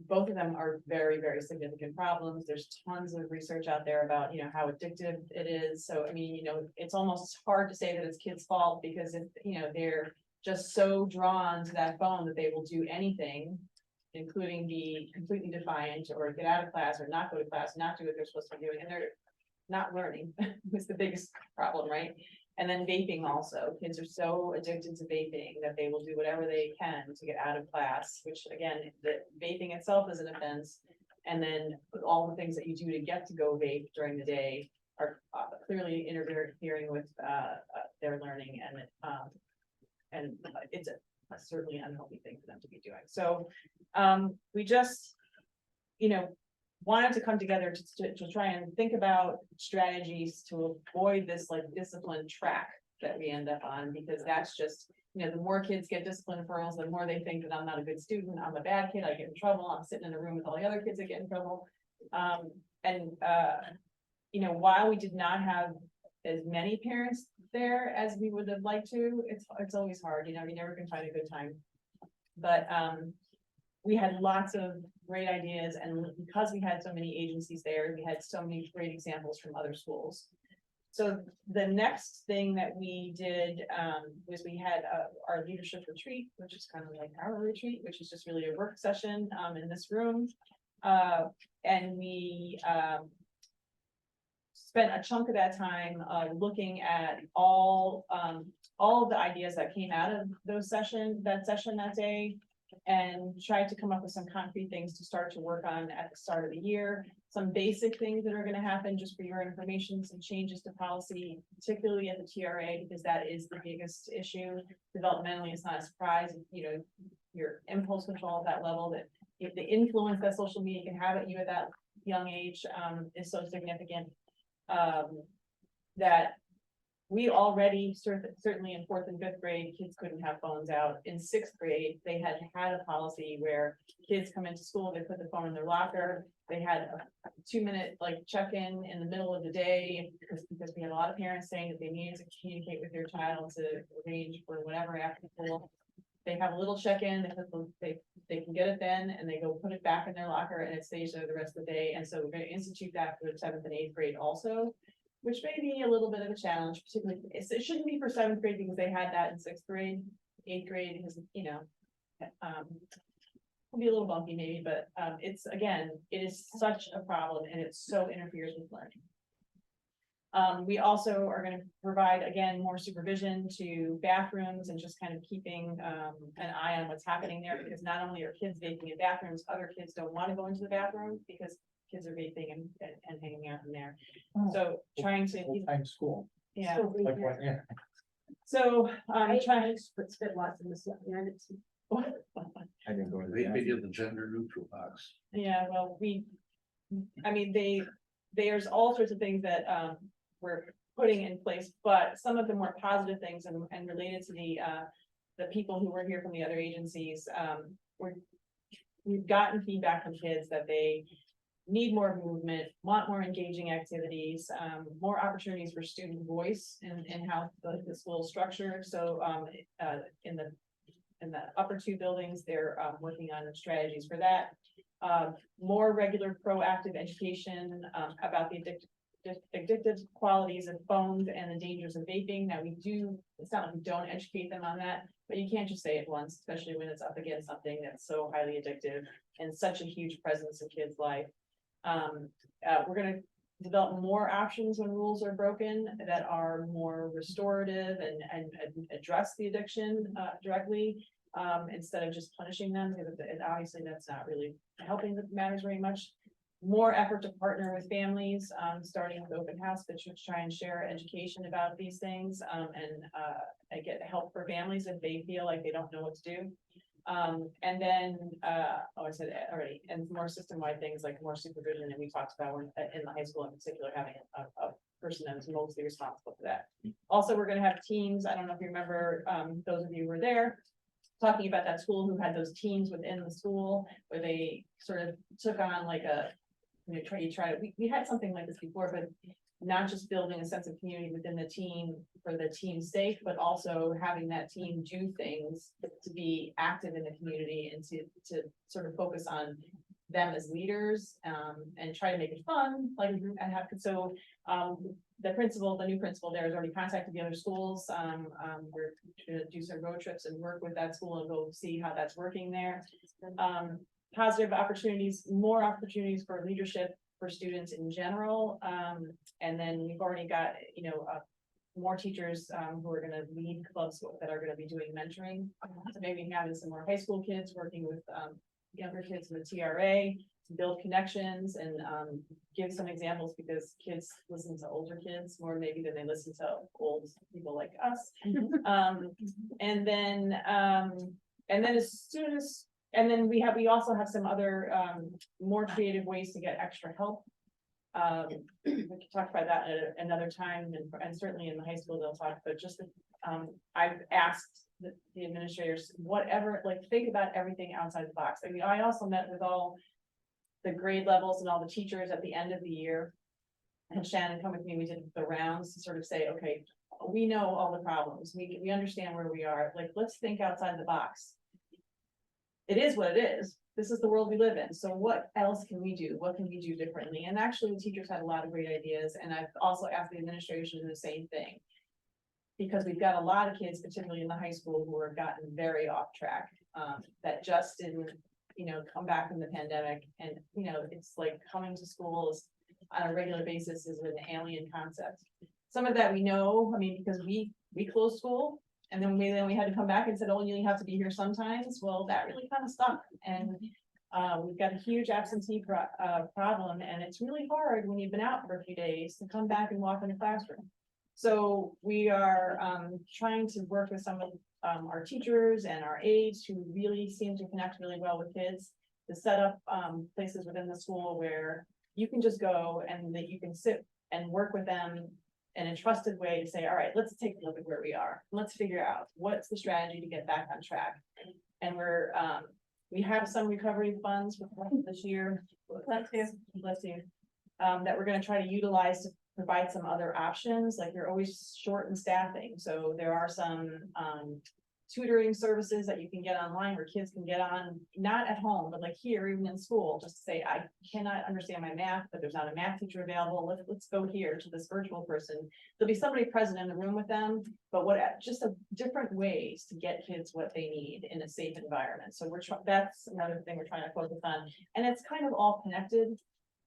Both of them are very, very significant problems. There's tons of research out there about, how addictive it is. So, I mean, it's almost hard to say that it's kids' fault, because if, they're just so drawn to that phone that they will do anything, including be completely defiant or get out of class or not go to class, not do what they're supposed to be doing, and they're not learning. It's the biggest problem, right? And then vaping also. Kids are so addicted to vaping that they will do whatever they can to get out of class, which again, the vaping itself is an offense. And then all the things that you do to get to go vape during the day are clearly interfering with their learning, and it's certainly an unhealthy thing for them to be doing. So we just, wanted to come together to try and think about strategies to avoid this discipline track that we end up on, because that's just, the more kids get discipline referrals, the more they think that I'm not a good student, I'm a bad kid, I get in trouble, I'm sitting in a room with all the other kids that get in trouble. While we did not have as many parents there as we would have liked to, it's always hard, you never can find a good time. But we had lots of great ideas, and because we had so many agencies there, we had so many great examples from other schools. So the next thing that we did was we had our leadership retreat, which is kind of like our retreat, which is just really a work session in this room. And we spent a chunk of that time looking at all of the ideas that came out of that day, and tried to come up with some concrete things to start to work on at the start of the year. Some basic things that are going to happen, just for your information, some changes to policy, particularly at the TRA, because that is the biggest issue. Developmentally, it's not a surprise, your impulse control at that level, that if the influence that social media can have at you at that young age is so significant, that we already, certainly in 4th and 5th grade, kids couldn't have phones out. In 6th grade, they had a policy where kids come into school, they put the phone in their locker. They had a 2-minute check-in in the middle of the day, because we had a lot of parents saying that they needed to communicate with their child to arrange for whatever after school. They have a little check-in, they can get it then, and they go put it back in their locker, and it stays there the rest of the day. And so we're going to institute that for the 7th and 8th grade also, which may be a little bit of a challenge, particularly, it shouldn't be for 7th grade because they had that in 6th grade. 8th grade has, will be a little bumpy maybe, but, it's, again, it is such a problem and it so interferes with learning. We also are gonna provide, again, more supervision to bathrooms and just kind of keeping, an eye on what's happening there, because not only are kids vaping in bathrooms, other kids don't wanna go into the bathroom because kids are vaping and hanging out in there. So trying to, Full-time school. yeah, Like what, yeah. so, trying. Put spit lots in the stuff, and it's. I didn't go to They the. give the gender neutral box. Yeah, well, I mean, there's all sorts of things that, we're putting in place, but some of the more positive things and related to the people who were here from the other agencies, we've gotten feedback from kids that they need more movement, want more engaging activities, more opportunities for student voice and how the school is structured. So, in the upper 2 buildings, they're working on strategies for that. More regular proactive education about the addictive qualities of phones and the dangers of vaping. Now it's not like we don't educate them on that, but you can't just say it once, especially when it's up against something that's so highly addictive and such a huge presence in kids' life. We're gonna develop more options when rules are broken that are more restorative and address the addiction directly, instead of just punishing them, because obviously that's not really helping the matters very much. More effort to partner with families, starting with open house, but to try and share education about these things, and get help for families if they feel like they don't know what to do. And then, I said it already, and more system-wide things like more supervision, and we talked about in the high school in particular, having a person that is mostly responsible for that. Also, we're gonna have teams, I don't know if you remember, those of you who were there, talking about that school who had those teams within the school, where they sort of took on like we had something like this before, but not just building a sense of community within the team for the team's sake, but also having that team do things to be active in the community and to sort of focus on them as leaders, and try to make it fun, the new principal there has already contacted the other schools. We're gonna do some road trips and work with that school and go see how that's working there. Positive opportunities, more opportunities for leadership for students in general. And then we've already got, more teachers who are gonna lead clubs that are gonna be doing mentoring. So maybe having some more high school kids working with younger kids in the TRA to build connections and give some examples, because kids listen to older kids more maybe than they listen to old people like us. And then we also have some other more creative ways to get extra help. We can talk about that at another time, and certainly in the high school they'll talk, but just I've asked the administrators, whatever, think about everything outside the box. I mean, I also met with all the grade levels and all the teachers at the end of the year. And Shannon come with me, we did the rounds to sort of say, okay, we know all the problems, we understand where we are, let's think outside the box. It is what it is. This is the world we live in. So what else can we do? What can we do differently? And actually the teachers had a lot of great ideas. And I've also asked the administration to do the same thing. Because we've got a lot of kids, particularly in the high school, who have gotten very off track, that just didn't, come back from the pandemic. And, it's like coming to schools on a regular basis is an alien concept. Some of that we know, because we closed school. And then we had to come back and said, oh, you have to be here sometimes. Well, that really kind of stuck. And we've got a huge absentee problem. And it's really hard when you've been out for a few days to come back and walk in a classroom. So we are trying to work with some of our teachers and our aides who really seem to connect really well with kids to set up places within the school where you can just go and that you can sit and work with them in a trusted way to say, all right, let's take a look at where we are. Let's figure out what's the strategy to get back on track. And we have some recovery funds for this year. Bless you. That we're going to try to utilize to provide some other options. Like you're always short in staffing. So there are some tutoring services that you can get online where kids can get on, not at home, but like here, even in school, just to say, I cannot understand my math, but there's not a math teacher available. Let's go here to this virtual person. There'll be somebody present in the room with them, but just a different ways to get kids what they need in a safe environment. So that's another thing we're trying to focus on. And it's kind of all connected.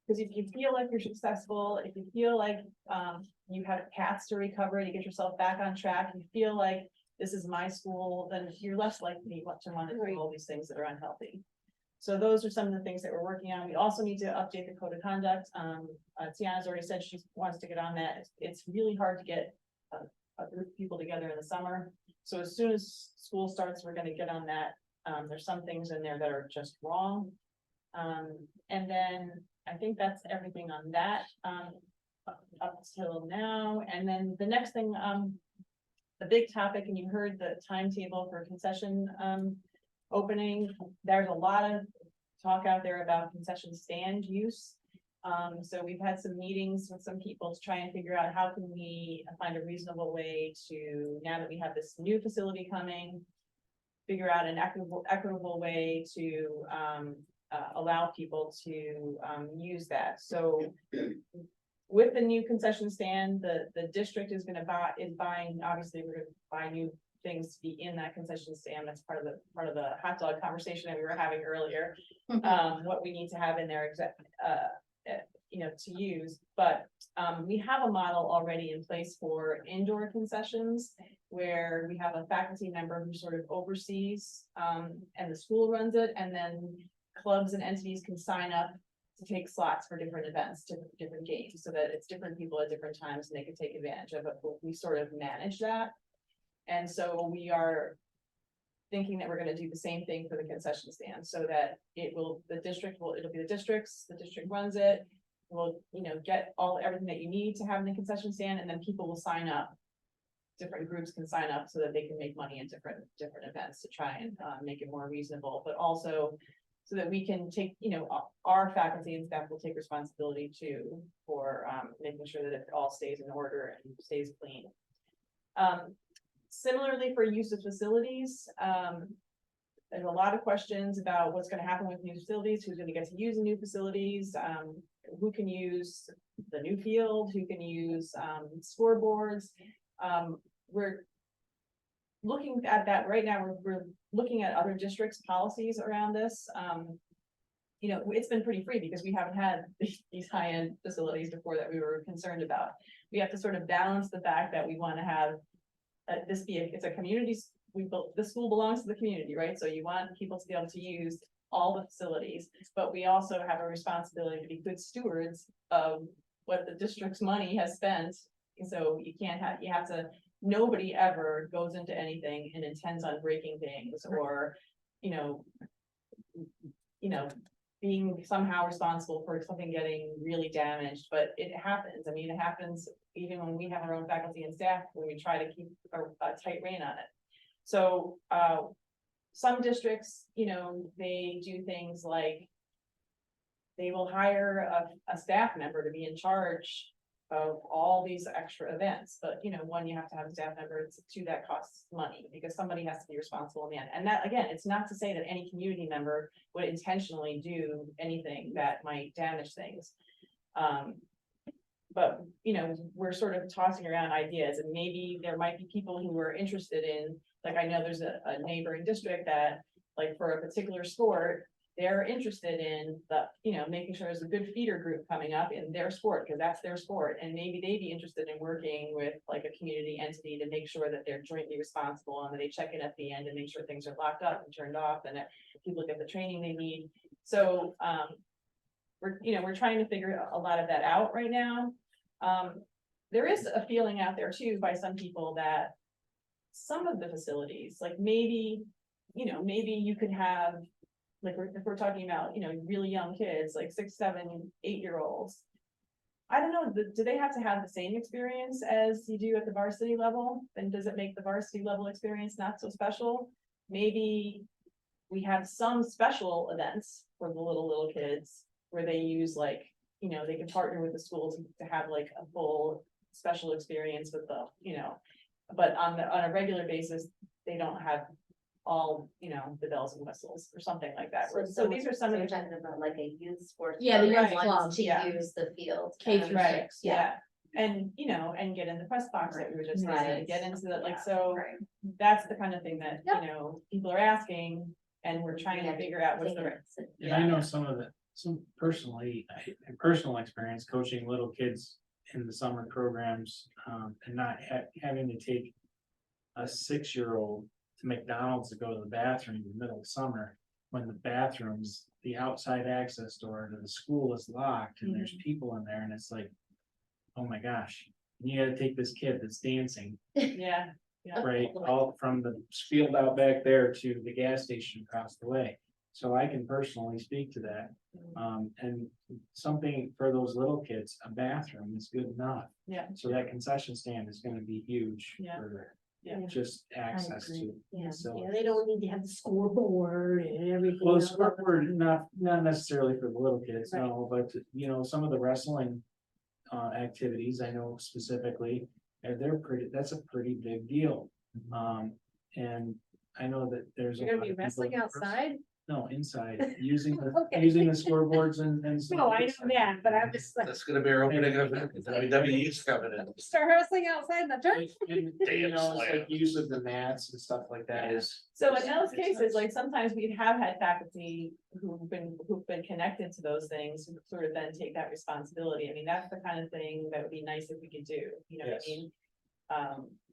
Because if you feel like you're successful, if you feel like you have paths to recovery to get yourself back on track, you feel like this is my school, then you're less likely to want to do all these things that are unhealthy. So those are some of the things that we're working on. We also need to update the code of conduct. Tiana's already said she wants to get on that. It's really hard to get a group of people together in the summer. So as soon as school starts, we're going to get on that. There's some things in there that are just wrong. And then I think that's everything on that up till now. And then the next thing, the big topic, and you heard the timetable for concession opening. There's a lot of talk out there about concession stand use. So we've had some meetings with some people to try and figure out how can we find a reasonable way to, now that we have this new facility coming, figure out an equitable way to allow people to use that. So with the new concession stand, the district is buying, obviously we're gonna buy new things to be in that concession stand. That's part of the hot dog conversation that we were having earlier. What we need to have in there to use, but we have a model already in place for indoor concessions where we have a faculty member who sort of oversees and the school runs it, and then clubs and entities can sign up to take slots for different events, different games, so that it's different people at different times and they can take advantage of it. But we sort of manage that. And so we are thinking that we're going to do the same thing for the concession stand, so that it'll be the district runs it. We'll, get everything that you need to have in the concession stand, and then people will sign up. Different groups can sign up so that they can make money in different events to try and make it more reasonable, but also so that we can take, our faculty and staff will take responsibility too for making sure that it all stays in order and stays clean. Similarly for use of facilities, there's a lot of questions about what's going to happen with new facilities, who's going to get to use the new facilities, who can use the new field, who can use scoreboards. We're looking at that right now. We're looking at other districts' policies around this. It's been pretty free because we haven't had these high-end facilities before that we were concerned about. We have to sort of balance the fact that we want to have it's a community. The school belongs to the community, right? So you want people to be able to use all the facilities, but we also have a responsibility to be good stewards of what the district's money has spent. So nobody ever goes into anything and intends on breaking things or, being somehow responsible for something getting really damaged, but it happens. I mean, it happens even when we have our own faculty and staff, when we try to keep a tight rein on it. So, some districts, they do things like they will hire a staff member to be in charge of all these extra events. But, one, you have to have a staff member, two, that costs money because somebody has to be responsible in the end. And that, again, it's not to say that any community member would intentionally do anything that might damage things. But, we're sort of tossing around ideas, and maybe there might be people who are interested in, like, I know there's a neighboring district that, like, for a particular sport, they're interested in making sure there's a good feeder group coming up in their sport, because that's their sport. And maybe they'd be interested in working with like a community entity to make sure that they're jointly responsible and that they check in at the end and make sure things are locked up and turned off and that people get the training they need. So we're trying to figure a lot of that out right now. There is a feeling out there too by some people that some of the facilities, like maybe you could have, like, if we're talking about, really young kids, like 6, 7, 8-year-olds. I don't know, do they have to have the same experience as you do at the varsity level? And does it make the varsity level experience not so special? Maybe we have some special events for the little kids where they use they can partner with the schools to have like a full special experience with the, but on a regular basis, they don't have all, the bells and whistles or something like that. So these are some of You're the. talking about like a youth sports. Yeah, the youth program club, wants to yeah. use the field. K through Right, 6, yeah. And, and get in the press box that we were just saying, Right. get into the, like, so Right. that's the kind of thing that, Yep. people are asking. And we're trying to figure out what's the right. And I know some of the, personal experience coaching little kids in the summer programs, and not having to take a 6-year-old to McDonald's to go to the bathroom in the middle of summer, when the bathrooms, the outside access door to the school is locked and there's people in there, and it's like, oh my gosh, you gotta take this kid that's dancing, Yeah, right, all from the field out back there to the gas station across the way. So I can personally speak to that. And something for those little kids, a bathroom is good enough. Yeah. So that concession stand is gonna be huge Yeah. for Yeah. just access to. Yeah, facilities. they don't need to have the scoreboard and everything. Well, else. scoreboard, not necessarily for the little kids, no, but some of the wrestling activities, I know specifically, that's a pretty big deal. And I know that there's. You're gonna be wrestling outside? No, inside, using Okay. using the scoreboards and. No, I know that, but I'm just like, That's gonna be our opening event, WWE's coming in. start wrestling outside in the dirt. And, it's like use of the mats and stuff like that is. so in those cases, like sometimes we have had faculty who've been connected to those things, who sort of then take that responsibility. I mean, that's the kind of thing that would be nice if we could do, you know what I mean?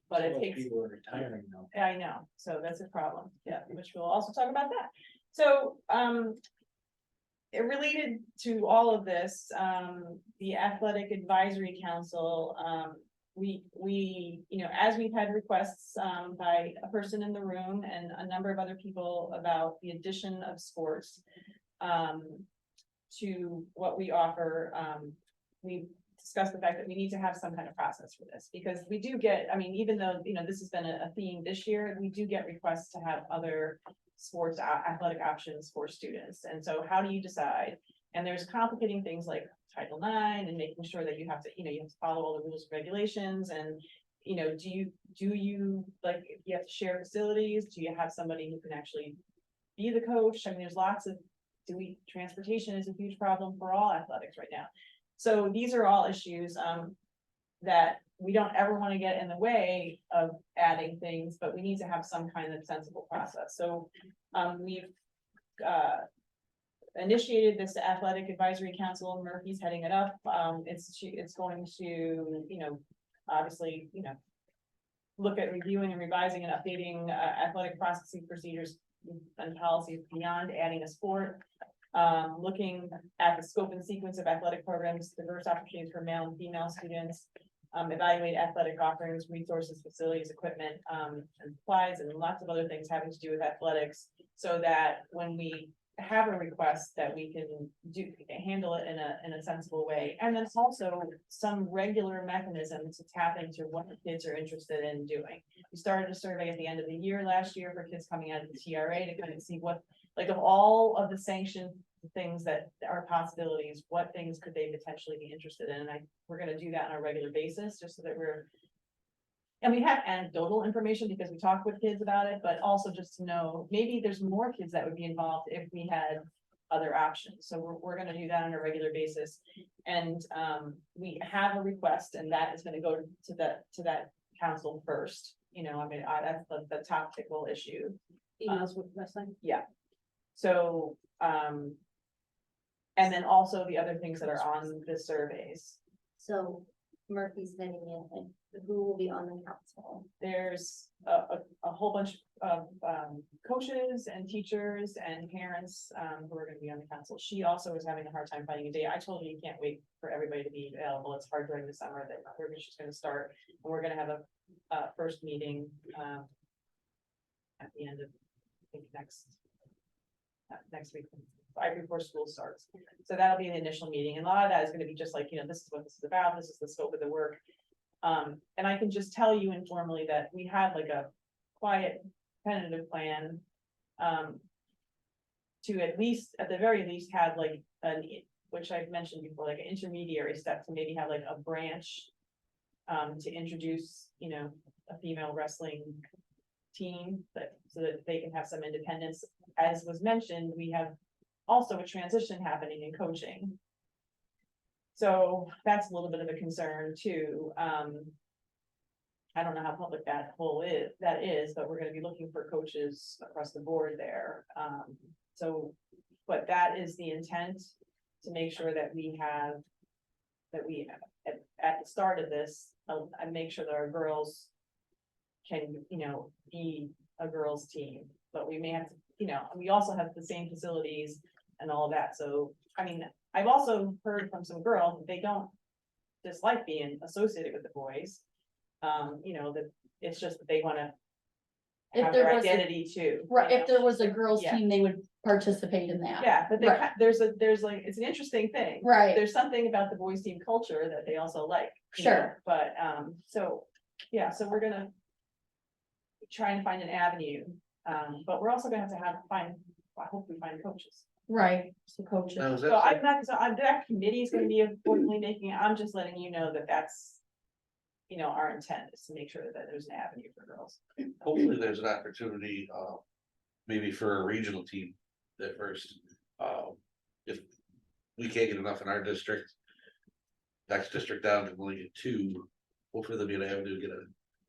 But it takes. People are retiring now. I know, so that's a problem, yeah, which we'll also talk about that. So, it related to all of this, the Athletic Advisory Council, we, as we've had requests, by a person in the room and a number of other people about the addition of sports, to what we offer, we discussed the fact that we need to have some kind of process for this, because we do get, I mean, even though, this has been a theme this year, we do get requests to have other sports athletic options for students. And so how do you decide? And there's complicating things like Title IX and making sure that you have to, you have to follow all the rules and regulations. And, do you like, if you have to share facilities, do you have somebody who can actually be the coach? I mean, there's lots of, transportation is a huge problem for all athletics right now. So these are all issues, that we don't ever want to get in the way of adding things, but we need to have some kind of sensible process. So we've initiated this Athletic Advisory Council. Murphy's heading it up. It's going to, obviously, look at reviewing and revising and updating athletic processing procedures and policies beyond adding a sport. Looking at the scope and sequence of athletic programs, diverse opportunities for male and female students, evaluate athletic offerings, resources, facilities, equipment, and supplies, and lots of other things having to do with athletics, so that when we have a request that we can handle it in a sensible way. And then also some regular mechanism to tap into what the kids are interested in doing. We started a survey at the end of the year last year for kids coming out of the TRA to kind of see what, like, of all of the sanctioned things that are possibilities, what things could they potentially be interested in? And we're gonna do that on a regular basis, just so that and we have anecdotal information because we talk with kids about it, but also just to know, maybe there's more kids that would be involved if we had other options. So we're gonna do that on a regular basis. And we have a request, and that is gonna go to that council first. That's the topical issue. Emails with wrestling. Yeah. So, and then also the other things that are on the surveys. So Murphy's vetting in, and who will be on the council? There's a whole bunch of coaches and teachers and parents who are gonna be on the council. She also is having a hard time finding a day. I told her you can't wait for everybody to be available. It's hard during the summer that she's gonna start. And we're gonna have a first meeting at the end of, I think, next week, right before school starts. So that'll be an initial meeting, and a lot of that is gonna be just like, this is what this is about, this is the scope of the work. And I can just tell you informally that we have like a quiet tentative plan to at the very least have like which I've mentioned before, like an intermediary step to maybe have like a branch to introduce, a female wrestling team, so that they can have some independence. As was mentioned, we have also a transition happening in coaching. So that's a little bit of a concern too. I don't know how public that is, but we're gonna be looking for coaches across the board there. But that is the intent, to make sure that we have, at the start of this, I make sure that our girls can, be a girls team, but we may have to, we also have the same facilities and all of that. So, I mean, I've also heard from some girls that they don't dislike being associated with the boys. That it's just that they wanna If have there their was a- identity too. Right, if there was a girls Yeah. team, they would participate in that. Yeah, but Right. there's like, it's an interesting thing. Right. There's something about the boys team culture that they also like. Sure. But, so we're gonna try and find an avenue, but we're also gonna have to hopefully find coaches. Right, so coaches. Now, is So that committee is gonna be importantly making, I'm just letting you know that that's, our intent is to make sure that there's an avenue for girls. hopefully there's an opportunity, maybe for a regional team at first. If we can't get enough in our district, next district down can only get 2, hopefully there'll be an avenue to get a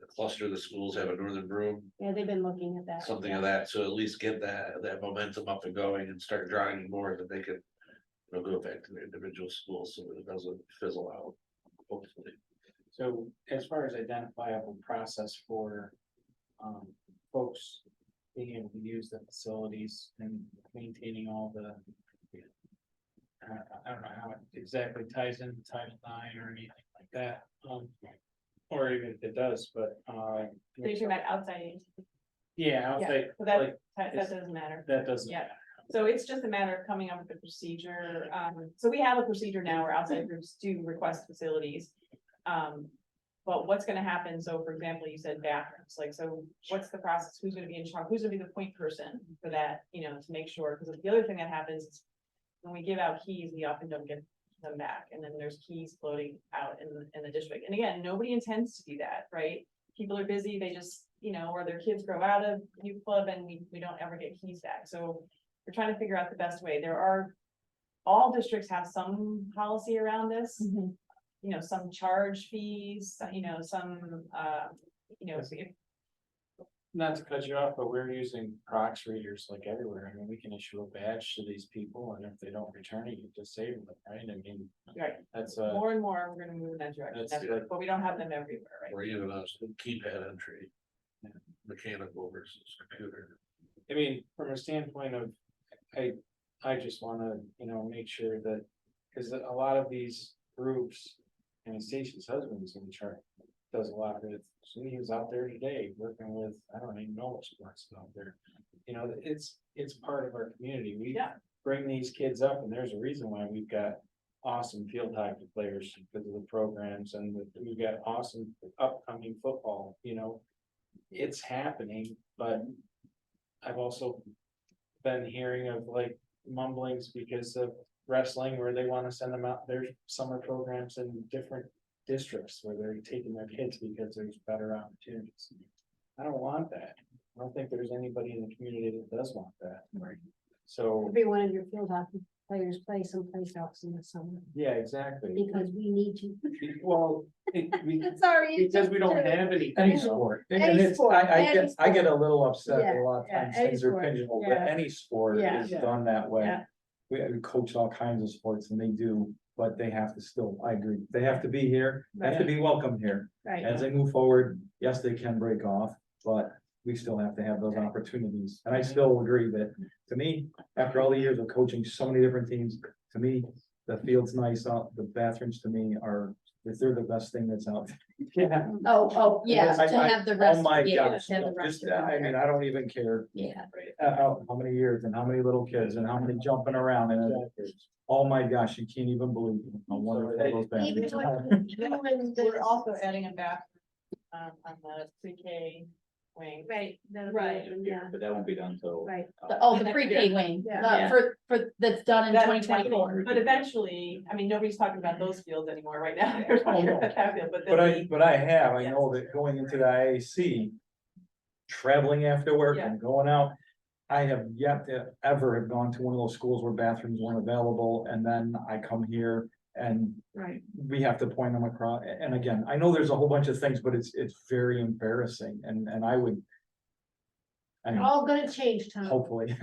cluster of the schools, have a northern broom, Yeah, they've been looking at that. something of that, so at least get that momentum up and going and start drawing more that they could, go back to their individual schools so that it doesn't fizzle out, hopefully. So as far as identifiable process for, folks being able to use the facilities and maintaining all the. I don't know how it exactly ties into Title IX or anything like that, or even if it does, but, So you're talking about outside agencies. yeah, I'll say, So that like, doesn't matter. that doesn't. Yeah. So it's just a matter of coming up with a procedure. So we have a procedure now where outside groups do request facilities. But what's gonna happen? So for example, you said bathrooms, like, so what's the process? Who's gonna be in charge? Who's gonna be the point person for that, to make sure? Because the other thing that happens is when we give out keys, we often don't get them back. And then there's keys floating out in the district. And again, nobody intends to do that, right? People are busy, they just, or their kids grow out of youth club and we don't ever get keys back. So we're trying to figure out the best way. All districts have some policy around this. Some charge fees, some, Not to cut you off, but we're using Prox readers like everywhere. I mean, we can issue a badge to these people and if they don't return it, you disable it, right? I mean, right, that's more and more, we're gonna move in that direction, That's good. but we don't have them everywhere, right? Or even a keypad entry, mechanical versus computer. I mean, from a standpoint of, I just wanna, make sure that, cause a lot of these groups. And Stacy's husband is in charge, does a lot with, so he was out there today working with, I don't even know what sports out there. It's part of our community. We bring these kids up and there's a reason why we've got awesome field hockey players because of the programs and we've got awesome upcoming football, it's happening, but I've also been hearing of like mumblings because of wrestling where they want to send them out their summer programs in different districts where they're taking their kids because there's better opportunities. I don't want that. I don't think there's anybody in the community that does want that. Right. So, Every one of your field hockey players play someplace else in the summer yeah, exactly. because we need to. Well, Sorry. because we don't have Any sport, and Any it's, sport, I any get a little upset that Yeah, a lot of yeah, times any things are sport, pigeonholed, yeah. but any sport Yeah. is done that way. Yeah. We coach all kinds of sports and they do, but they have to still, I agree, they have to be here, they have to be welcome here. Right. As they move forward, yes, they can break off, but we still have to have those opportunities. And I still agree that, to me, after all the years of coaching so many different teams, to me, the field's nice, the bathrooms to me are, if they're the best thing that's out. Yeah. Oh, yeah, to have the rest. Oh my yeah, gosh, to have the rest just, of them I mean, there. I don't even care Yeah, how many years and how many little kids and how many jumping around and oh my gosh, you can't even believe how wonderful those bathrooms are. We're also adding a bathroom, on the pre-K wing. Right. Right. Yeah. But that won't be done till. Right. the pre-K wing, Yeah. for, that's done in That's 2024. But eventually, I mean, nobody's talking about those fields anymore right now. They're talking about that field, but But then I know that going into the IAC, traveling after work Yeah. and going out. I have yet to ever have gone to one of those schools where bathrooms weren't available, and then I come here and Right. we have to point them across. And again, I know there's a whole bunch of things, but it's very embarrassing, and I would. I mean, All gonna change, Tom. hopefully,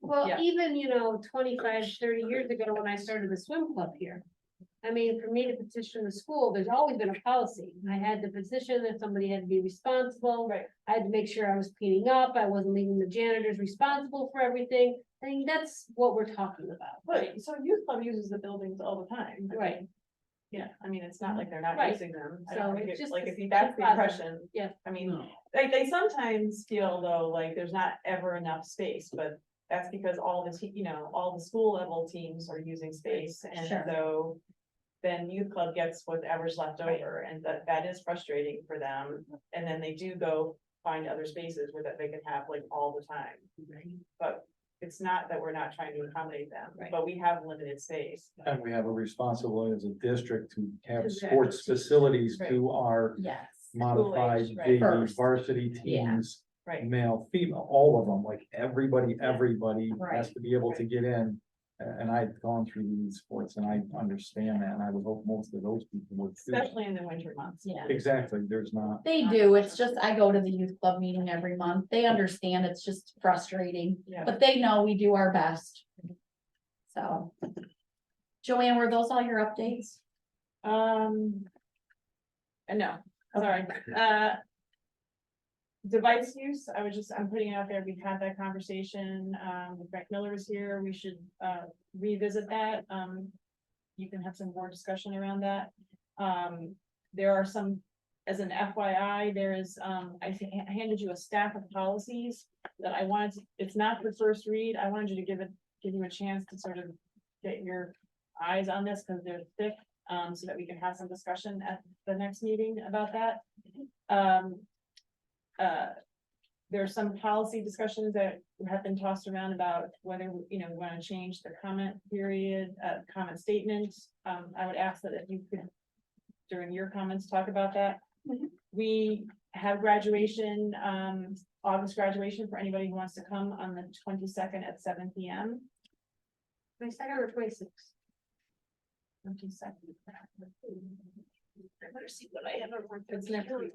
Well, Yeah. even, 25, 30 years ago, when I started the swim club here. I mean, for me to petition the school, there's always been a policy. I had to petition that somebody had to be responsible. Right. I had to make sure I was cleaning up. I wasn't leaving the janitors responsible for everything. I think that's what we're talking about. Right, so youth club uses the buildings all the time. Right. Yeah, I mean, it's not like they're not Right. using them. I So don't think it's it's just like, the if that's the plaza. impression. Yeah. I mean, they sometimes feel though, like there's not ever enough space, but that's because all all the school level teams are using space, and Sure. so. Then youth club gets whatever's left over, and that is frustrating for them, and then they do go find other spaces where that they can have like all the time. But it's not that we're not trying to accommodate them, Right. but we have limited space. and we have a responsibility as a district to have Exactly. sports facilities to our Yes. modified School age, right. baby First. varsity Yeah. teams. Right. Male, female, all of them, like everybody has Right. to be able to get in. And I've gone through these sports and I understand that, and I would hope most of those people would too. Especially in the winter months. Yeah. Exactly, there's not, They do. It's just, I go to the youth club meeting every month. They understand it's just frustrating, Yeah. but they know we do our best. So. Joanne, were those all your updates? No, sorry, device use, I'm putting it out there, we've had that conversation, Brett Miller is here, we should, revisit that, you can have some more discussion around that. There are some, as an FYI, there is, I think I handed you a stack of policies that I wanted to, it's not for first read, I wanted you to give you a chance to sort of get your eyes on this, because they're thick, so that we can have some discussion at the next meeting about that. There are some policy discussions that have been tossed around about whether, we want to change the comment period, comment statements. I would ask that if you could, during your comments, talk about that. We have graduation, August graduation for anybody who wants to come on the 22nd at 7 p.m. 22nd or 26th? 22nd. I better see what I have. It's next week.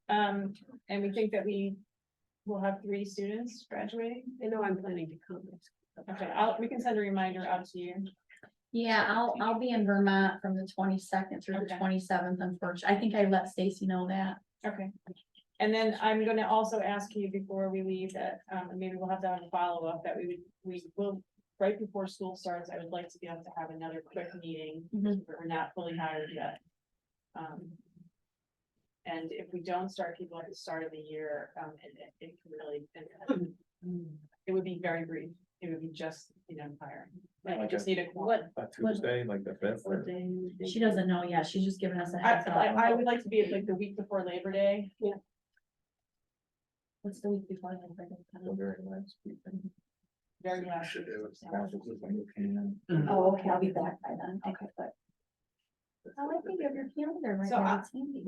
And we think that we will have 3 students graduating. I know I'm planning to come. Okay, we can send a reminder out to you. Yeah, I'll be in Vermont from the 22nd through the Okay. 27th, unfortunately. I think I let Stacy know that. Okay. And then I'm gonna also ask you before we leave that, and maybe we'll have to have a follow-up that we will, right before school starts, I would like to be able to have another quick meeting. Mhm. Where we're not fully hired yet. And if we don't start people at the start of the year, it can really, it would be very brief. It would be just, hiring. Like, we just need a. What a Tuesday, like the 5th. or- day? She doesn't know yet. She's just giving us a I, heads I, I up. would like to be at like the week before Labor Day. What's the week before? the very last week. Very last week. Oh, okay, I'll be back by then. Okay, but. I like that you have your calendar right So, there. It's handy.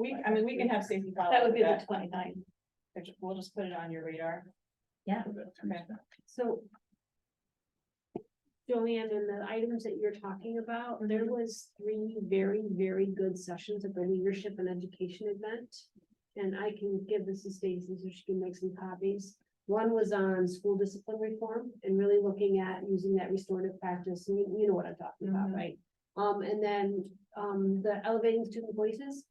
We can have Stacy follow. That would be the up 29th. We'll just put it on your radar. Yeah. Okay. So. Joanne, and the items that you're talking about, there was 3 very, very good sessions at the leadership and education event. And I can give this to Stacy so she can make some copies. One was on school discipline reform and really looking at using that restorative practice. And you know what I'm talking about, Mhm. right? And then the elevating student voices,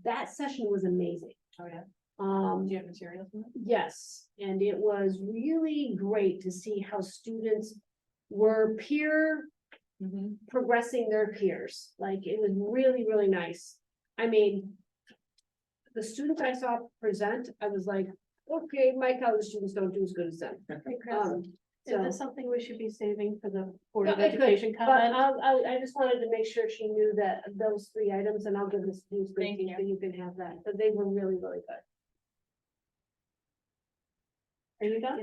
that session was amazing. Oh, yeah. Um, Do you have materials? in it? Yes, and it was really great to see how students were progressing their peers. Like, it was really, really nice. I mean, the students I saw present, I was like, okay, my college students don't do as good as them. Is this something we should be saving for the Board No, of it could, Education but comment? I just wanted to make sure she knew that those 3 items, and I'll give this to you, Thank Stacy, so you can have that, but they were really, really good. Are you done?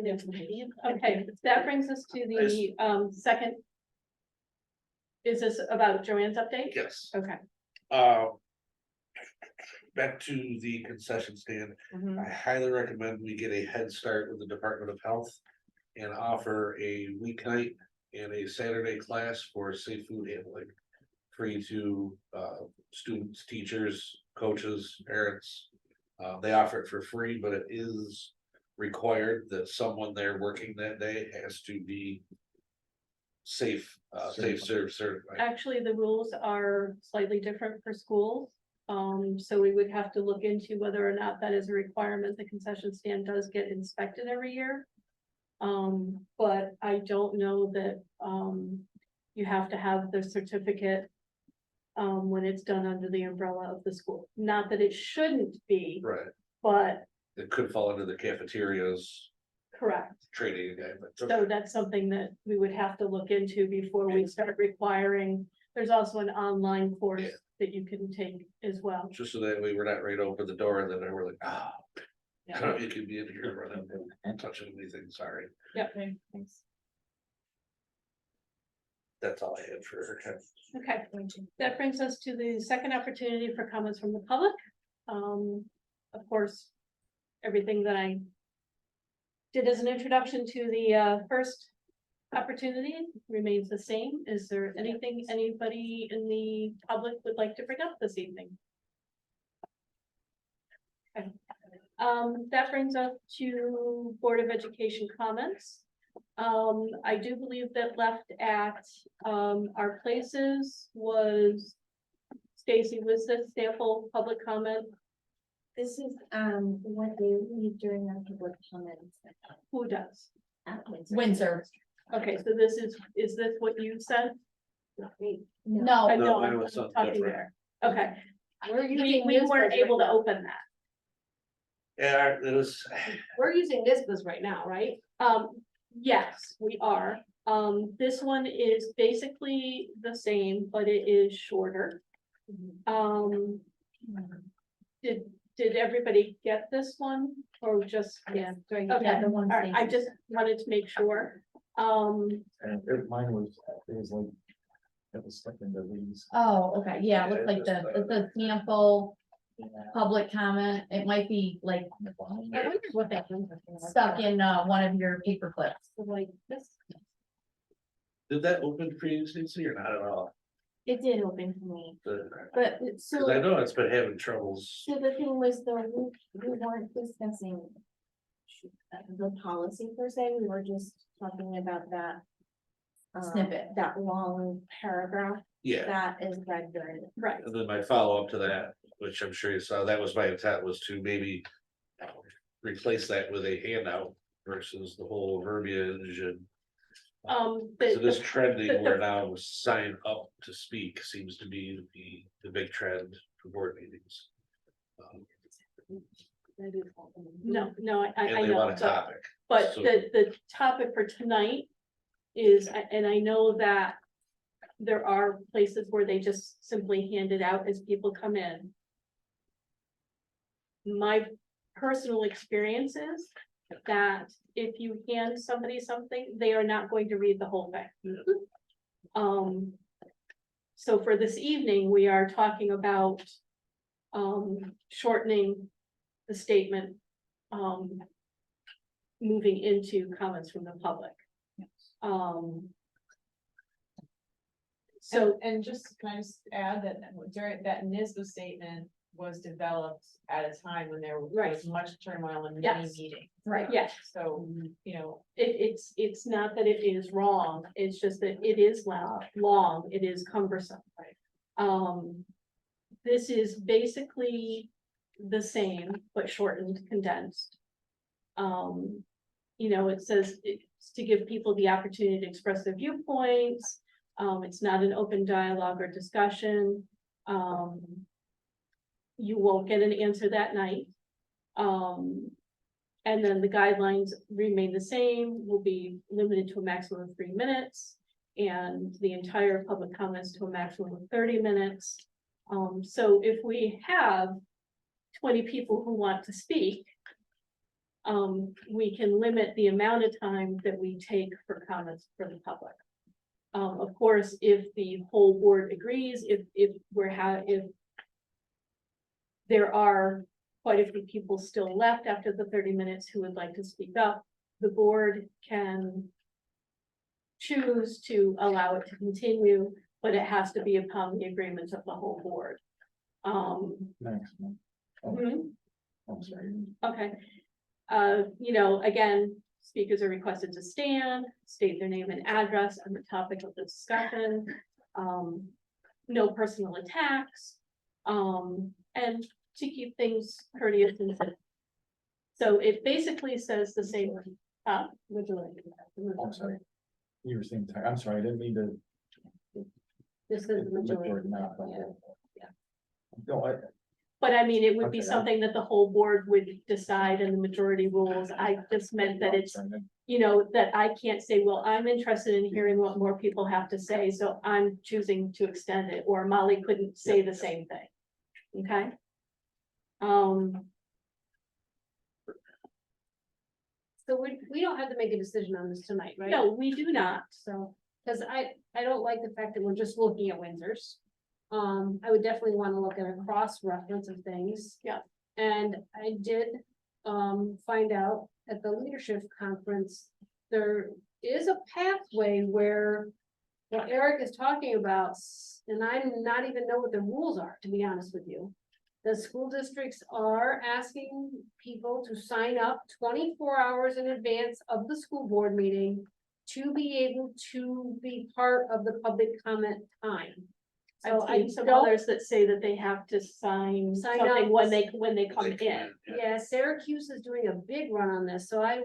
Okay, that brings us to the second. Is this about Joanne's update? Yes. Okay. back to the concession stand. Mhm. I highly recommend we get a head start with the Department of Health. And offer a weeknight and a Saturday class for safe food handling. Free to students, teachers, coaches, parents. They offer it for free, but it is required that someone there working that day has to be safe, safe serve certified. Actually, the rules are slightly different for schools. So we would have to look into whether or not that is a requirement. The concession stand does get inspected every year. But I don't know that, you have to have the certificate. When it's done under the umbrella of the school, not that it shouldn't be, Right, but it could fall under the cafeterias correct. training again, but So that's something that we would have to look into before we start requiring. There's also an online course Yeah. that you can take as well. just so that we were not ready to open the door and then we're like, you could be in here running and touching anything, sorry. Yep. Okay, thanks. That's all I had for her. Okay, that brings us to the second opportunity for comments from the public. Of course, everything that I did as an introduction to the first opportunity remains the same. Is there anything anybody in the public would like to bring up this evening? Okay. That brings us to Board of Education comments. I do believe that left at our places was Stacy, was this sample public comment? This is, what they leave during our public comments. Who does? At Windsor. Okay, so this is this what you said? No, I No, know, mine I'm was something talking different. there. Okay, We're we weren't able to open that. Yeah, it was, We're using this right now, right? Yes, we are. This one is basically the same, but it is shorter. Did everybody get this one or just, yeah? Okay, Yeah, the one all right, I Stacy. just wanted to make sure. And mine was, it was like, it was stuck in the leaves. Oh, okay, yeah, it looks Yeah, like just, it's a sample public comment. It might be like I wonder what that means. stuck in one of your paper clips. Like this. did that open for you, Stacy, or not at all? It did open for me, Cause but I know it's been having troubles. so the thing was though, we weren't discussing the policy per se, we were just talking about that. Snippet. That long paragraph Yeah, that is read during. Right, and then my follow-up to that, which I'm sure you saw, that was my intent, was to maybe replace that with a handout versus the whole verbiage and so this trending where now sign up to speak seems to be the big trend for board meetings. no, I And they know, want a topic. but so- the topic for tonight is, and I know that there are places where they just simply hand it out as people come in. My personal experience is that if you hand somebody something, they are not going to read the whole thing. So for this evening, we are talking about shortening the statement, moving into comments from the public. So, And just, can I just add that during that NISBA statement was developed at a time when there was much turmoil in many Yes. meetings. Right. yes, So, you know, it's not that it is wrong, it's just that it is long, it is cumbersome. This is basically the same, but shortened, condensed. It says it's to give people the opportunity to express their viewpoints. It's not an open dialogue or discussion. You won't get an answer that night. And then the guidelines remain the same, will be limited to a maximum of 3 minutes. And the entire public comments to a maximum of 30 minutes. So if we have 20 people who want to speak, we can limit the amount of time that we take for comments for the public. Of course, if the whole board agrees, if there are quite a few people still left after the 30 minutes who would like to speak up. The board can choose to allow it to continue, but it has to be upon the agreement of the whole board. Maximum. Mhm. I'm sorry. Okay. Again, speakers are requested to stand, state their name and address and the topic of the discussion. No personal attacks, and to keep things courteous and civil. So it basically says the same, majority. I'm sorry. You were saying, I'm sorry, I didn't mean to. This is the majority. Not, Yeah. No, But I mean, it would be Okay. something that the whole board would decide in the majority rules. I just meant that it's, that I can't say, well, I'm interested in hearing what more people have to say, so I'm choosing to extend it, or Molly couldn't say the same thing. Okay? So we don't have to make a decision on this tonight, right? No, we do not. So, because I don't like the fact that we're just looking at Windsor's. I would definitely want to look at a cross reference of things. Yeah. And I did, find out at the leadership conference, there is a pathway where what Eric is talking about, and I'm not even know what the rules are, to be honest with you. The school districts are asking people to sign up 24 hours in advance of the school board meeting to be able to be part of the public comment time. So I've I seen some don't, others that say that they have to sign Sign something up. when they come They in. can, yeah. yeah, Syracuse is doing a big run on this, so I'm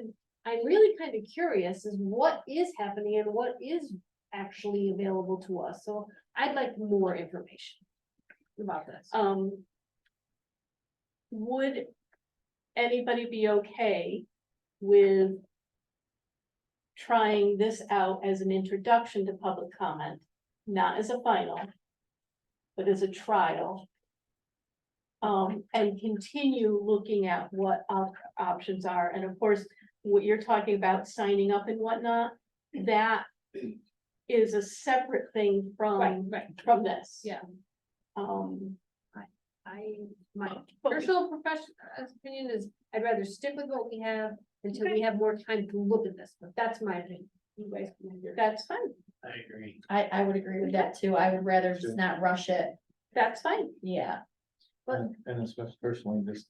really kind of curious is what is happening and what is actually available to us. So I'd like more information about this. Would anybody be okay with trying this out as an introduction to public comment, not as a final, but as a trial? And continue looking at what our options are, and of course, what you're talking about, signing up and whatnot, that is a separate thing from this. Yeah. My But- personal professional opinion is I'd rather stick with what we have until we have more time to look at this, but that's my opinion. You guys can have yours. That's fine, I agree. I would agree with that too. I would rather just not rush it. that's fine. Yeah. And especially personally, just.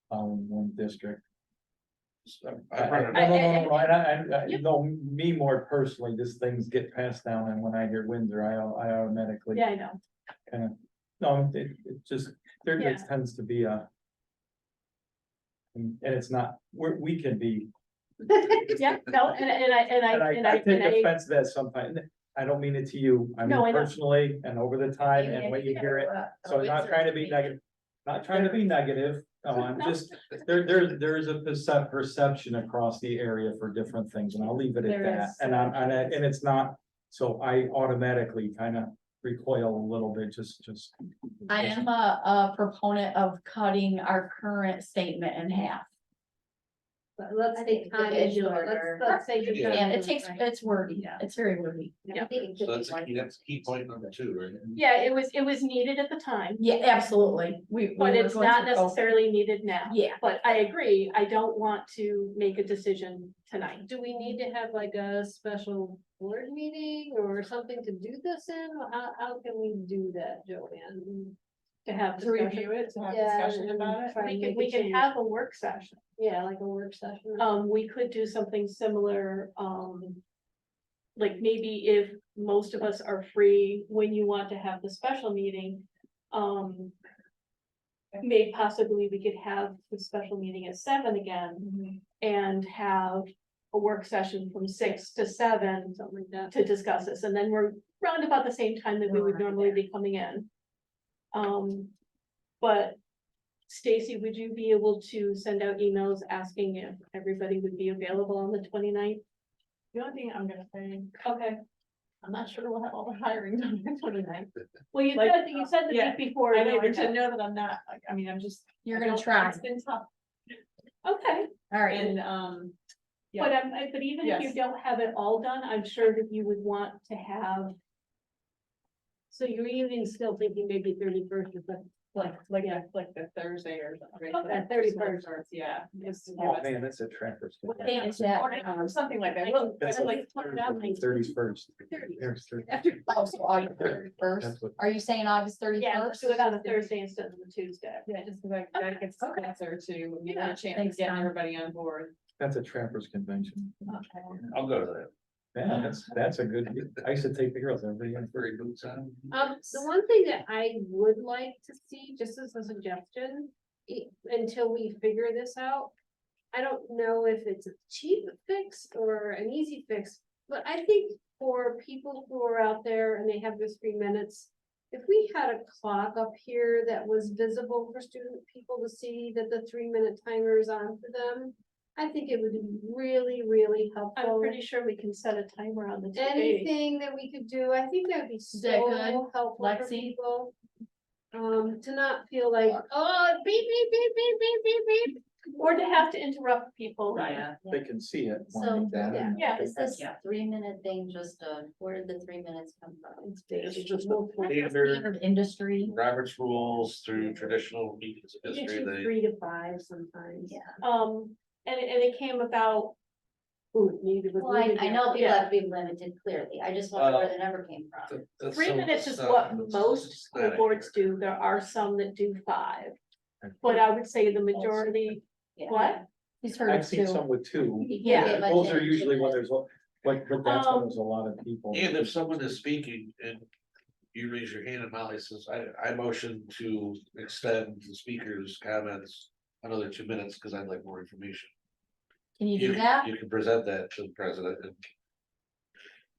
One district. I've heard No, it. no, I know me more personally, just things get passed down, and when I hear Windsor, I automatically Yeah, I know. kind of, no, it just, there Yeah. it tends to be a. And it's not, we can be, Yeah, no, and I take offense to that sometimes, I don't mean it to you, I No, I mean know. personally, and over the time, and when you hear it, so I'm not trying to be negative. Not trying to be negative, I'm No. just, there's a perception across the area for different things, and I'll leave it at There that, is. and it's not. So I automatically kind of recoil a little bit, just. I am a proponent of cutting our current statement in half. But let's take time to do it. Let's say. the time And to it do takes, right? it's wordy, it's very wordy. Yeah. So that's key point number 2, right? Yeah, it was needed at the time, Yeah, absolutely. We but were it's going not to go- necessarily needed now. Yeah. But I agree, I don't want to make a decision tonight. Do we need to have like a special board meeting or something to do this in? How can we do that, Joanne? To have To discussion. review it, to have Yeah, discussion and about it. try to make We a can change. have a work session. Yeah, like a work session. or We could do something similar, like maybe if most of us are free when you want to have the special meeting, maybe possibly we could have the special meeting at 7 again and have a work session from 6 to 7 something like that. to discuss this, and then we're round about the same time that we would normally be coming in. But Stacy, would you be able to send out emails asking if everybody would be available on the 29th? The only thing I'm gonna say, Okay, I'm not sure we'll have all the hiring done by 29th. well, you Like, said, the yeah, week before. I know, you but to would know that I'm not, like, I mean, I'm just. You're I gonna don't- try. It's been tough, have- Okay, All right, and, yeah. but even if you Yes. don't have it all done, I'm sure that you would want to have, So you're even still thinking maybe 31st or something? like the Thursday or something. right? Okay, The 31st. starts, yeah. just to give Oh, us- man, that's a traffic. What day is that? Or something like that. Well, That's like, like 31st. Oh, so August 31st. That's what- Are you saying August Yeah, 31st? let's do it on a Thursday instead of a Tuesday. Yeah, just because I gets closer to, you know, a chance Thanks, to get Tom. everybody on board. That's a trappers convention. I'll go to that. Yeah, that's a good, I used to take the girls, everybody in Very boots on. The one thing that I would like to see, just as a suggestion, until we figure this out. I don't know if it's a cheap fix or an easy fix, but I think for people who are out there and they have this 3 minutes. If we had a clock up here that was visible for student people to see that the 3 minute timer is on for them. I think it would be really, really helpful. I'm pretty sure we can set a timer on the TV. Anything that we could do, I think that would be that so good, helpful for Lexi? people. To not feel like, oh, beep, beep, beep, beep, beep, beep, beep. Or to have to interrupt people. Yeah, they can see it. So, wanting that. Yeah. Is this 3 minute thing just where did the 3 minutes come from? It's just a Standard standard industry. Robert's rules through traditional meetings of history. Usually They 3 to 5 sometimes. Yeah. And it came about, Ooh, needed with Well, I know people Yeah. have to be limited clearly. I just wonder where the number came from. 3 minutes is what most school boards do. There are some that do 5. But I would say the majority, Yeah. what? He's heard I've it seen too. some with two. Yeah. Those are usually when there's, like, but that's when there's a lot of people. And if someone is speaking and you raise your hand and Molly says, I motion to extend the speaker's comments another 2 minutes because I'd like more information. Can you do that? You can present that to the president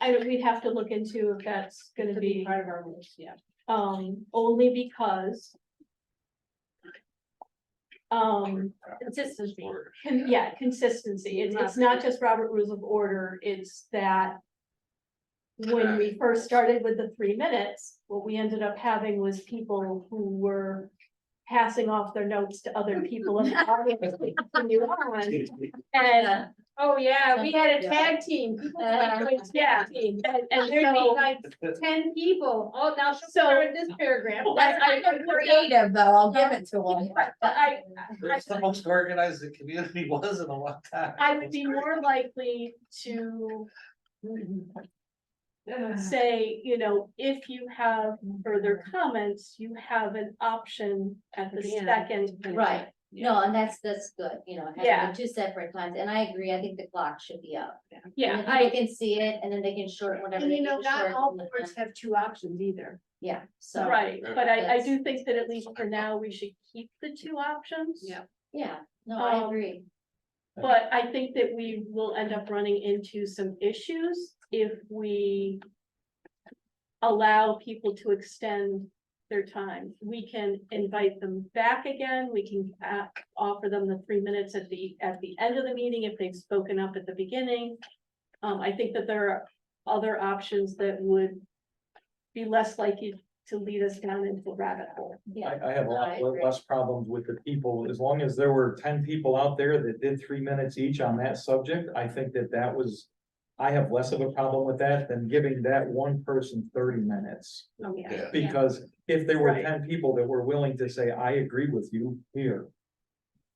and We'd have to look into if that's gonna be, part of our rules, yeah. only because. Consistency. Consistency. It's not just Robert Rules of Order, it's that. When we first started with the 3 minutes, what we ended up having was people who were. Passing off their notes to other people in the audience to continue on. And, oh yeah, we had a tag team. People like, yeah, and there'd be like 10 people. Oh, now she'll start this paragraph. That's creative though, I'll give it to him. it's the most organized the community was in a long time. I would be more likely to. Say, if you have further comments, you have an option at the Yeah. second. Right, no, and that's good, having Yeah. the 2 separate times, and I agree, I think the clock should be up. Yeah, And people can see it, and then they can shorten whatever. And they need to not shorten, all and boards then- have 2 options either. Yeah, so. right, but I That's- do think that at least for now, we should keep the 2 options. Yeah. Yeah, no, I Um, agree. But I think that we will end up running into some issues if we. Allow people to extend their time. We can invite them back again. We can offer them the 3 minutes at the end of the meeting if they've spoken up at the beginning. I think that there are other options that would be less likely to lead us down into a rabbit hole. Yeah. I have a No, I lot agree. less problems with the people, as long as there were 10 people out there that did 3 minutes each on that subject, I think that was. I have less of a problem with that than giving that one person 30 minutes. Oh, yeah. Yeah. Because if there were Right. 10 people that were willing to say, I agree with you here.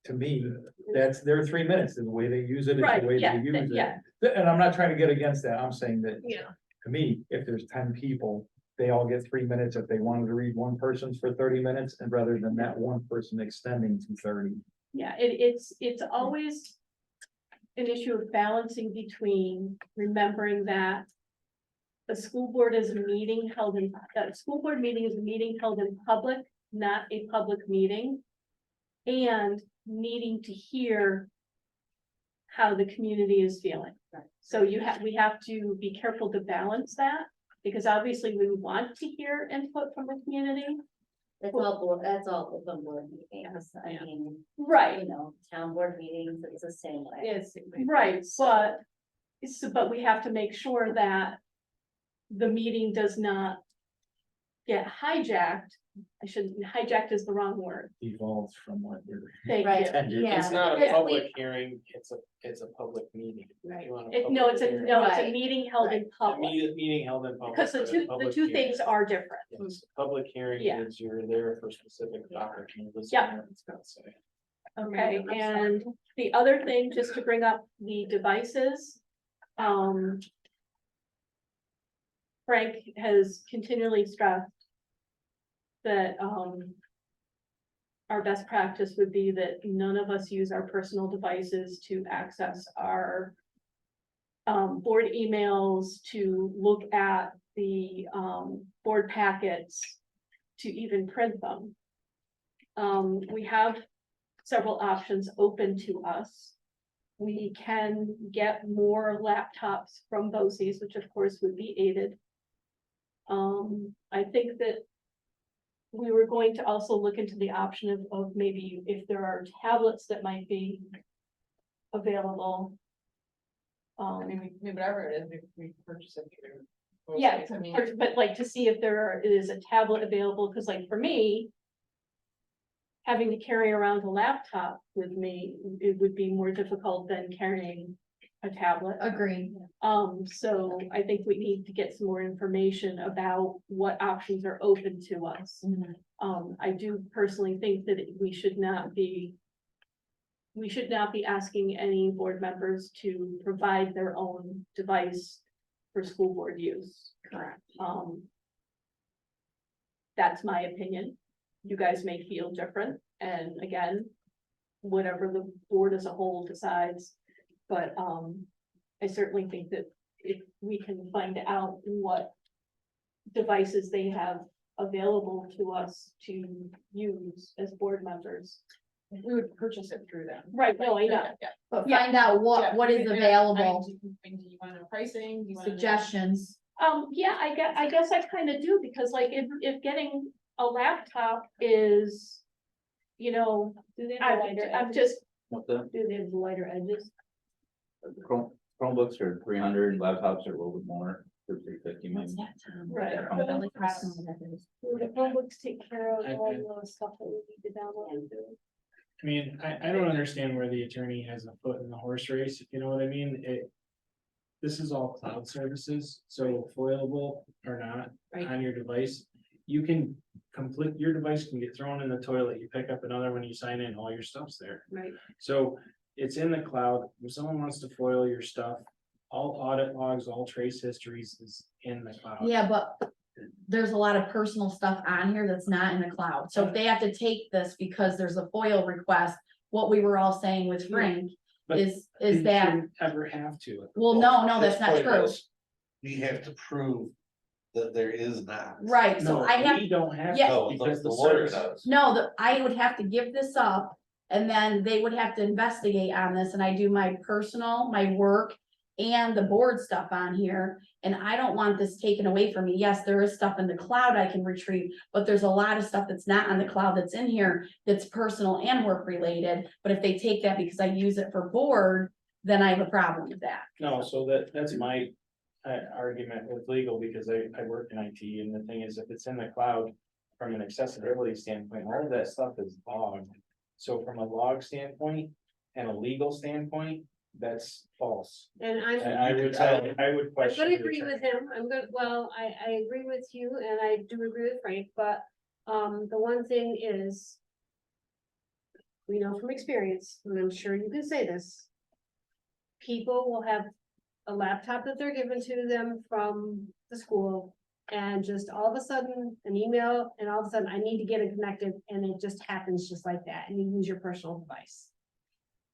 To me, that's their 3 minutes, and the way they use it is Right, the way yeah, they use yeah. it. And I'm not trying to get against that, I'm saying that. Yeah. To me, if there's 10 people, they all get 3 minutes if they wanted to read one person's for 30 minutes, and rather than that one person extending to 30. Yeah, it's always. An issue of balancing between remembering that. The school board is a meeting held in, that school board meeting is a meeting held in public, not a public meeting. And needing to hear. How the community is feeling. So we have to be careful to balance that, because obviously we want to hear input from the community. That's all open board meetings, I mean, Right, town board meetings, it's the same way. Yes. right, but we have to make sure that. The meeting does not. get hijacked. Hijacked is the wrong word. Evolved from what we're. Thank Right, you. intended. yeah. It's not a Yeah, public hearing, it's a public meeting. Right. You want No, it's a, public hearing. no, it's a Right. meeting held in A public, meeting held in public. because the but a two, the public two hearing. things are different. Yes, public hearing Yeah. is you're there for specific topic. and you listen Yeah. to what it's got to say. Okay, and the other thing, just to bring up the devices, Frank has continually stressed that, our best practice would be that none of us use our personal devices to access our board emails, to look at the, board packets, to even print them. We have several options open to us. We can get more laptops from BOCES, which of course would be aided. I think that we were going to also look into the option of maybe if there are tablets that might be available. I mean, we, whatever it is, we purchase it through. Yeah, I mean, but like to see if is a tablet available, because like for me, having to carry around a laptop with me, it would be more difficult than carrying a tablet. Agreed. So I think we need to get some more information about what options are open to us. I do personally think that we should not be asking any board members to provide their own device for school board use. Correct. That's my opinion. You guys may feel different, and again, whatever the board as a whole decides. But I certainly think that if we can find out what devices they have available to us to use as board members. we would purchase it through them. Right, no, I know. Yeah. But Yeah. find out Yeah, what is yeah, available, Do you want a pricing? Do you want to- suggestions. Yeah, I guess I kind of do, because like if getting a laptop is, you know, Do they have a lighter I'm edge? just, What the do they have lighter edges? Chromebooks are 300, laptops are a little bit more, for 350 maybe. What's that, Tom? Right. I don't really know what that is. The Chromebooks take care of all Okay. the stuff that we need to download and do. I mean, I don't understand where the attorney has a foot in the horse race, if you know what I mean, this is all cloud services, so foilable or not Right. on your device. You can your device can get thrown in the toilet, you pick up another one, you sign in, all your stuff's there. Right. So it's in the cloud, if someone wants to foil your stuff, all audit logs, all trace histories is in the cloud. Yeah, but there's a lot of personal stuff on here that's not in the cloud. So if they have to take this because there's a FOIL request, what we were all saying with Frank But is You that, shouldn't ever have to. well, no, that's not His point true. is, we have to prove that there is not. Right, so No, I have, we don't have. Yeah. to No, because the lawyer service- does. no, I would have to give this up. And then they would have to investigate on this, and I do my personal, my work, and the board stuff on here. And I don't want this taken away from me. Yes, there is stuff in the cloud I can retrieve, but there's a lot of stuff that's not on the cloud that's in here that's personal and work related. But if they take that because I use it for board, then I have a problem with that. No, so that's my argument with legal, because I work in IT, and the thing is, if it's in the cloud, from an accessibility standpoint, all of that stuff is logged. So from a log standpoint and a legal standpoint, that's false. And And I would I'm question. gonna the agree attorney. with him, I agree with you, and I do agree with Frank, but, the one thing is. We know from experience, and I'm sure you can say this. People will have a laptop that they're given to them from the school. And just all of a sudden, an email, and all of a sudden, I need to get it connected, and it just happens just like that, and you use your personal device.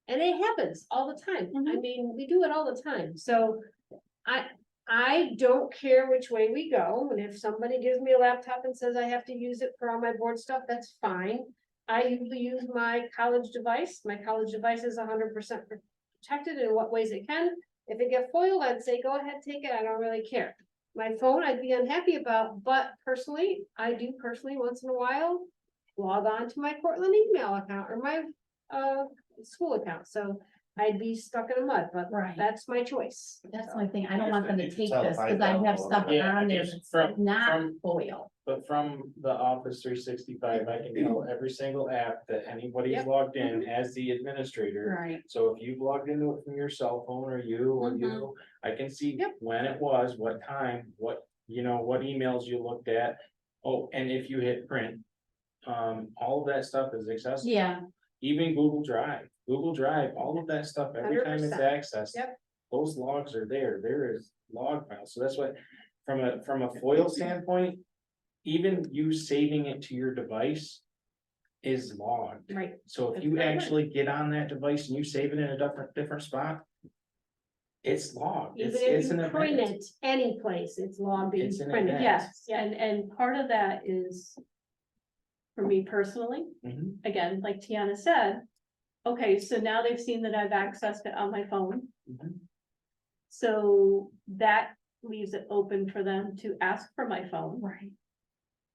And it happens all the time. I mean, we do it all the time, so I don't care which way we go, and if somebody gives me a laptop and says I have to use it for all my board stuff, that's fine. I usually use my college device. My college device is 100% protected in what ways it can. If it get foiled, I'd say, go ahead, take it. I don't really care. My phone, I'd be unhappy about, but I do personally, once in a while, log on to my Portland email account or my school account, so I'd be stuck in a mud, but Right. that's my choice. That's my thing. I don't want them to take Tell this, if I because I have download stuff it. Yeah, on there just that's from- not from- FOIL. But from the Office 365, I can tell every single app that anybody's Yep. logged in as the administrator. Right. So if you've logged into it from your cell phone or you, I can see when it was, what time, what, what emails you looked at. Oh, and if you hit print, all of that stuff is accessible. Yeah, Even Google Drive, all of that stuff, every time it's 100%. accessed. Yep. Those logs are there is log files, so that's what, from a FOIL standpoint, even you saving it to your device is logged. Right. So if That's you right. actually get on that device and you save it in a different spot, it's logged, Even it's if an you print event. it any place, it's logged being It's an printed, event. yes, and part of that is. For me personally, Mhm. again, like Tiana said, okay, so now they've seen that I've accessed it on my phone. Mhm. So that leaves it open for them to ask for my phone. right.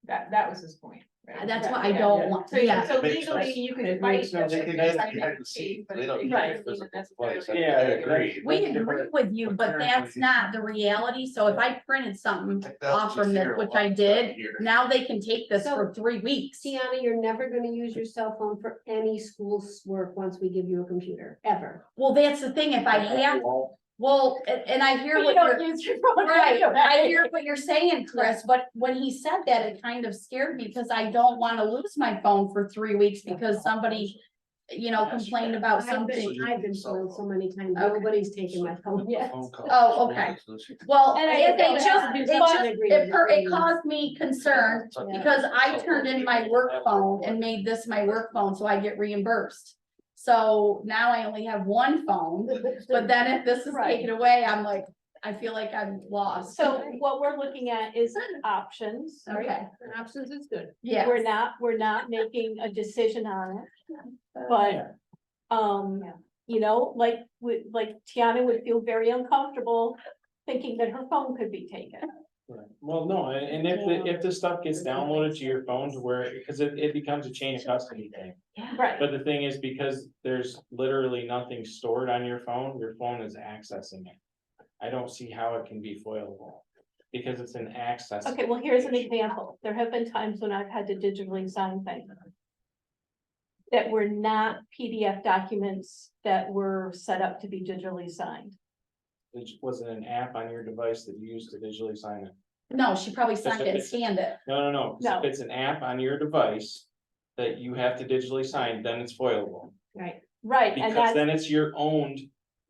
That was his point. right? That's what Yeah. I don't want, So, yeah. so It makes legally, sense. you could It fight. makes no this, sense. you They could can sign behind it, the scenes. but They don't it need doesn't physical mean place. necessarily- Yeah, I agree. We agree with you, but that's not the reality, so if I printed something off from this, which I did, now they can take this for 3 weeks. Tiana, you're never gonna use your cell phone for any school's work once we give you a computer, ever. Well, that's the thing, if I have, well, and I hear But you what don't you're. use your phone. Right, anyway. I hear what you're saying, Chris, but when he said that, it kind of scared me, because I don't wanna lose my phone for 3 weeks because somebody. Complained about something. I've been spoiled so many times, Okay. nobody's taken my phone yet. Oh, okay. Well, And I it think just, that it would just, be it caused me concern, Yeah. because I turned in my work phone and made this my work phone, so I get reimbursed. So now I only have one phone, but then if this is Right. taken away, I'm like, I feel like I'm lost. So what we're looking at is options, right? Okay. And options is good. Yeah. We're not making a decision on it, but, like Tiana would feel very uncomfortable thinking that her phone could be taken. Right. Well, no, and if the stuff gets downloaded to your phone to where, because it becomes a chain of custody thing. Right. But the thing is, because there's literally nothing stored on your phone is accessing it. I don't see how it can be foilable, because it's an access. Okay, well, here's an example. There have been times when I've had to digitally sign things that were not PDF documents that were set up to be digitally signed. It wasn't an app on your device that you used to digitally sign it. No, she probably signed it and scanned it. No. No. If it's an app on your device that you have to digitally sign, then it's foilable. Right. Right, and Because that's. then it's your owned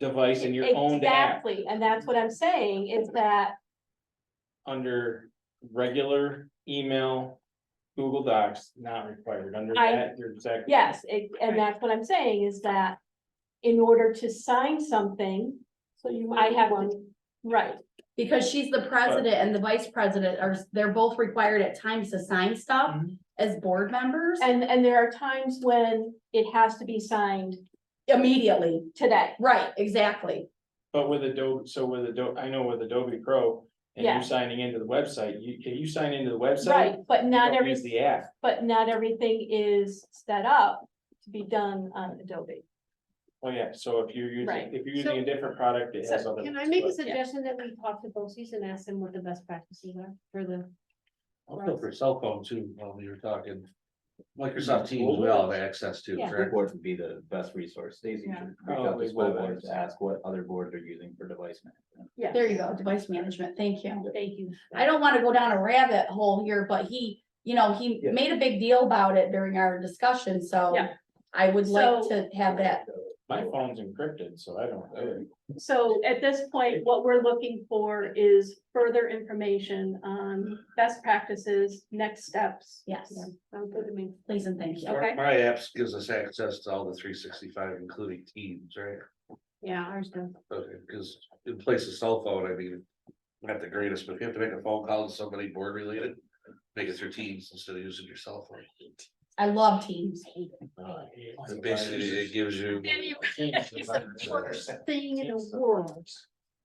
device and your owned app. Exactly, and that's what I'm saying, is that, Under regular email, Google Docs, not required, under I- that, you're exactly. yes, and that's what I'm saying, is that in order to sign something, So you I might have want. to, right, Because she's the president and the vice president they're both required at times to sign stuff Mhm. as board members and there are times when it has to be signed immediately. today. Right, exactly. But with Adobe, I know with Adobe Pro, and Yeah. you signing into the website, you sign into the website. Right, but you not don't every, Use the app. but not everything is set up to be done on Adobe. Oh, yeah, so if you're Right. using a different product, it has So other. can I ones, make a but- suggestion that we talk to BOCES and ask them what the best practices are for the? I'll feel for cell phone too, while we were talking. Microsoft Teams, we all have access to, Yeah. correct? Boards would be the best resource. Stacy Yeah. should reach out to Probably school boards WebEx. to ask what other boards are using for device management. Yeah. There you go, device management, thank you. Thank you. I don't wanna go down a rabbit hole here, but he Yeah. made a big deal about it during our discussion, so. Yeah. I would like So- to have that. My phone's encrypted, so I don't. So at this point, what we're looking for is further information on best practices, next steps. Yes, Sounds good to me. please and thank you. Okay. My apps gives us access to all the 365, including Teams, right? Yeah, ours does. Okay, because in place of cell phone, I mean, not the greatest, but if you have to make a phone call to somebody board related, make it through Teams instead of using your cell phone. I love Teams. And basically, it gives you. Worst thing in the world.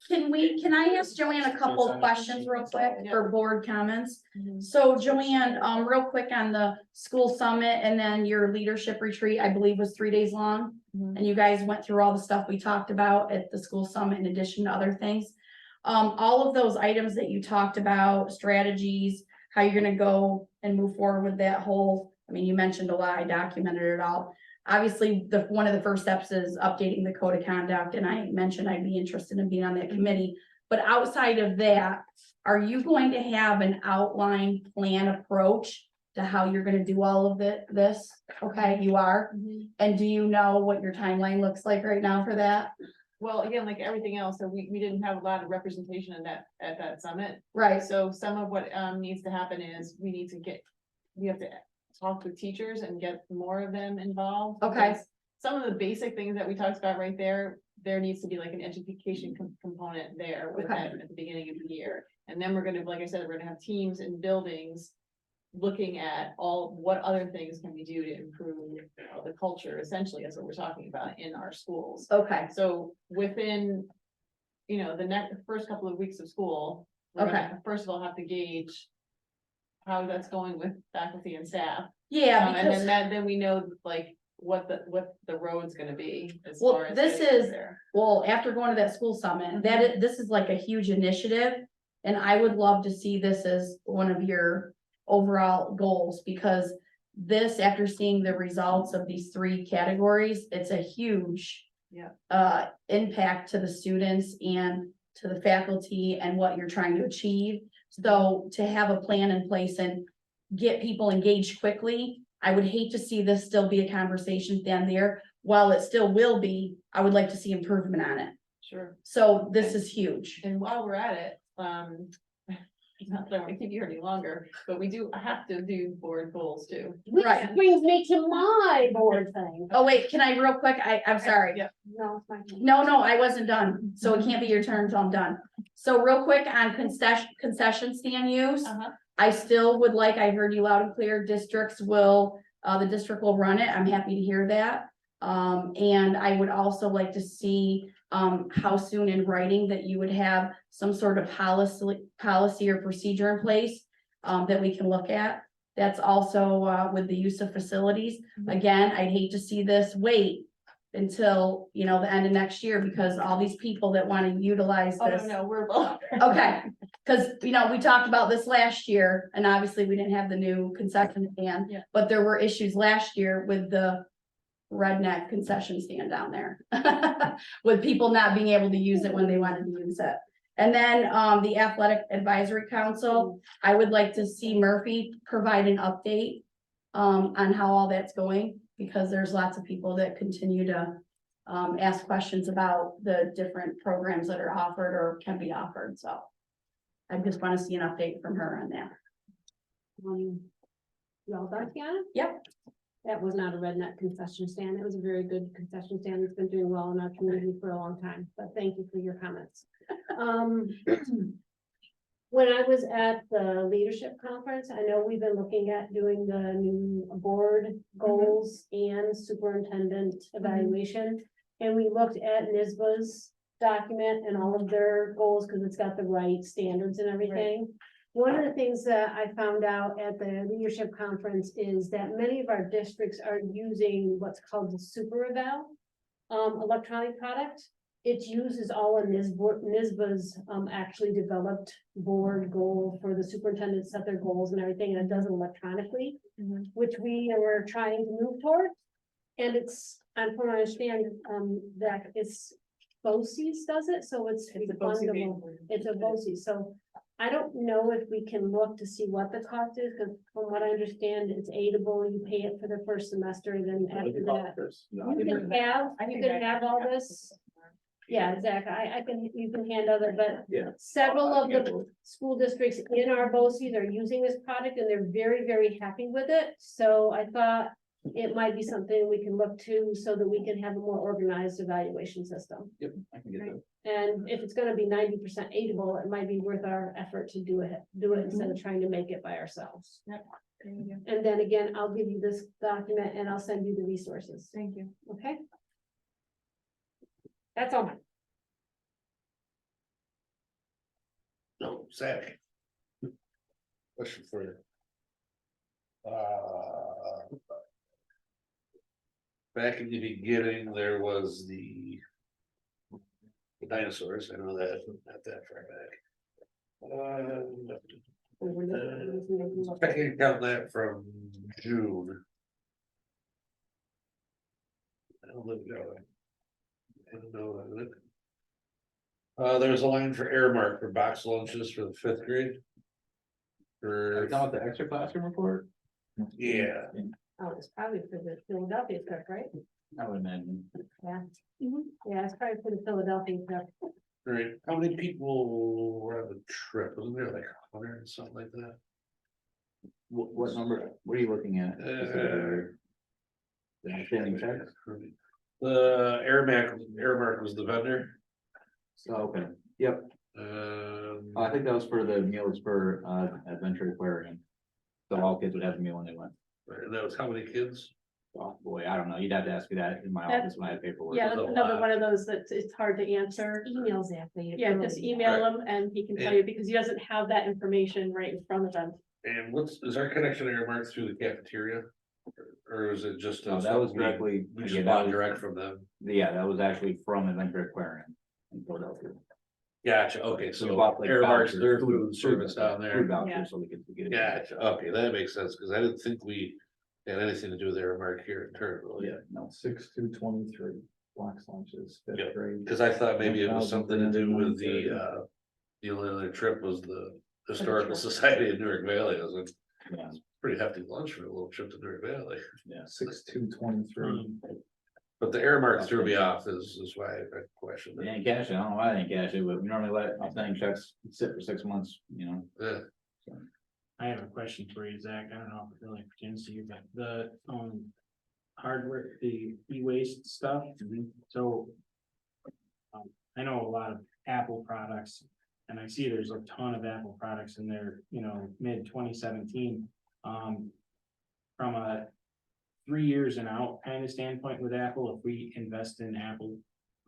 Can I ask Joanne a couple of questions real quick for board comments? So Joanne, real quick on the school summit and then your leadership retreat, I believe was 3 days long. And you guys went through all the stuff we talked about at the school summit in addition to other things. All of those items that you talked about, strategies, how you're gonna go and move forward with that whole, I mean, you mentioned a lot, I documented it all. Obviously, one of the first steps is updating the code of conduct, and I mentioned I'd be interested in being on that committee. But outside of that, are you going to have an outline plan approach to how you're gonna do all of this? Okay, you are, and do you know what your timeline looks like right now for that? Well, again, like everything else, so we didn't have a lot of representation at that summit. Right, So some of what needs to happen is we have to talk with teachers and get more of them involved. Okay. because Some of the basic things that we talked about right there needs to be like an education component there with Okay. them at the beginning of the year. And then we're gonna, like I said, we're gonna have teams in buildings looking at what other things can we do to improve the culture, essentially, that's what we're talking about in our schools. okay, So within, the first couple of weeks of school, we're gonna, first of all, have to gauge how that's going with faculty and staff. yeah, And because. then we know like what the road's gonna be as Well, far as. this getting is- there. Well, after going to that school summit, this is like a huge initiative. And I would love to see this as one of your overall goals, because this, after seeing the results of these 3 categories, it's a huge. Yeah. Impact to the students and to the faculty and what you're trying to achieve. So to have a plan in place and get people engaged quickly, I would hate to see this still be a conversation down there. While it still will be, I would like to see improvement on it. Sure. So this is huge. And while we're at it, not that I wanna keep you here any longer, but we do have to do board goals too. Right. Brings me to my board thing. Oh, wait, can I real quick? I'm sorry. Yeah. No, it's fine. No, I wasn't done. So it can't be your turn till I'm done. So real quick on concession stand use. Uh-huh. I still would like, I heard you loud and clear, the district will run it. I'm happy to hear that. And I would also like to see, how soon in writing that you would have some sort of policy or procedure in place, that we can look at. That's also, with the use of facilities. Again, I'd hate to see this wait until, the end of next year, because all these people that want to utilize Oh, this. no, we're both. Okay, because, we talked about this last year, and obviously we didn't have the new concession stand. Yeah. But there were issues last year with the redneck concession stand down there. With people not being able to use it when they wanted to use it. And then, the Athletic Advisory Council, I would like to see Murphy provide an update on how all that's going, because there's lots of people that continue to ask questions about the different programs that are offered or can be offered, so. I just want to see an update from her on that. Y'all done, Tiana? Yep. That was not a redneck concession stand. It was a very good concession stand. It's been doing well in our community for a long time, but thank you for your comments. When I was at the leadership conference, I know we've been looking at doing the new board goals and superintendent evaluation. And we looked at NISBA's document and all of their goals, because it's got the right standards and everything. One of the things that I found out at the leadership conference is that many of our districts are using what's called the super eval electronic product. It uses all of NISBA's actually developed board goal for the superintendent set their goals and everything, and it does it electronically, which we are trying to move toward. And it's, I'm from understand that it's BOCES does it, so it's It's a BOCES. refundable. It's a BOCES, so I don't know if we can look to see what the cost is, because from what I understand, it's aidable, you pay it for the first semester, and then after that. You can have all this. Yeah, Zach, you can hand over, but Yeah. several of the school districts in our BOCES are using this product and they're very, very happy with it. So I thought it might be something we can look to so that we can have a more organized evaluation system. Yep, I can get that. And if it's gonna be 90% aidable, it might be worth our effort to do it instead of trying to make it by ourselves. Yep. And then again, I'll give you this document and I'll send you the resources. Thank you. Okay? That's all. No, Zach. Question for you. Back in the beginning, there was the dinosaurs, I know that, not that far back. I can count that from June. I don't live there. I don't know. There's a line for Airmark for box lunches for the 5th grade. Are you talking about the extra classroom report? Yeah, Oh, it's probably for the Philadelphia stuff, right? I would imagine. Yeah. Yeah, it's probably for the Philadelphia stuff. right. How many people were on the trip? Wasn't there like 100 and something like that? What number, what are you looking at? The outstanding checks? The Airmark was the vendor. So, okay, yep, I think that was for the meals for Adventure Aquarium. So all kids would have a meal when they went. And that was how many kids? Oh, boy, I don't know, you'd have to ask me that in my That's- office when I had paperwork. Yeah, There's that's a another lot. one of those that it's hard to answer. Emails Anthony. Yeah, just email him and he can tell you because he doesn't have that information right in front of him. And is our connection to Airmark through the cafeteria? Or is it just? No, that was directly. We yeah, just that bought was- direct from them. Yeah, that was actually from Adventure Aquarium in Philadelphia. Gotcha, okay, We so bought, like, Airmark's vouchers, their food service down Food there. vouchers, so we could get it. Gotcha, okay, that makes sense, because I didn't think we had anything to do with Airmark here in Turnerville. Yeah, no. 6-23 box lunches, Yeah. fifth grade. Because I thought maybe it was something to do with the only other trip was the Historical Society of Newark Valley. I was like, Yeah, pretty hefty lunch for a little trip to Newark Valley. yeah. 6-23. But the Airmark threw me off is why I questioned They it. didn't cash it, I don't know why they didn't cash it, but we normally let outstanding checks sit for 6 months, you know. Yeah, I have a question for you, Zach. I don't know if it really pertains to you, but the, hardware, the e-waste stuff. So. I know a lot of Apple products and I see there's a ton of Apple products in there, you know, mid 2017. From a 3 years and out kind of standpoint with Apple, if we invest in Apple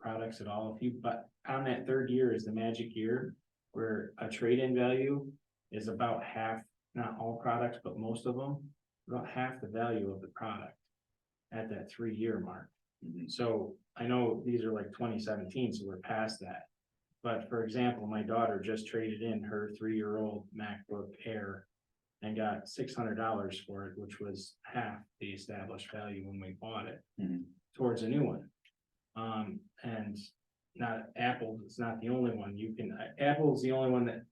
products at all, but on that 3rd year is the magic year where a trade-in value is about half, not all products, but most of them, about half the value of the product at that 3-year mark. So I know these are like 2017, so we're past that. But for example, my daughter just traded in her 3-year-old MacBook Air and got $600 for it, which was half the established value when we bought it towards a new one. And not Apple, it's not the only one. Apple's the only one that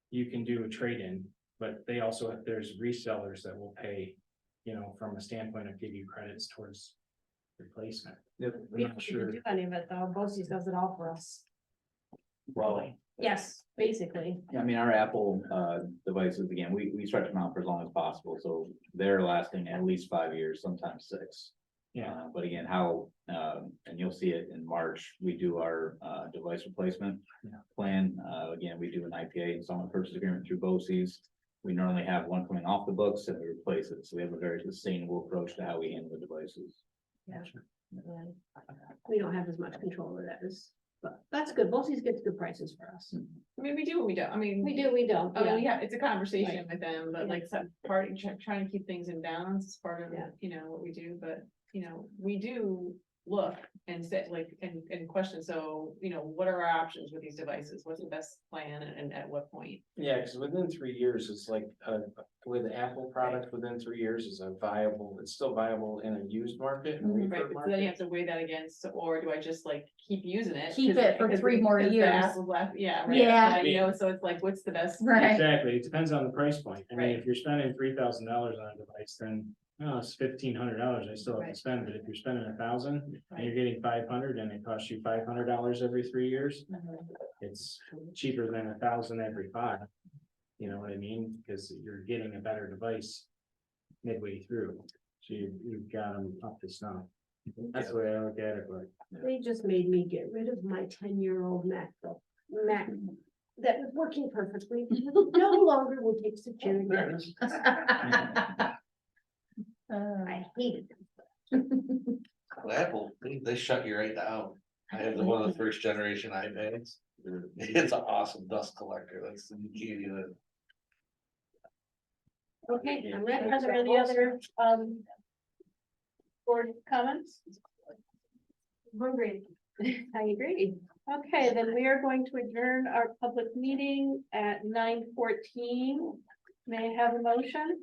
you can do a trade-in, but they also, there's resellers that will pay, you know, from a standpoint of give you credits towards replacement. Yep. We don't have to do any of it though. BOCES does it all for us. Well, Yes, basically. I mean, our Apple devices, again, we stretch them out for as long as possible, so they're lasting at least 5 years, sometimes 6. Yeah. But again, and you'll see it in March, we do our device replacement plan. Again, we do an IPA, installment purchase agreement through BOCES. We normally have one coming off the books and we replace it, so we have a very sustainable approach to how we handle the devices. Yeah. We don't have as much control over that as, but that's good. BOCES gets good prices for us. I mean, we do, we don't, I mean. We do, we don't. I mean, Yeah. yeah, it's a conversation with them, but Yeah. like some part, trying to keep things in balance is part of, Yeah. you know, what we do, but, you know, we do look and say like, and question, so, you know, what are our options with these devices? What's the best plan and at what point? Yeah, because within 3 years, it's like, with Apple products, within 3 years is it's still viable in a used market. and Right, refurb but so then you market. have to weigh that against, or do I just like keep using it? Keep 'Cause- it for because 3 more because the years. Apple's left, yeah, right. Yeah. You know, so it's like, what's the best? Right. Exactly, it depends on the price point. I mean, Right. if you're spending $3,000 on a device, then, oh, it's $1,500 I still have to Right. spend, but if you're spending 1,000 and Right. you're getting 500 and it costs you $500 every 3 years, it's cheaper than 1,000 every 5. You know what I mean? Because you're getting a better device midway through, so you've got them up to snuff. That's the way I look at it, but. They just made me get rid of my 10-year-old MacBook, Mac that was working perfectly. No longer will take security. there it is. I hated them. Well, Apple, they shut you right down. I have one of the 1st generation iPads. It's an awesome dust collector. That's the key to it. Okay, I'm ready. Are there any other, board comments? Hungry. I agree. Okay, then we are going to adjourn our public meeting at 9:14. May I have a motion?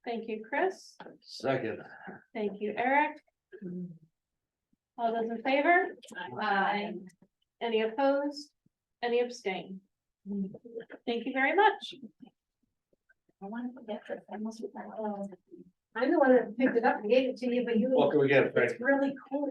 Thank you, Chris. Second. Thank you, Eric. All those in favor? Aye. Any opposed? Any abstain? Thank you very much. I wanted to get this, I almost. I'm the one that picked it up and gave it to you, but you. Welcome again, Frank. It's really cool.